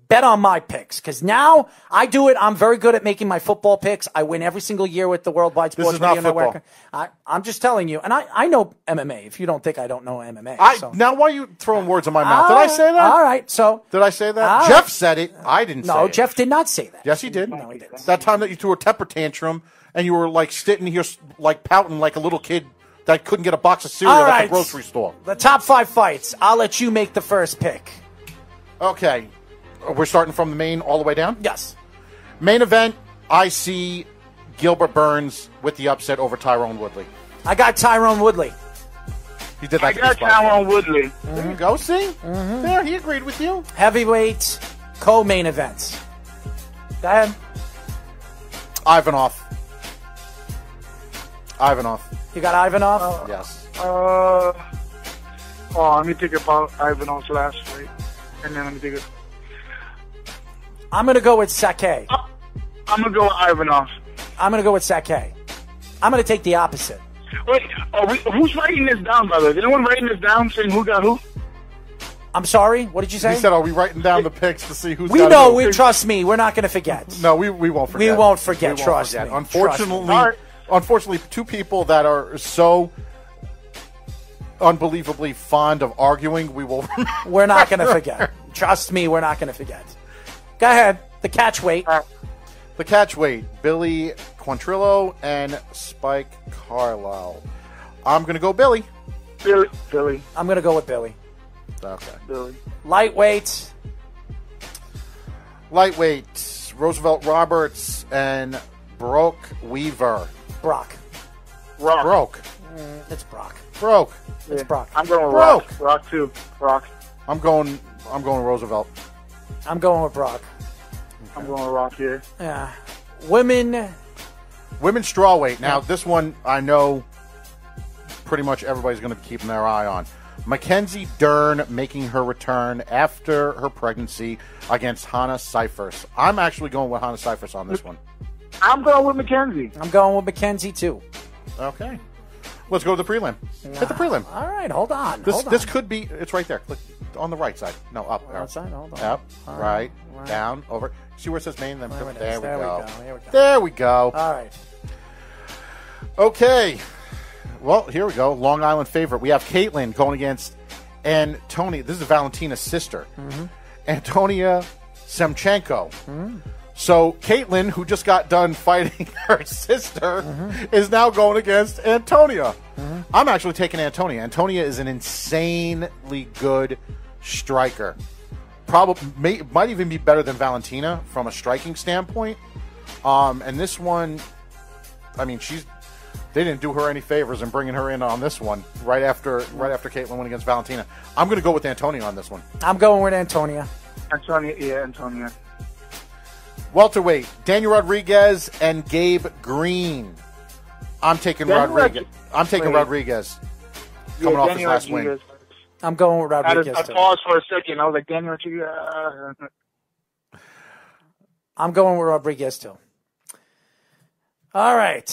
bet on my picks, because now I do it. I'm very good at making my football picks. I win every single year with the Worldwide Sports Radio Network. I'm just telling you, and I know MMA. If you don't think I don't know MMA, now why are you throwing words in my mouth? Did I say that? All right. So did I say that? Jeff said it. I didn't. No, Jeff did not say that. Yes, he did. No, he didn't. That time that you threw a temper tantrum and you were like sitting here like pouting like a little kid that couldn't get a box of cereal at the grocery store. The top 5 fights. I'll let you make the first pick. Okay. We're starting from the main all the way down? Yes. Main event, I see Gilbert Burns with the upset over Tyrone Woodley. I got Tyrone Woodley. He did that. I got Tyrone Woodley. Mm-hmm. There you go, see? Mm-hmm. There, he agreed with you. Heavyweight co-main events. Go ahead. Ivanov. You got Ivanov? Yes. Let me think about Ivanov's last fight. And then let me think of... I'm going to go with Sake. I'm going to go with Ivanov. I'm going to go with Sake. I'm going to take the opposite. Wait, who's writing this down, by the way? Is anyone writing this down saying who got who? I'm sorry? What did you say? He said, are we writing down the picks to see who's got who? We know. Trust me. We're not going to forget. No, we won't forget. We won't forget. Trust me. Unfortunately, 2 people that are so unbelievably fond of arguing, we will We're not going to forget. Trust me, we're not going to forget. Go ahead. The catch weight. The catch weight. Billy Quantrillo and Spike Carlisle. I'm going to go Billy. Billy. I'm going to go with Billy. Okay. Billy. Lightweight. Roosevelt Roberts and Brock Weaver. Brock. It's Brock. Brock. It's Brock. I'm going with Brock. Brock too. Brock. I'm going Roosevelt. I'm going with Brock. I'm going with Rock here. Yeah. Women's strawweight. Now, this one I know pretty much everybody's going to be keeping their eye on. Mackenzie Dern making her return after her pregnancy against Hannah Cyphers. I'm actually going with Hannah Cyphers on this one. I'm going with Mackenzie. I'm going with Mackenzie, too. Okay. Let's go to the prelim. Hit the prelim. All right, hold on. This could be, it's right there. Look, on the right side. No, up. Outside, hold on. Up, right, down, over. See where it says main? There we go. Here we go. There we go. All right. Okay. Well, here we go. Long Island favorite. We have Caitlin going against Antonia. This is Valentina's sister. Mm-hmm. Antonia Semchenko. Mm-hmm. So Caitlin, who just got done fighting her sister, is now going against Antonia. Mm-hmm. I'm actually taking Antonia. Antonia is an insanely good striker. Probably might even be better than Valentina from a striking standpoint. And this one, I mean, they didn't do her any favors in bringing her in on this one right after Caitlin went against Valentina. I'm going to go with Antonia on this one. I'm going with Antonia. Antonia. Welterweight, Daniel Rodriguez and Gabe Green. I'm taking Rodriguez. Coming off his last win. I'm going with Rodriguez. I paused for a second. I was like, Daniel Rodriguez. I'm going with Rodriguez, too. All right.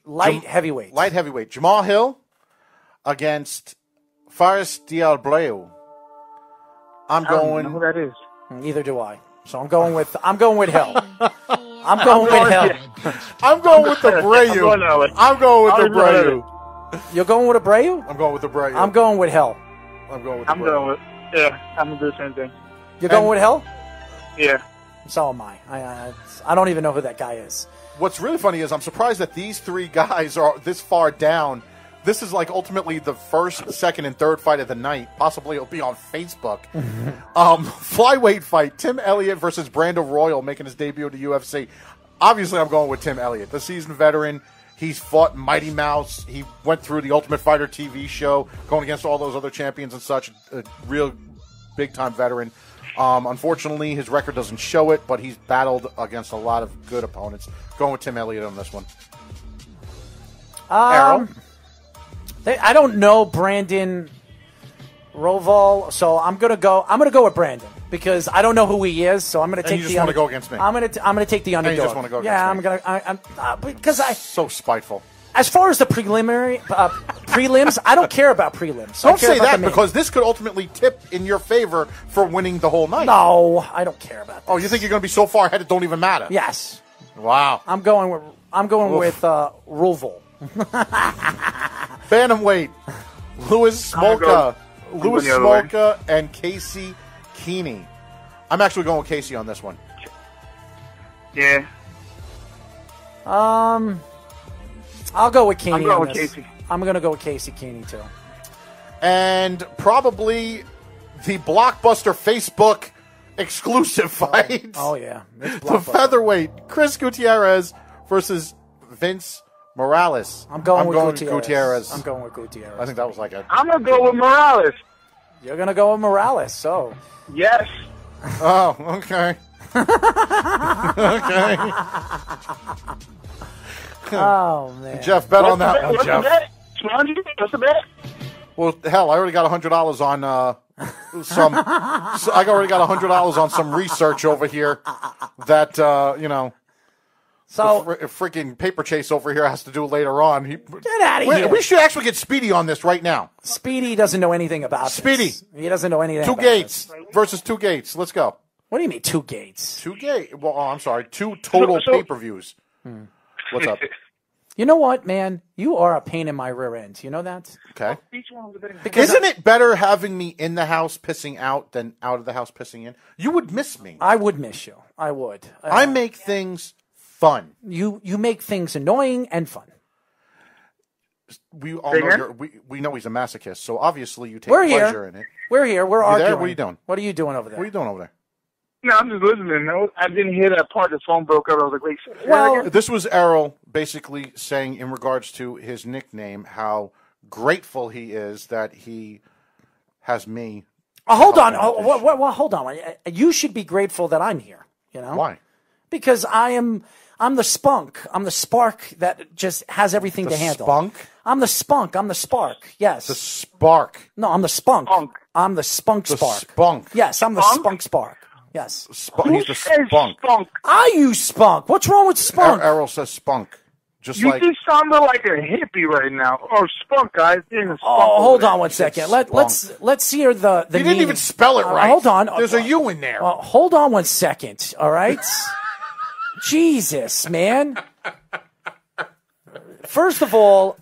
Light heavyweight. Jamal Hill against Faris Diableu. I'm I don't going. know who that is. Neither do I. So I'm going with Hill. I'm going with Hill. I'm going with the Abreu. I'm going with the Abreu. You're going with Abreu? I'm going with Abreu. I'm going with Hill. I'm going with I'm going with. Yeah, I'm gonna do the same thing. You're going with Hill? Yeah. So am I. I don't even know who that guy is. What's really funny is I'm surprised that these three guys are this far down. This is like ultimately the first, second, and third fight of the night. Possibly it'll be on Facebook. Flyweight fight: Tim Elliott versus Brandon Royal, making his debut at the UFC. Obviously, I'm going with Tim Elliott, the seasoned veteran. He's fought Mighty Mouse. He went through the Ultimate Fighter TV show, going against all those other champions and such. A real big-time veteran. Unfortunately, his record doesn't show it, but he's battled against a lot of good opponents. Going with Tim Elliott on this one. Errol? I don't know Brandon Roval, so I'm gonna go with Brandon because I don't know who he is. So I'm gonna take. And you just want to go against me. I'm gonna take the underdog. And you just want to go against me. I'm because I so spiteful. As far as the prelims, I don't care about prelims. Don't say that because this could ultimately tip in your favor for winning the whole night. No, I don't care about that. Oh, you think you're going to be so far ahead it don't even matter? Yes. Wow. I'm going with Roval. Bantamweight, Louis Smolka and Casey Keeney. I'm actually going with Casey on this one. Yeah. I'll go with Keeney. I'm going with Casey. I'm going to go with Casey Keeney too. And probably the blockbuster Facebook exclusive fight. Oh yeah, the featherweight Chris Gutierrez versus Vince Morales. I'm going with Gutierrez. I'm going with Gutierrez. I think that was like a. I'm gonna go with Morales. You're gonna go with Morales, so. Yes. Oh, okay. Okay. Oh man. Jeff, bet on that one, Jeff. What's the bet? Well, hell, I already got $100 on some. I already got $100 on some research over here that So freaking paper chase over here has to do later on. Get out of here. We should actually get Speedy on this right now. Speedy doesn't know anything about Speedy. this. He doesn't know anything. Two about Gates this. versus Two Gates. Let's go. What do you mean two Gates? Two Gates. Well, I'm sorry. Two total pay-per-views. What's up? You know what, man? You are a pain in my rear end. You know that? Okay. Because Isn't it better having me in the house pissing out than out of the house pissing in? You would miss me. I would miss you. I would. I make things fun. You make things annoying and fun. We all know we know he's a masochist, so obviously you take We're pleasure here. in it. We're here. We're You arguing. there? What are you doing? What are you doing over there? What are you doing over there? No, I'm just listening. I didn't hear that part. The phone broke up. I was like, wait. Well, This was Errol basically saying in regards to his nickname how grateful he is that he has me. hold on. Hold on. You should be grateful that I'm here. You know why? Because I'm the spunk. I'm the spark that just has everything to handle. Spunk? I'm the spunk. I'm the spark. Yes. The spark. No, I'm the spunk. I'm the spunk The spark. spunk. Yes, I'm the spunk spark. Yes. He's the spunk. I use spunk. What's wrong with spunk? Errol says spunk. Just You like just sounded like a hippie right now. Oh, spunk, guys. Hold on one second. Let's hear the you didn't meaning. even spell it right. Hold on. There's a U in there. Hold on one second. All right. Jesus, man. First of all,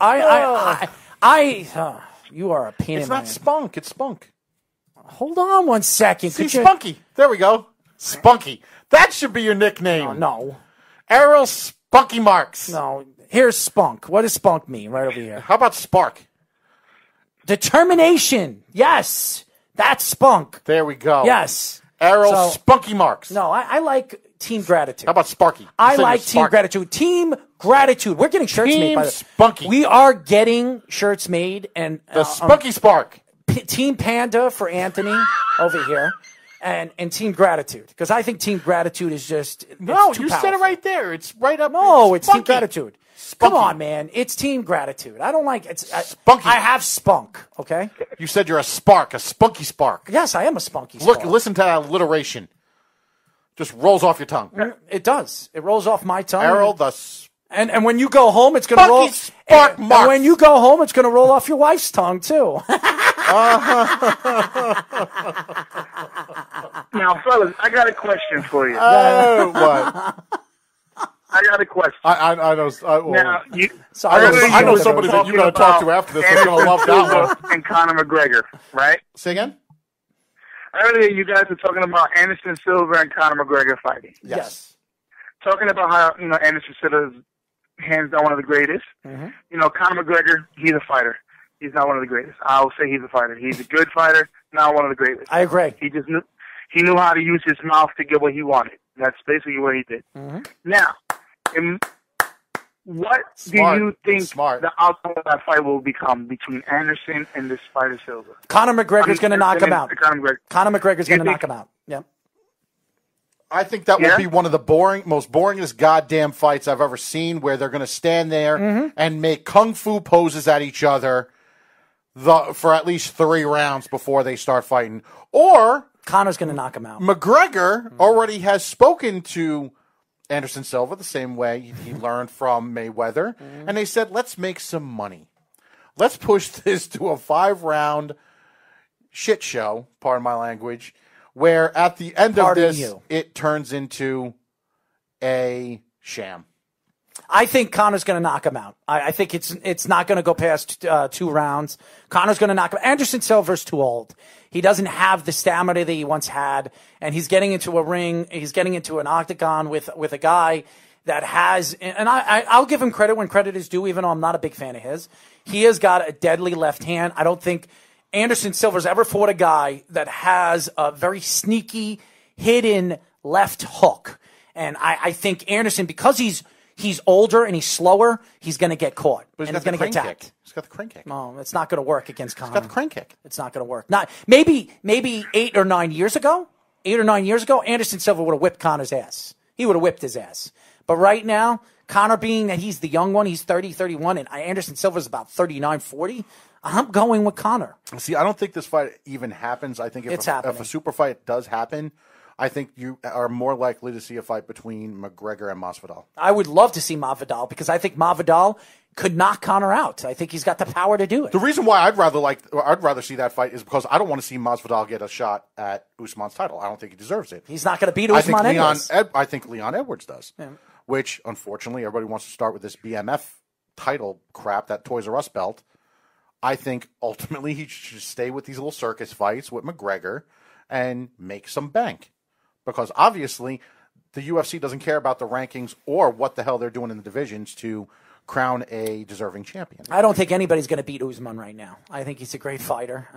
you are a pain in It's my not spunk. It's spunk. Hold on one second. See, Spunky. There we go. Spunky. That should be your nickname. No. Errol Spunky Marks. No. Here's spunk. What does spunk mean right over here? How about spark? Determination. Yes. That's spunk. There we go. Yes. Errol Spunky Marks. No, I like team gratitude. How about Sparky? I like team gratitude. Team gratitude. We're getting shirts made by Spunky. We are getting shirts made and the Spunky Spark. Team Panda for Anthony over here, and Team Gratitude because I think Team Gratitude is just no. Too You powerful. said it right there. It's right up. No, it's Team Spunky. Gratitude. Spunky. Come on, man. It's Team Gratitude. I don't like it's Spunky. I have spunk. Okay. You said you're a spark, a spunky spark. Yes, I am a spunky spark. Listen to that alliteration. Just rolls off your tongue. It does. It rolls off my tongue. Errol the And when you go home, it's going to roll. And when you go home, it's going to roll off your wife's tongue too. Now, fellas, I got a question for you. What? I got a question. I know. Now, I know somebody that you're going to talk to after this. They're going to love that one. And Conor McGregor, right? Say again? Earlier, you guys were talking about Anderson Silva and Conor McGregor fighting. Yes. Talking about how, Anderson Silva's hands down one of the greatest. Mm-hmm. Conor McGregor, he's a fighter. He's not one of the greatest. I'll say he's a fighter. He's a good fighter, not one of the greatest. I agree. He just knew how to use his mouth to get what he wanted. That's basically what he did. Mm-hmm. Now, what do you think the outcome of that fight will become between Anderson and this fighter Silva? Conor McGregor's going to knock him out. Conor McGregor's going to knock him out. Yep. I think that will be one of the most boringest goddamn fights I've ever seen, where they're going to stand there and make kung fu poses at each other for at least 3 rounds before they start fighting. Or Conor's going to knock him out. McGregor already has spoken to Anderson Silva the same way he learned from Mayweather, and they said, let's make some money. Let's push this to a 5-round shit show, pardon my language, where at the end of this, it turns into a sham. I think Conor's going to knock him out. I think it's not going to go past 2 rounds. Conor's going to knock him out. Anderson Silva's too old. He doesn't have the stamina that he once had, and he's getting into a ring. He's getting into an octagon with a guy that has, and I'll give him credit when credit is due, even though I'm not a big fan of his. He has got a deadly left hand. I don't think Anderson Silva's ever fought a guy that has a very sneaky, hidden left hook. And I think Anderson, because he's older and he's slower, he's going to get caught. But he's going to get tapped. He's got the crane kick. No, it's not going to work against Conor. He's got the crane kick. It's not going to work. Not maybe 8 or 9 years ago. 8 or 9 years ago, Anderson Silva would have whipped Conor's ass. He would have whipped his ass. But right now, Conor, being that he's the young one, he's 30, 31, and Anderson Silva's about 39, 40. I'm going with Conor. See, I don't think this fight even happens. I think if a super fight does happen, I think you are more likely to see a fight between McGregor and Masvidal. I would love to see Masvidal because I think Masvidal could knock Conor out. I think he's got the power to do it. The reason why I'd rather see that fight is because I don't want to see Masvidal get a shot at Usman's title. I don't think he deserves it. He's not going to beat Usman anyways. I think Leon Edwards does, which unfortunately everybody wants to start with this BMF title crap, that Toys R Us belt. I think ultimately he should stay with these little circus fights with McGregor and make some bank. Because obviously the UFC doesn't care about the rankings or what the hell they're doing in the divisions to crown a deserving champion. I don't think anybody's going to beat Usman right now. I think he's a great fighter.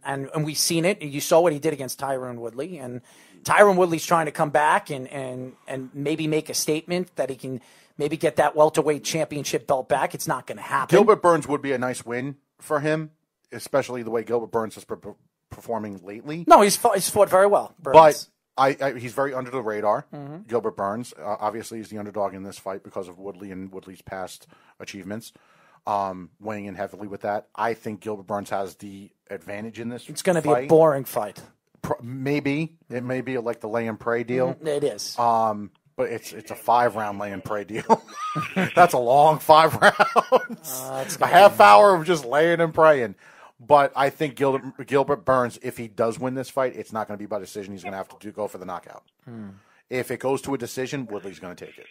And we've seen it. You saw what he did against Tyron Woodley. And Tyron Woodley's trying to come back and maybe make a statement that he can maybe get that welterweight championship belt back. It's not going to happen. Gilbert Burns would be a nice win for him, especially the way Gilbert Burns is performing lately. No, he's fought very well, Burns. But he's very under the radar. Mm-hmm. Gilbert Burns, obviously, is the underdog in this fight because of Woodley and Woodley's past achievements. Weighing in heavily with that, I think Gilbert Burns has the advantage in this. It's going to be a boring fight. Maybe it may be like the lay and pray deal. It is. But it's a 5-round lay and pray deal. That's a long 5 rounds. A half hour of just laying and praying. But I think Gilbert Burns, if he does win this fight, it's not going to be by decision. He's going to have to go for the knockout. If it goes to a decision, Woodley's going to take it.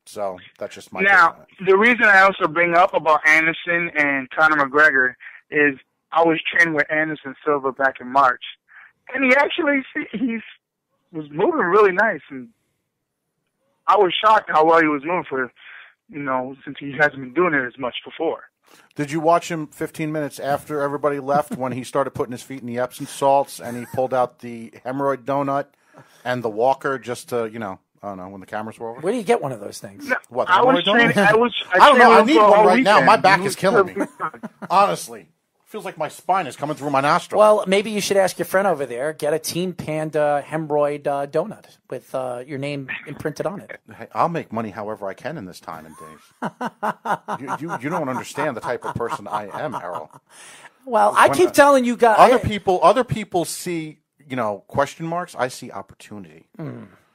So that's just my take on it. The reason I also bring up about Anderson and Conor McGregor is I was training with Anderson Silva back in March. And he was moving really nice. And I was shocked how well he was moving for, since he hasn't been doing it as much before. Did you watch him 15 minutes after everybody left when he started putting his feet in the Epsom salts and he pulled out the hemorrhoid donut and the walker just to, I don't know, when the cameras were over? Where do you get one of those things? What, I don't know. I need one right now. My back is killing me. Honestly. Feels like my spine is coming through my nostril. Well, maybe you should ask your friend over there, get a Team Panda hemorrhoid donut with your name imprinted on it. Hey, I'll make money however I can in this time and days. You don't understand the type of person I am, Errol. Well, I keep telling you guys. Other people see, question marks. I see opportunity.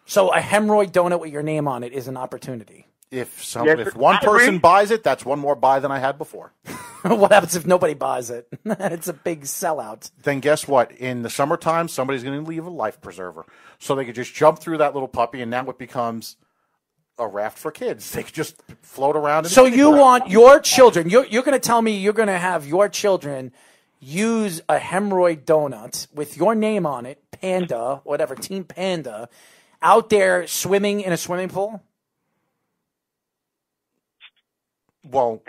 So a hemorrhoid donut with your name on it is an opportunity. If Yes, if one I agree. person buys it, that's one more buy than I had before. What happens if nobody buys it? It's a big sellout. Then guess what? In the summertime, somebody's going to leave a life preserver. So they could just jump through that little puppy, and now it becomes a raft for kids. They could just float around. So you want your children, you're going to tell me you're going to have your children use a hemorrhoid donut with your name on it, Panda, whatever, Team Panda, out there swimming in a swimming pool? Well,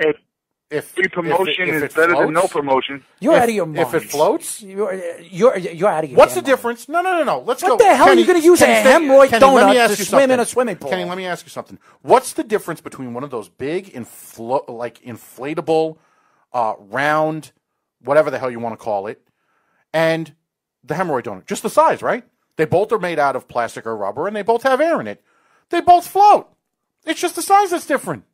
if free promotion if is it better than no floats, promotion. You're out of your mind. If it floats, you're out of your what's the damn mind. difference? No. Let's go. What the hell are you going to use a hemorrhoid donut to swim in a swimming pool? Kenny, let me ask you something. What's the difference between one of those big, inflatable, round, whatever the hell you want to call it, and the hemorrhoid donut? Just the size, right? They both are made out of plastic or rubber, and they both have air in it. They both float. It's just the size that's different.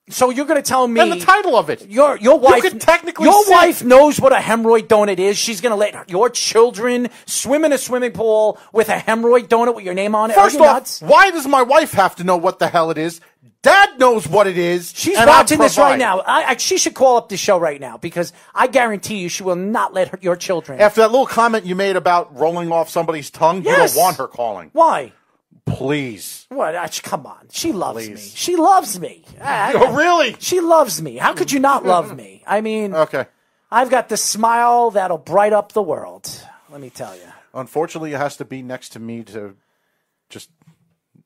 So you're going to tell me, and the title of it. Your wife, you could technically your say, wife knows what a hemorrhoid donut is. She's going to let your children swim in a swimming pool with a hemorrhoid donut with your name on it. First Are you off, nuts? why does my wife have to know what the hell it is? Dad knows what it is. She's and watching I'll this right provide. now. She should call up the show right now because I guarantee you she will not let your children. After that little comment you made about rolling off somebody's tongue, Yes. you don't want her calling. Why? Please. What? Come on. She loves Please. me. She loves me. Oh, really? She loves me. How could you not love me? I mean, Okay. I've got the smile that'll bright up the world. Let me tell you. Unfortunately, it has to be next to me to just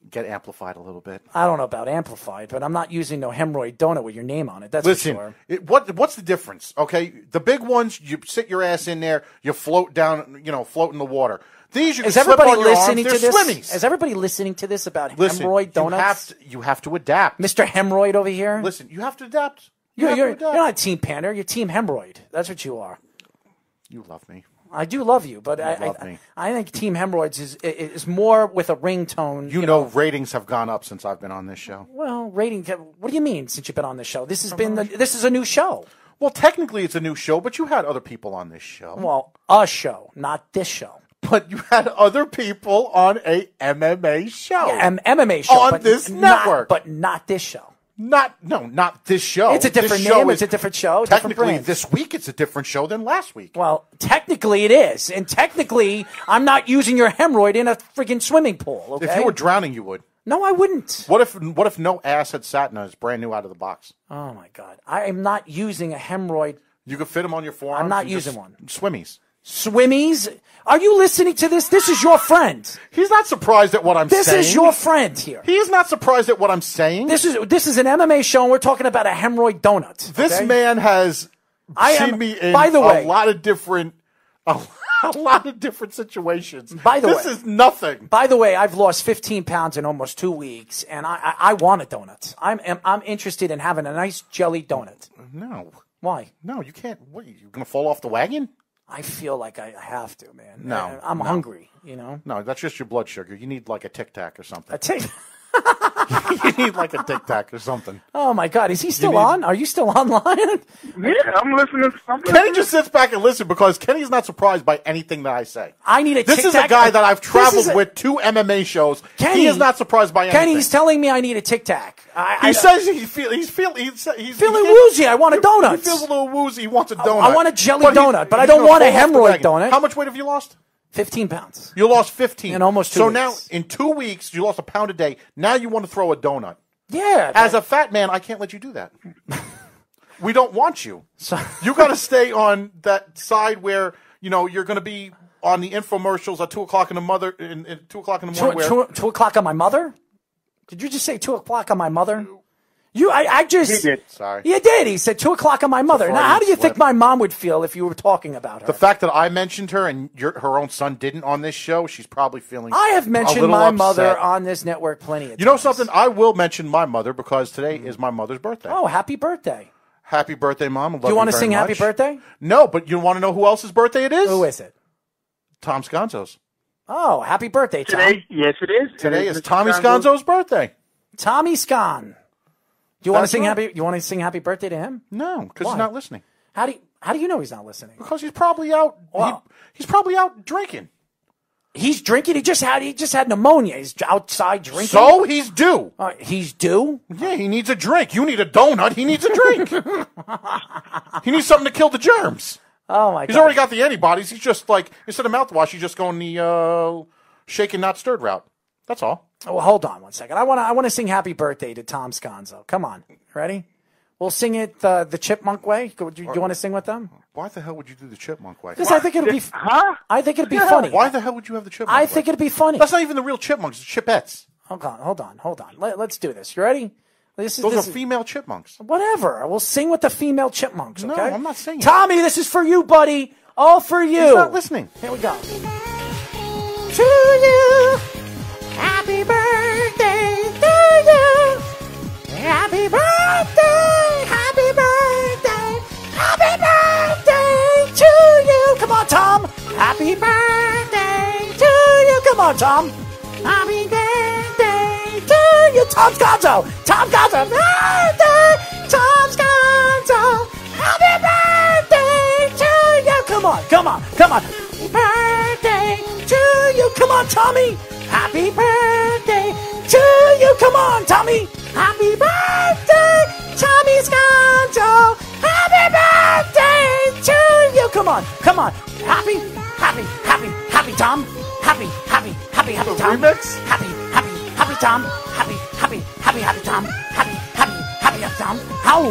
get amplified a little bit. I don't know about amplified, but I'm not using no hemorrhoid donut with your name on it. That's Listen, for sure. what's the difference? Okay, the big ones, you sit your ass in there, you float down, float in the water. These you Is can slip everybody on your listening arms. to They're this? swimmies. Is everybody listening to this about Listen, hemorrhoid donuts? You have to adapt. Mr. Hemorrhoid over here? Listen, you have to adapt. You're not Team Panda. You're Team Hemorrhoid. That's what you are. You love me. I do love you, but I think Team Hemorrhoids is more with a ringtone. You know, ratings have gone up since I've been on this show. Well, what do you mean since you've been on this show? This is a new show. Well, technically it's a new show, but you had other people on this show. Well, a show, not this show. But you had other people on a MMA show. Yeah, MMA show. On this network. But not this show. Not this show. It's a different name. It's a different show. Technically, this week it's a different show than last week. Well, technically it is. And technically, I'm not using your hemorrhoid in a freaking swimming pool, okay? If you were drowning, you would. No, I wouldn't. What if no ass had sat in it? It's brand new out of the box. Oh, my God. I am not using a hemorrhoid. You could fit them on your forearms. I'm not using one. Swimmies. Swimmies? Are you listening to this? This is your friend. He's not surprised at what I'm saying. This is your friend here. He is not surprised at what I'm saying. This is an MMA show, and we're talking about a hemorrhoid donut. This okay? man has seen me in by the way, a lot of different situations. By the way, this is nothing. By the way, I've lost 15 pounds in almost 2 weeks, and I want a donut. I'm interested in having a nice jelly donut. No. Why? No, you can't. What, you're going to fall off the wagon? I feel like I have to, man. No. I'm hungry, you know? No, that's just your blood sugar. You need like a Tic Tac or something. A Tic You need like a Tic Tac or something. Oh, my God. Is he still on? Are you still online? Yeah, I'm listening. Kenny just sits back and listens because Kenny's not surprised by anything that I say. I need a This Tic is a Tac. guy that I've traveled with 2 MMA shows. Kenny, he is not surprised by anything. Kenny's telling me I need a Tic Tac. He says he's feeling woozy. I want a donut. He feels a little woozy. He wants a donut. I want a jelly donut, but I don't want a hemorrhoid donut. How much weight have you lost? 15 pounds. You lost 15. In almost 2 So weeks. now, in 2 weeks, you lost a pound a day. Now you want to throw a donut. Yeah. As a fat man, I can't let you do that. We don't want you. So, you got to stay on that side where, you're going to be on the infomercials at 2 o'clock in the morning. 2 o'clock on my mother? Did you just say 2 o'clock on my mother? I just. He did. Sorry. You did. He said 2 o'clock on my mother. Now, how do you think my mom would feel if you were talking about her? The fact that I mentioned her and her own son didn't on this show, she's probably feeling I have a mentioned little my upset. mother on this network plenty of times. You know something? I will mention my mother because today is my mother's birthday. Oh, happy birthday. Happy birthday, Mom. Do you want to sing happy birthday? No, but you want to know who else's birthday it is? Who is it? Tom Sconzo's. Oh, happy birthday, Tom. Today, yes, it is. Today is Tommy Sconzo's birthday. Tommy Scon. Do you want to That's sing right. happy? You want to sing happy birthday to him? No, because Why? he's not listening. How do you know he's not listening? Because he's probably out. Well- He's probably out drinking. He's drinking. He just had pneumonia. He's outside drinking. So he's due. He's due? Yeah, he needs a drink. You need a donut. He needs a drink. He needs something to kill the germs. Oh, my God. He's already got the antibodies. He's just like, instead of mouthwash, he's just going the shaken, not stirred route. That's all. Well, hold on one second. I want to sing happy birthday to Tom Sconzo. Come on. Ready? We'll sing it the Chipmunk way. Do you want to sing with them? Why the hell would you do the Chipmunk way? Because I think it'll be I think it'd be funny. Why the hell would you have the Chipmunk I way? think it'd be funny. That's not even the real Chipmunks. It's Chipettes. Hold on. Let's do this. You ready? Those are female chipmunks. Whatever. We'll sing with the female chipmunks, okay? No, I'm not singing. Tommy, this is for you, buddy. All for you. He's not listening. Here we go. To you, happy birthday to you. Happy birthday, happy birthday, happy birthday to you. Come on, Tom. Happy birthday to you. Come on, Tom. Happy birthday to you. Tom Sconzo. Birthday. Tom Sconzo. Happy birthday to you. Come on. Happy birthday to you. Come on, Tommy. Happy birthday to you. Come on, Tommy. Happy birthday, Tommy Sconzo. Happy birthday to you. Come on. Happy Tom. Happy Tom. Remix? Happy Tom. Happy Tom. Happy Tom. How?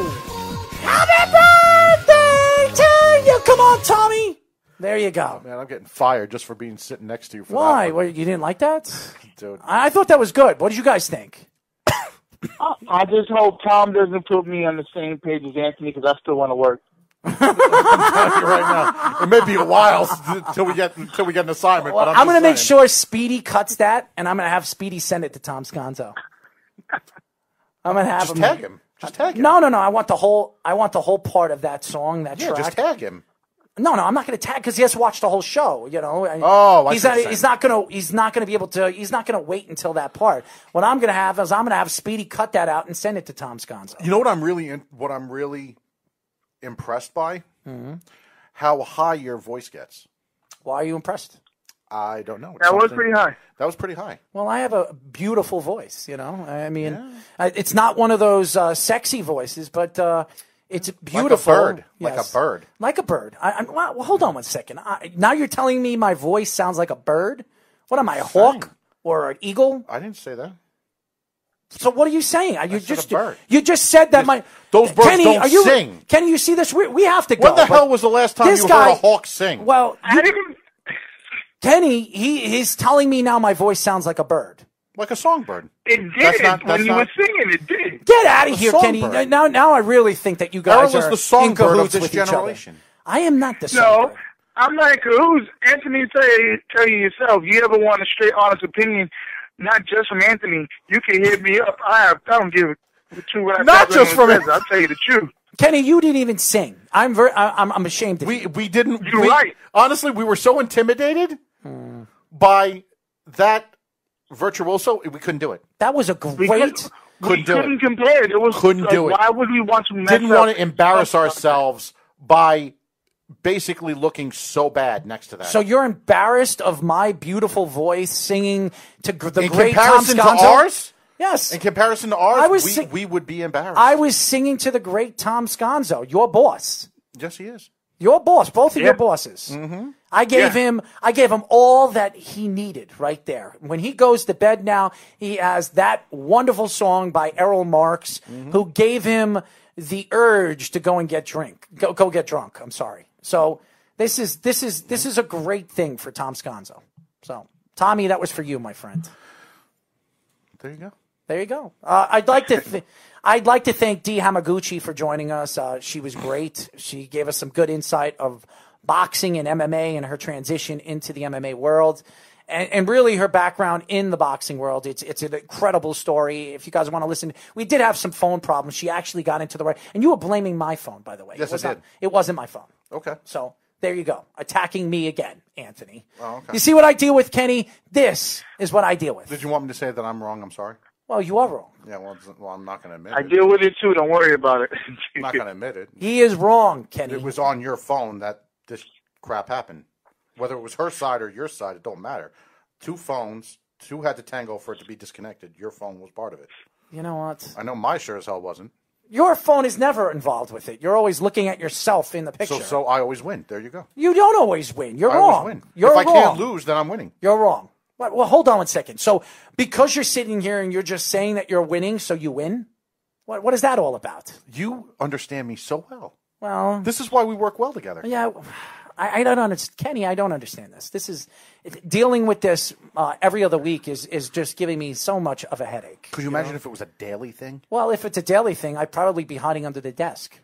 Happy birthday to you. Come on, Tommy. There you go. Man, I'm getting fired just for being sitting next to you. Why? What, you didn't like that? Dude. I thought that was good. What did you guys think? I just hope Tom doesn't put me on the same page as Anthony because I still want to work. I'm telling you right now, it may be a while until we get an assignment. Well, but I'm going to make saying. sure Speedy cuts that, and I'm going to have Speedy send it to Tom Sconzo. I'm going to have Just tag him. Just tag him. No. I want the whole part of that song, that track. Just tag him. No, I'm not going to tag because he has to watch the whole show. You know. He's not going to be able to. He's not going to wait until that part. What I'm going to have is I'm going to have Speedy cut that out and send it to Tom Sconzo. You know what I'm really impressed by? Mm-hmm. How high your voice gets. Why are you impressed? I don't know. That was pretty high. That was pretty high. Well, I have a beautiful voice. You know, I mean, it's not one of those sexy voices, but. It's beautiful. Like a bird. Like a bird. Well, hold on one second. Now you're telling me my voice sounds like a bird? What am I, a hawk or an eagle? I didn't say that. So what are you saying? I said a bird. You just said that those birds Kenny, don't sing. Kenny, you see this? We have to go. When the hell was the last time you heard a hawk sing? Well, Kenny, he's telling me now my voice sounds like a bird. Like a songbird. It did. When you were singing, it did. Get out of here, Kenny. Now I really think that you guys are the songbird in of cahoots this with generation. each other. I am not the songbird. No, I'm not in cahoots. Anthony, tell you yourself, you ever want a straight, honest opinion, not just from Anthony, you can hit me up. I don't give a two what I not just from Anthony. I'll tell you the truth. Kenny, you didn't even sing. I'm ashamed of you. We didn't. You're right. Honestly, we were so intimidated by that virtuoso, we couldn't do it. That was a great. We couldn't compare it. It was couldn't do it. Why would we want to mess Didn't up? want to embarrass ourselves by basically looking so bad next to that. So you're embarrassed of my beautiful voice singing to the in great Tom comparison Sconzo? to ours? Yes. In comparison to ours, we would be embarrassed. I was singing to the great Tom Sconzo, your boss. Yes, he is. Your boss, both of your bosses. Mm-hmm. I gave him all that he needed right there. When he goes to bed now, he has that wonderful song by Errol Marks, who gave him the urge to go and get go get drunk. I'm sorry. So this is a great thing for Tom Sconzo. So Tommy, that was for you, my friend. There you go. There you go. I'd like to thank Dee Hamaguchi for joining us. She was great. She gave us some good insight of boxing and MMA and her transition into the MMA world, and really her background in the boxing world. It's an incredible story. If you guys want to listen, we did have some phone problems. She actually got into the right, and you were blaming my phone, by the way. Yes, I did. It wasn't my phone. Okay. So there you go. Attacking me again, Anthony. Oh, okay. You see what I deal with, Kenny? This is what I deal with. Did you want me to say that I'm wrong? I'm sorry. Well, you are wrong. Yeah, well, I'm not going to admit it. I deal with it too. Don't worry about it. I'm not going to admit it. He is wrong, Kenny. It was on your phone that this crap happened. Whether it was her side or your side, it don't matter. 2 phones. 2 had to tango for it to be disconnected. Your phone was part of it. You know what? I know my sure as hell wasn't. Your phone is never involved with it. You're always looking at yourself in the picture. So I always win. There you go. You don't always win. You're I wrong. always win. You're if wrong. I can't lose, then I'm winning. You're wrong. Well, hold on one second. So because you're sitting here and you're just saying that you're winning, so you win? What is that all about? You understand me so well. Well, this is why we work well together. Yeah, I don't understand. Kenny, I don't understand this. This is dealing with this every other week is just giving me so much of a headache. Could you imagine if it was a daily thing? Well, if it's a daily thing, I'd probably be hiding under the desk.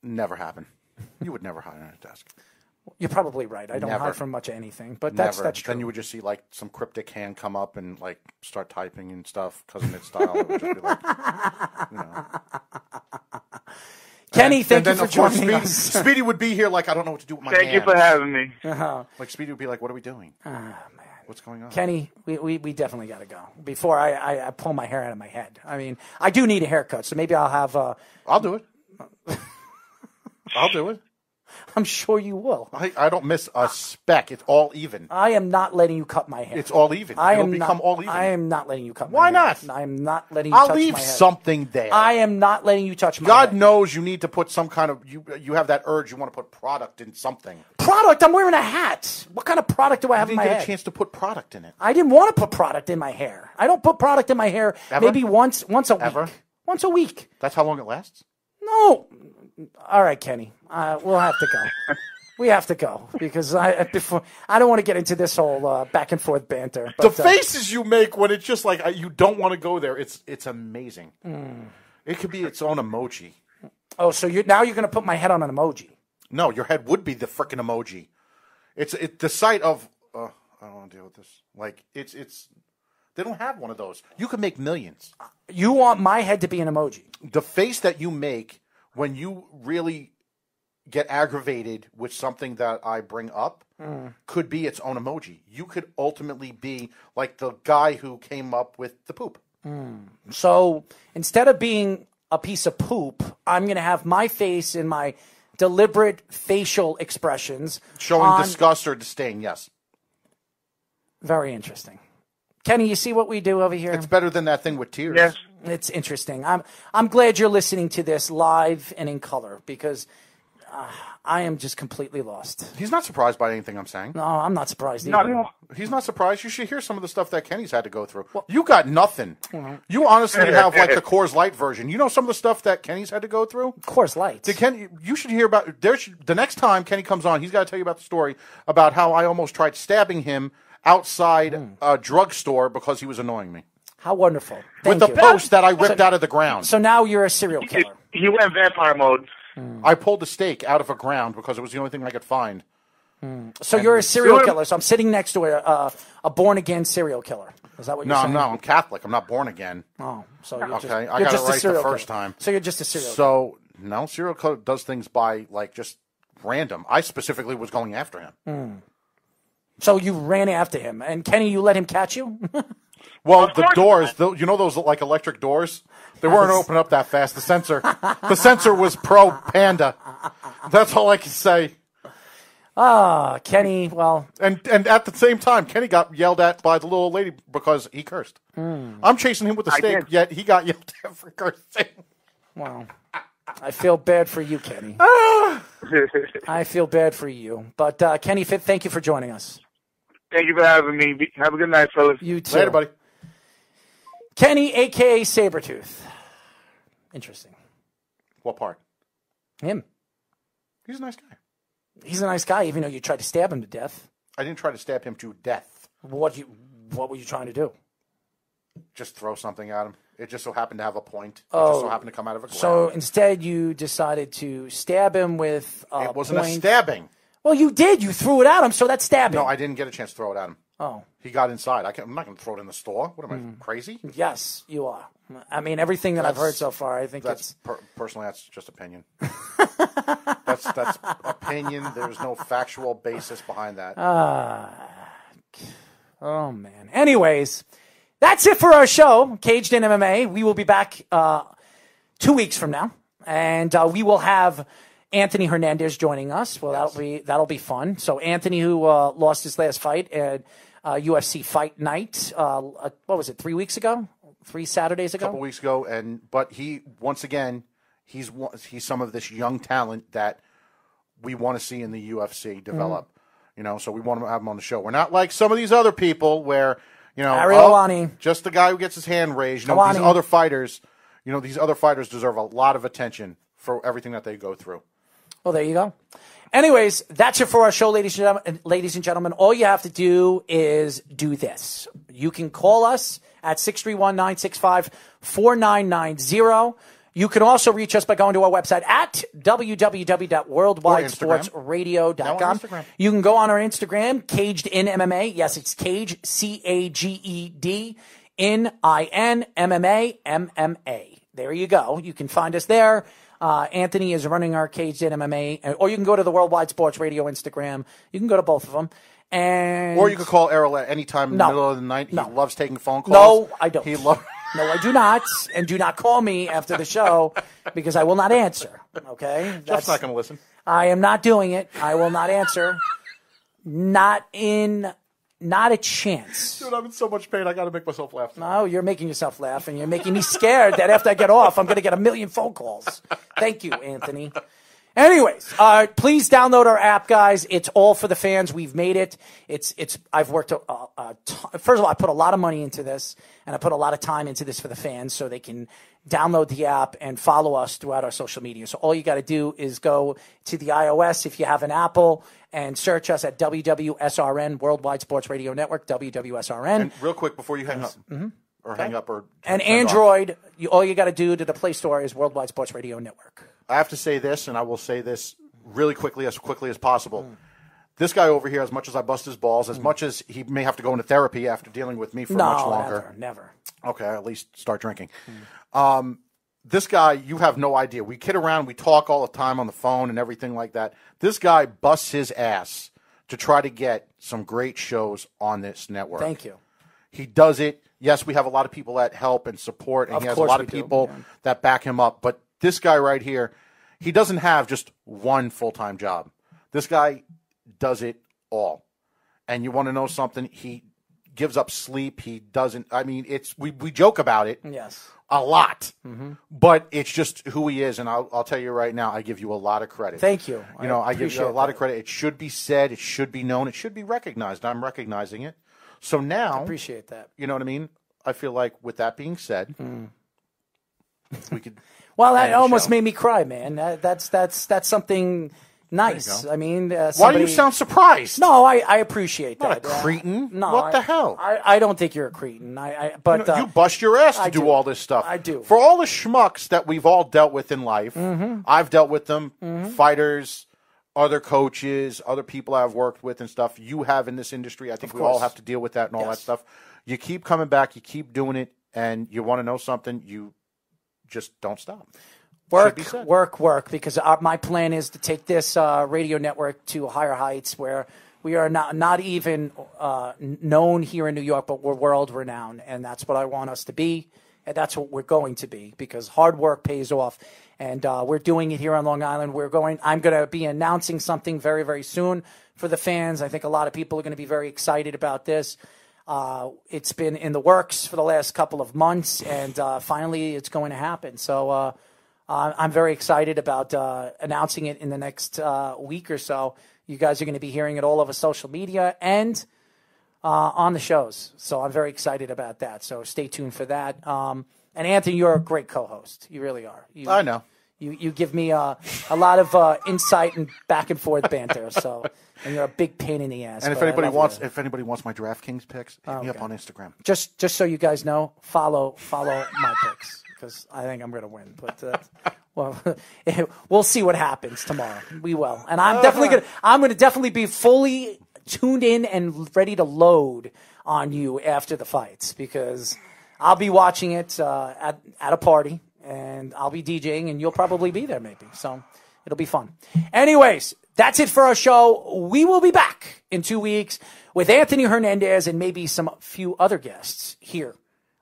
Never happen. You would never hide under a desk. You're probably right. I don't Never. hide from much of anything, but Never. that's true. Then you would just see like some cryptic hand come up and like start typing and stuff, cousin it style. It would just be like, you know. Kenny, thank you for of course, joining Speedy, us. Speedy would be here like, I don't know what to do with my Thank hands. you for having me. Like Speedy would be like, what are we doing? Man. What's going on? Kenny, we definitely got to go before I pull my hair out of my head. I mean, I do need a haircut, so maybe I'll have I'll do it. I'll do it. I'm sure you will. I don't miss a speck. It's all even. I am not letting you cut my hair. It's all even. It'll become all even. I am not letting you cut my Why hair. not? I am not letting you I'll touch leave my hair. something there. I am not letting you touch my God head. knows you need to put some kind of you have that urge. You want to put product in something. Product? I'm wearing a hat. What kind of product do I have You in my didn't head? get a chance to put product in it. I didn't want to put product in my hair. I don't put product in my hair Ever? maybe once a Ever? week. Once a week. That's how long it lasts? No. All right, Kenny. We'll have to go. We have to go because I don't want to get into this whole back and forth banter. The But, faces you make when it's just like you don't want to go there, it's amazing. It could be its own emoji. Oh, so now you're going to put my head on an emoji? No, your head would be the frickin' emoji. It's the sight of. I don't want to deal with this. Like it's. They don't have one of those. You could make millions. You want my head to be an emoji? The face that you make when you really get aggravated with something that I bring up could be its own emoji. You could ultimately be like the guy who came up with the poop. So instead of being a piece of poop, I'm going to have my face in my deliberate facial expressions. Showing disgust or disdain, yes. Very interesting. Kenny, you see what we do over here? It's better than that thing with tears. Yes. It's interesting. I'm glad you're listening to this live and in color because I am just completely lost. He's not surprised by anything I'm saying. No, I'm not surprised either. Not at all. He's not surprised. You should hear some of the stuff that Kenny's had to go through. You got nothing. You honestly have like the Coors Light version. You know some of the stuff that Kenny's had to go through? Coors Light. You should hear about the next time Kenny comes on, he's got to tell you about the story about how I almost tried stabbing him outside a drugstore because he was annoying me. How wonderful. With the post that I ripped out of the ground. So now you're a serial killer. He went vampire mode. I pulled the stake out of a ground because it was the only thing I could find. So you're a serial killer. So I'm sitting next to a born-again serial killer. Is that what you're saying? No, I'm Catholic. I'm not born again. Oh, so you're just, okay, I you're got just it a right serial the first killer. time. So you're just a serial killer. So, no, serial killer does things by, like, just random. I specifically was going after him. So you ran after him. And Kenny, you let him catch you? Well, the doors, you know those, like, electric doors? They weren't open up that fast. The sensor was pro panda. That's all I can say. Kenny, well. And at the same time, Kenny got yelled at by the little lady because he cursed. I'm chasing him with the stake, yet he got yelled at for cursing. Wow. I feel bad for you, Kenny. I feel bad for you. But, Kenny, thank you for joining us. Thank you for having me. Have a good night, fellas. You too. Later, buddy. Kenny, a.k.a. Sabretooth. Interesting. What part? Him. He's a nice guy. He's a nice guy, even though you tried to stab him to death. I didn't try to stab him to death. What were you trying to do? Just throw something at him. It just so happened to have a point. It Oh, just so happened to come out of a ground. So instead you decided to stab him with a It wasn't point. a stabbing. Well, you did. You threw it at him, so that's stabbing. No, I didn't get a chance to throw it at him. Oh. He got inside. I'm not going to throw it in the store. What am I, crazy? Yes, you are. I mean, everything that I've heard so far, I think that's it's... personally, that's just opinion. that's opinion. There's no factual basis behind that. Oh, man. Anyways, that's it for our show, Caged in MMA. We will be back 2 weeks from now, and we will have Anthony Hernandez joining us. Well, that'll be fun. So Anthony, who lost his last fight at UFC Fight Night, what was it, 3 weeks ago? 3 Saturdays ago? A couple weeks ago. But he, once again, he's some of this young talent that we want to see in the UFC develop. So we want to have him on the show. We're not like some of these other people where, just the guy who gets his hand raised. These other fighters, deserve a lot of attention for everything that they go through. Well, there you go. Anyways, that's it for our show, ladies and gentlemen. All you have to do is do this. You can call us at 631-965-4990. You can also reach us by going to our website at www.worldwidesportsradio.com. You can go on our Instagram, Caged in MMA. Yes, it's Cage, CAGED, in IN, MMA, MMA. There you go. You can find us there. Anthony is running our Caged in MMA, or you can go to the Worldwide Sports Radio Instagram. You can go to both of them. Or you could call Errol at any time in the middle of the night. He loves taking phone calls. No, I don't. No, I do not. And do not call me after the show because I will not answer. Okay? Jeff's not going to listen. I am not doing it. I will not answer. Not a chance. Dude, I'm in so much pain. I got to make myself laugh. No, you're making yourself laugh, and you're making me scared that after I get off, I'm going to get 1 million phone calls. Thank you, Anthony. Anyways, please download our app, guys. It's all for the fans. We've made it. I've worked first of all, I put a lot of money into this, and I put a lot of time into this for the fans so they can download the app and follow us throughout our social media. So all you got to do is go to the iOS if you have an Apple and search us at WWSRN, Worldwide Sports Radio Network, WWSRN. And real quick before you hang up. Mm-hmm. Or hang up or and Android, all you got to do to the Play Store is Worldwide Sports Radio Network. I have to say this, and I will say this really quickly as possible. This guy over here, as much as I bust his balls, as much as he may have to go into therapy after dealing with me for much longer. Never. Okay, at least start drinking. This guy, you have no idea. We kid around, we talk all the time on the phone and everything like that. This guy busts his ass to try to get some great shows on this network. Thank you. He does it. Yes, we have a lot of people that help and support, and he has a lot of people that back him up. But this guy right here, he doesn't have just one full-time job. This guy does it all. And you want to know something? He gives up sleep. He doesn't. I mean, we joke about it. Yes. A lot. Mm-hmm. But it's just who he is. And I'll tell you right now, I give you a lot of credit. Thank you. I give you a lot of credit. It should be said. It should be known. It should be recognized. I'm recognizing it. So now, I appreciate that. You know what I mean? I feel like with that being said, we could. Well, that almost made me cry, man. That's something nice. I mean, why do you sound surprised? No, I appreciate that. Not a cretin. No, what the hell? I don't think you're a cretin. But you bust your ass to do all this stuff. I do. For all the schmucks that we've all dealt with in life, I've dealt with them. Fighters. Other coaches, other people I've worked with and stuff, you have in this industry. I think we all have to deal with that and all that stuff. You keep coming back, you keep doing it, and you want to know something, you just don't stop. Work, because my plan is to take this radio network to higher heights where we are not even known here in New York, but we're world-renowned, and that's what I want us to be, and that's what we're going to be, because hard work pays off. And we're doing it here on Long Island. I'm going to be announcing something very, very soon for the fans. I think a lot of people are going to be very excited about this. It's been in the works for the last couple of months, and finally it's going to happen. So I'm very excited about announcing it in the next week or so. You guys are going to be hearing it all over social media and on the shows. So I'm very excited about that. So stay tuned for that. And Anthony, you're a great co-host. You really are. I know. You give me a lot of insight and back and forth banter. So, and you're a big pain in the ass. And if anybody wants my DraftKings picks, hit me up on Instagram. Just so you guys know, follow my picks because I think I'm going to win. But we'll see what happens tomorrow. We will, and I'm going to definitely be fully tuned in and ready to load on you after the fights because I'll be watching it at a party. And I'll be DJing, and you'll probably be there maybe. So it'll be fun. Anyways, that's it for our show. We will be back in 2 weeks with Anthony Hernandez and maybe some few other guests here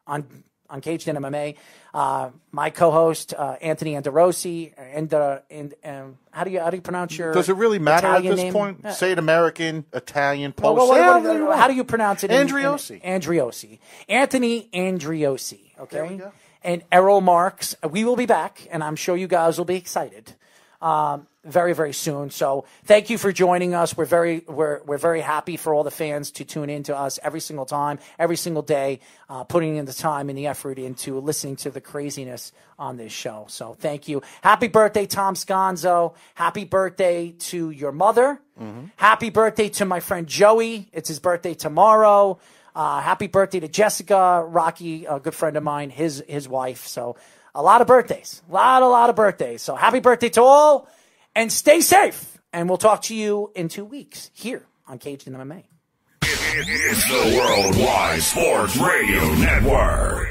on on Caged in MMA. My co-host, Anthony Anderosi. And how do you pronounce your Does it really matter Italian at this name? point? Say it American, Italian, Polish. How do you pronounce it? Andriosi. Andriosi. Anthony Andriosi. Okay. There we go. And Errol Marks. We will be back, and I'm sure you guys will be excited very, very soon. So thank you for joining us. We're very happy for all the fans to tune in to us every single time, every single day, putting in the time and the effort into listening to the craziness on this show. So thank you. Happy birthday, Tom Sconzo. Happy birthday to your mother. Mm-hmm. Happy birthday to my friend Joey. It's his birthday tomorrow. Happy birthday to Jessica, Rocky, a good friend of mine, his wife. So a lot of birthdays, a lot of birthdays. So happy birthday to all, and stay safe. And we'll talk to you in 2 weeks here on Caged in MMA. It's the Worldwide Sports Radio Network.